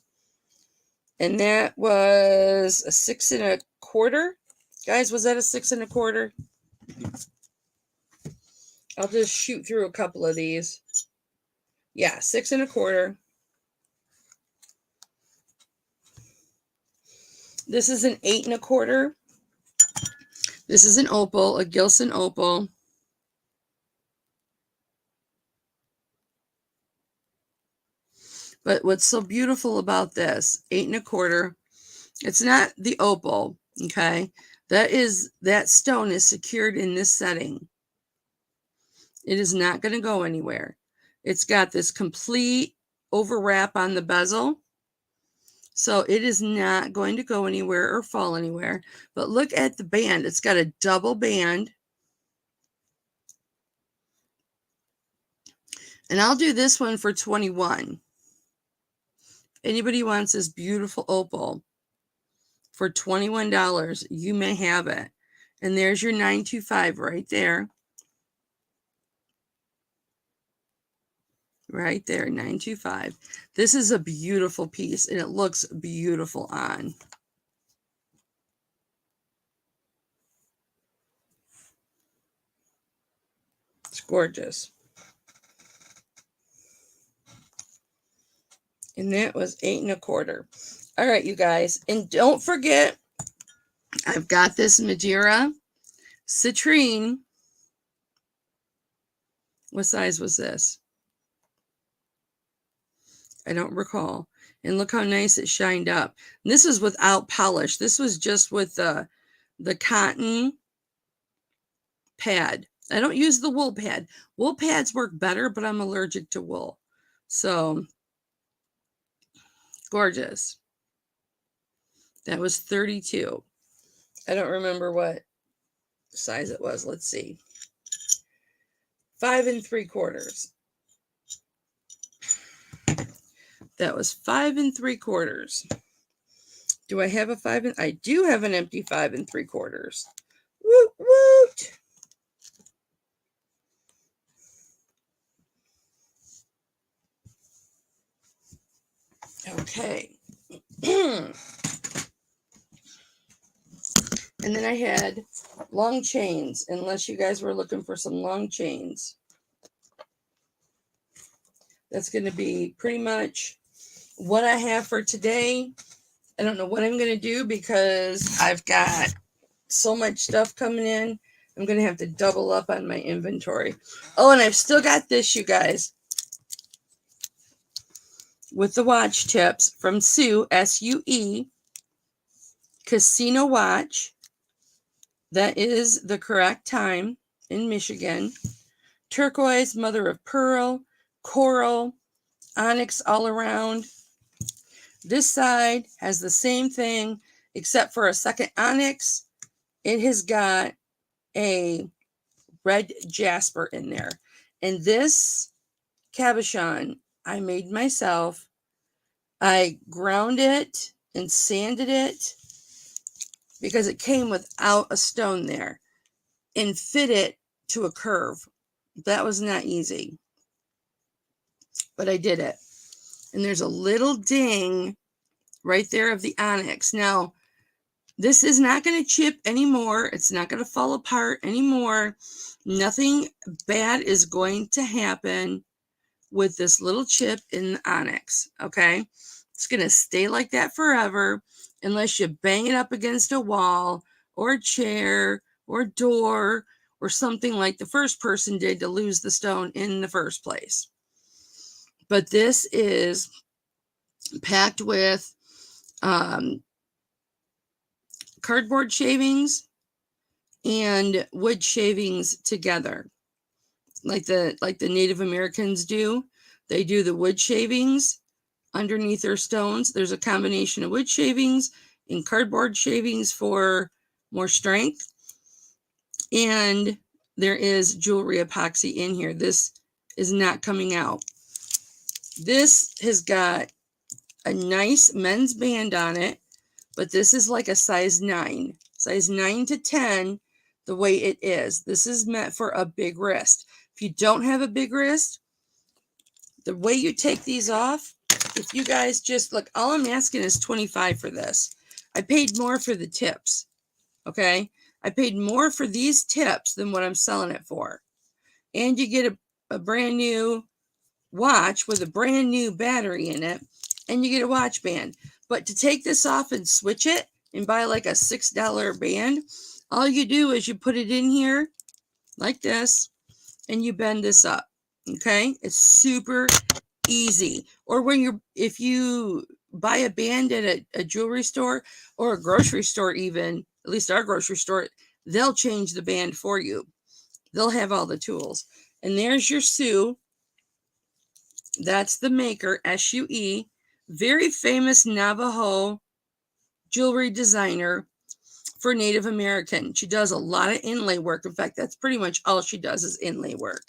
and that was a 6.25. Guys, was that a 6.25? I'll just shoot through a couple of these. Yeah, 6.25. This is an 8.25. This is an opal, a Gilson opal. But what's so beautiful about this, 8.25, it's not the opal, okay? That stone is secured in this setting. It is not going to go anywhere. It's got this complete overwrap on the bezel. So it is not going to go anywhere or fall anywhere. But look at the band. It's got a double band. And I'll do this one for $21. Anybody wants this beautiful opal for $21, you may have it. And there's your 925 right there. Right there, 925. This is a beautiful piece, and it looks beautiful on. It's gorgeous. And that was 8.25. All right, you guys. And don't forget, I've got this Madeira citrine. What size was this? I don't recall. And look how nice it shined up. And this is without polish. This was just with the cotton pad. I don't use the wool pad. Wool pads work better, but I'm allergic to wool. So, gorgeous. That was 32. I don't remember what size it was. Let's see. 5 3/4. That was 5 3/4. Do I have a 5? I do have an empty 5 3/4. Woot woot. Okay. And then I had long chains, unless you guys were looking for some long chains. That's going to be pretty much what I have for today. I don't know what I'm going to do because I've got so much stuff coming in. I'm going to have to double up on my inventory. Oh, and I've still got this, you guys, with the watch tips from Sue, S-U-E, Casino Watch. That is the correct time in Michigan. Turquoise, mother of pearl, coral, onyx all around. This side has the same thing, except for a second onyx. It has got a red jasper in there. And this cabochon I made myself. I ground it and sanded it because it came without a stone there, and fit it to a curve. That was not easy, but I did it. And there's a little ding right there of the onyx. Now, this is not going to chip anymore. It's not going to fall apart anymore. Nothing bad is going to happen with this little chip in the onyx, okay? It's going to stay like that forever unless you bang it up against a wall or a chair or a door or something like the first person did to lose the stone in the first place. But this is packed with cardboard shavings and wood shavings together, like the Native Americans do. They do the wood shavings underneath their stones. There's a combination of wood shavings and cardboard shavings for more strength. And there is jewelry epoxy in here. This is not coming out. This has got a nice men's band on it, but this is like a size 9 to 10, the way it is. This is meant for a big wrist. If you don't have a big wrist, the way you take these off, if you guys just look, all I'm asking is $25 for this. I paid more for the tips, okay? I paid more for these tips than what I'm selling it for. And you get a brand new watch with a brand new battery in it, and you get a watch band. But to take this off and switch it and buy like a $6 band, all you do is you put it in here like this, and you bend this up, okay? It's super easy. Or if you buy a band at a jewelry store or a grocery store, even, at least our grocery store, they'll change the band for you. They'll have all the tools. And there's your Sue. That's the maker, SUE. Very famous Navajo jewelry designer for Native American. She does a lot of inlay work. In fact, that's pretty much all she does is inlay work.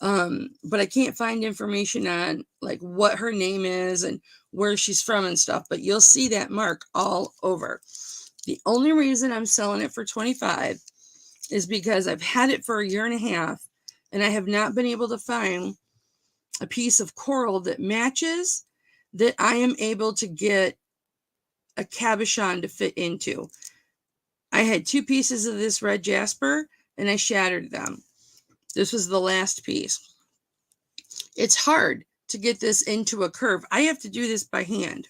But I can't find information on like what her name is and where she's from and stuff, but you'll see that mark all over. The only reason I'm selling it for $25 is because I've had it for a year and a half and I have not been able to find a piece of coral that matches that I am able to get a cabochon to fit into. I had 2 pieces of this red jasper and I shattered them. This was the last piece. It's hard to get this into a curve. I have to do this by hand.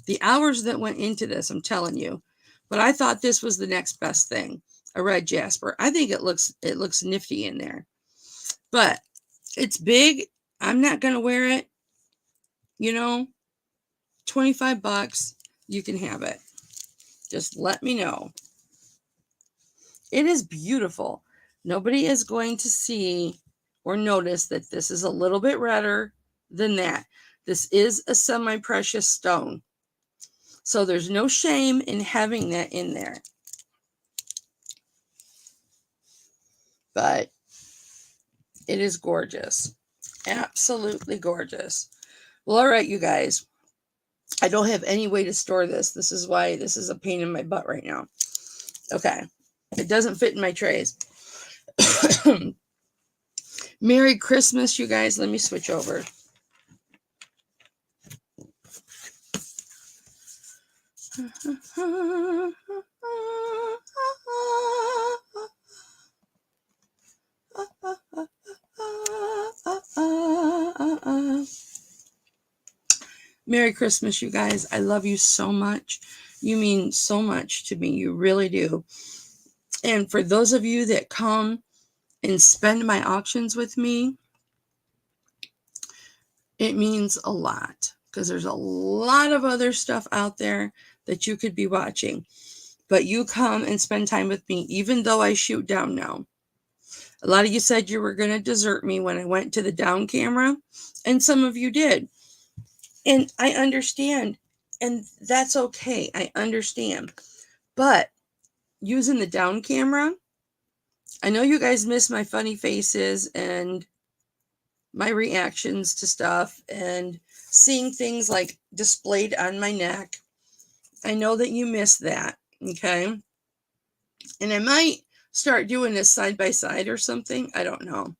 The hours that went into this, I'm telling you. But I thought this was the next best thing, a red jasper. I think it looks nifty in there. But it's big. I'm not going to wear it. You know, $25, you can have it. Just let me know. It is beautiful. Nobody is going to see or notice that this is a little bit redder than that. This is a semi-precious stone. So there's no shame in having that in there. But it is gorgeous. Absolutely gorgeous. Well, all right, you guys. I don't have any way to store this. This is why this is a pain in my butt right now. Okay. It doesn't fit in my trays. Merry Christmas, you guys. Let me switch over. Merry Christmas, you guys. I love you so much. You mean so much to me. You really do. And for those of you that come and spend my auctions with me, it means a lot because there's a lot of other stuff out there that you could be watching. But you come and spend time with me, even though I shoot down now. A lot of you said you were going to desert me when I went to the down camera, and some of you did. And I understand, and that's okay. I understand. But using the down camera, I know you guys miss my funny faces and my reactions to stuff and seeing things like displayed on my neck. I know that you miss that, okay? And I might start doing this side by side or something. I don't know.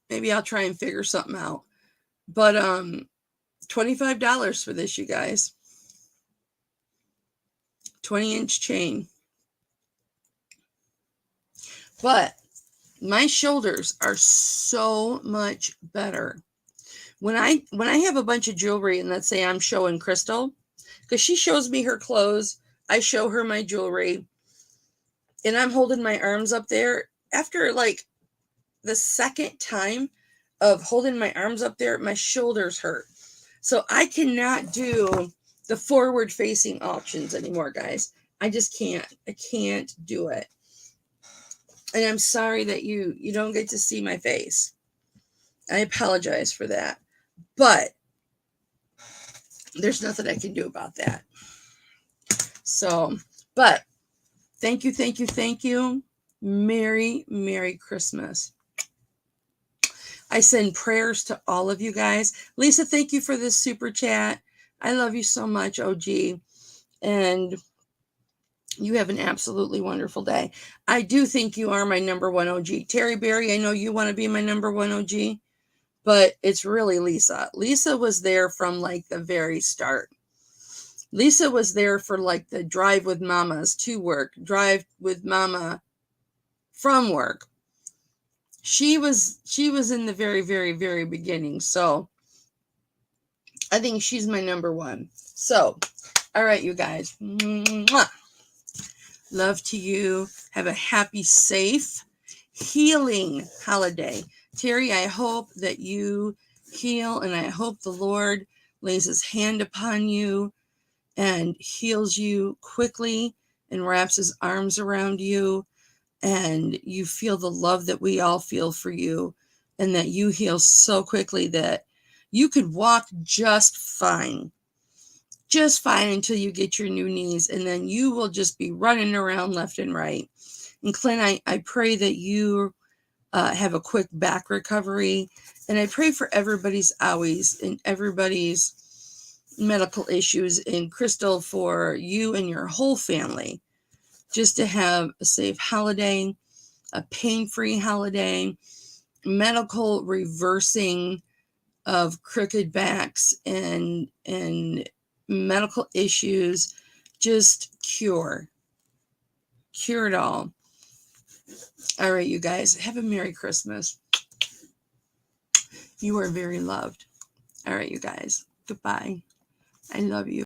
Maybe I'll try and figure something out. But $25 for this, you guys. 20-inch chain. But my shoulders are so much better. When I have a bunch of jewelry and let's say I'm showing Crystal, because she shows me her clothes, I show her my jewelry, and I'm holding my arms up there. After like the second time of holding my arms up there, my shoulders hurt. So I cannot do the forward facing options anymore, guys. I just can't. I can't do it. And I'm sorry that you don't get to see my face. I apologize for that. But there's nothing I can do about that. So, but thank you, thank you, thank you. Merry, Merry Christmas. I send prayers to all of you guys. Lisa, thank you for this super chat. I love you so much, OG. And you have an absolutely wonderful day. I do think you are my number one OG. Terry Berry, I know you want to be my number one OG, but it's really Lisa. Lisa was there from like the very start. Lisa was there for like the drive with mamas to work, drive with mama from work. She was in the very, very, very beginning. So I think she's my number one. So, all right, you guys. Mwah. Love to you. Have a happy, safe, healing holiday. Terry, I hope that you heal, and I hope the Lord lays his hand upon you and heals you quickly and wraps his arms around you, and you feel the love that we all feel for you, and that you heal so quickly that you could walk just fine until you get your new knees, and then you will just be running around left and right. And Clint, I pray that you have a quick back recovery, and I pray for everybody's owies and everybody's medical issues, and Crystal, for you and your whole family, just to have a safe holiday, a pain-free holiday, medical reversing of crooked backs and medical issues, just cure it all. All right, you guys, have a Merry Christmas. You are very loved. All right, you guys, goodbye. I love you.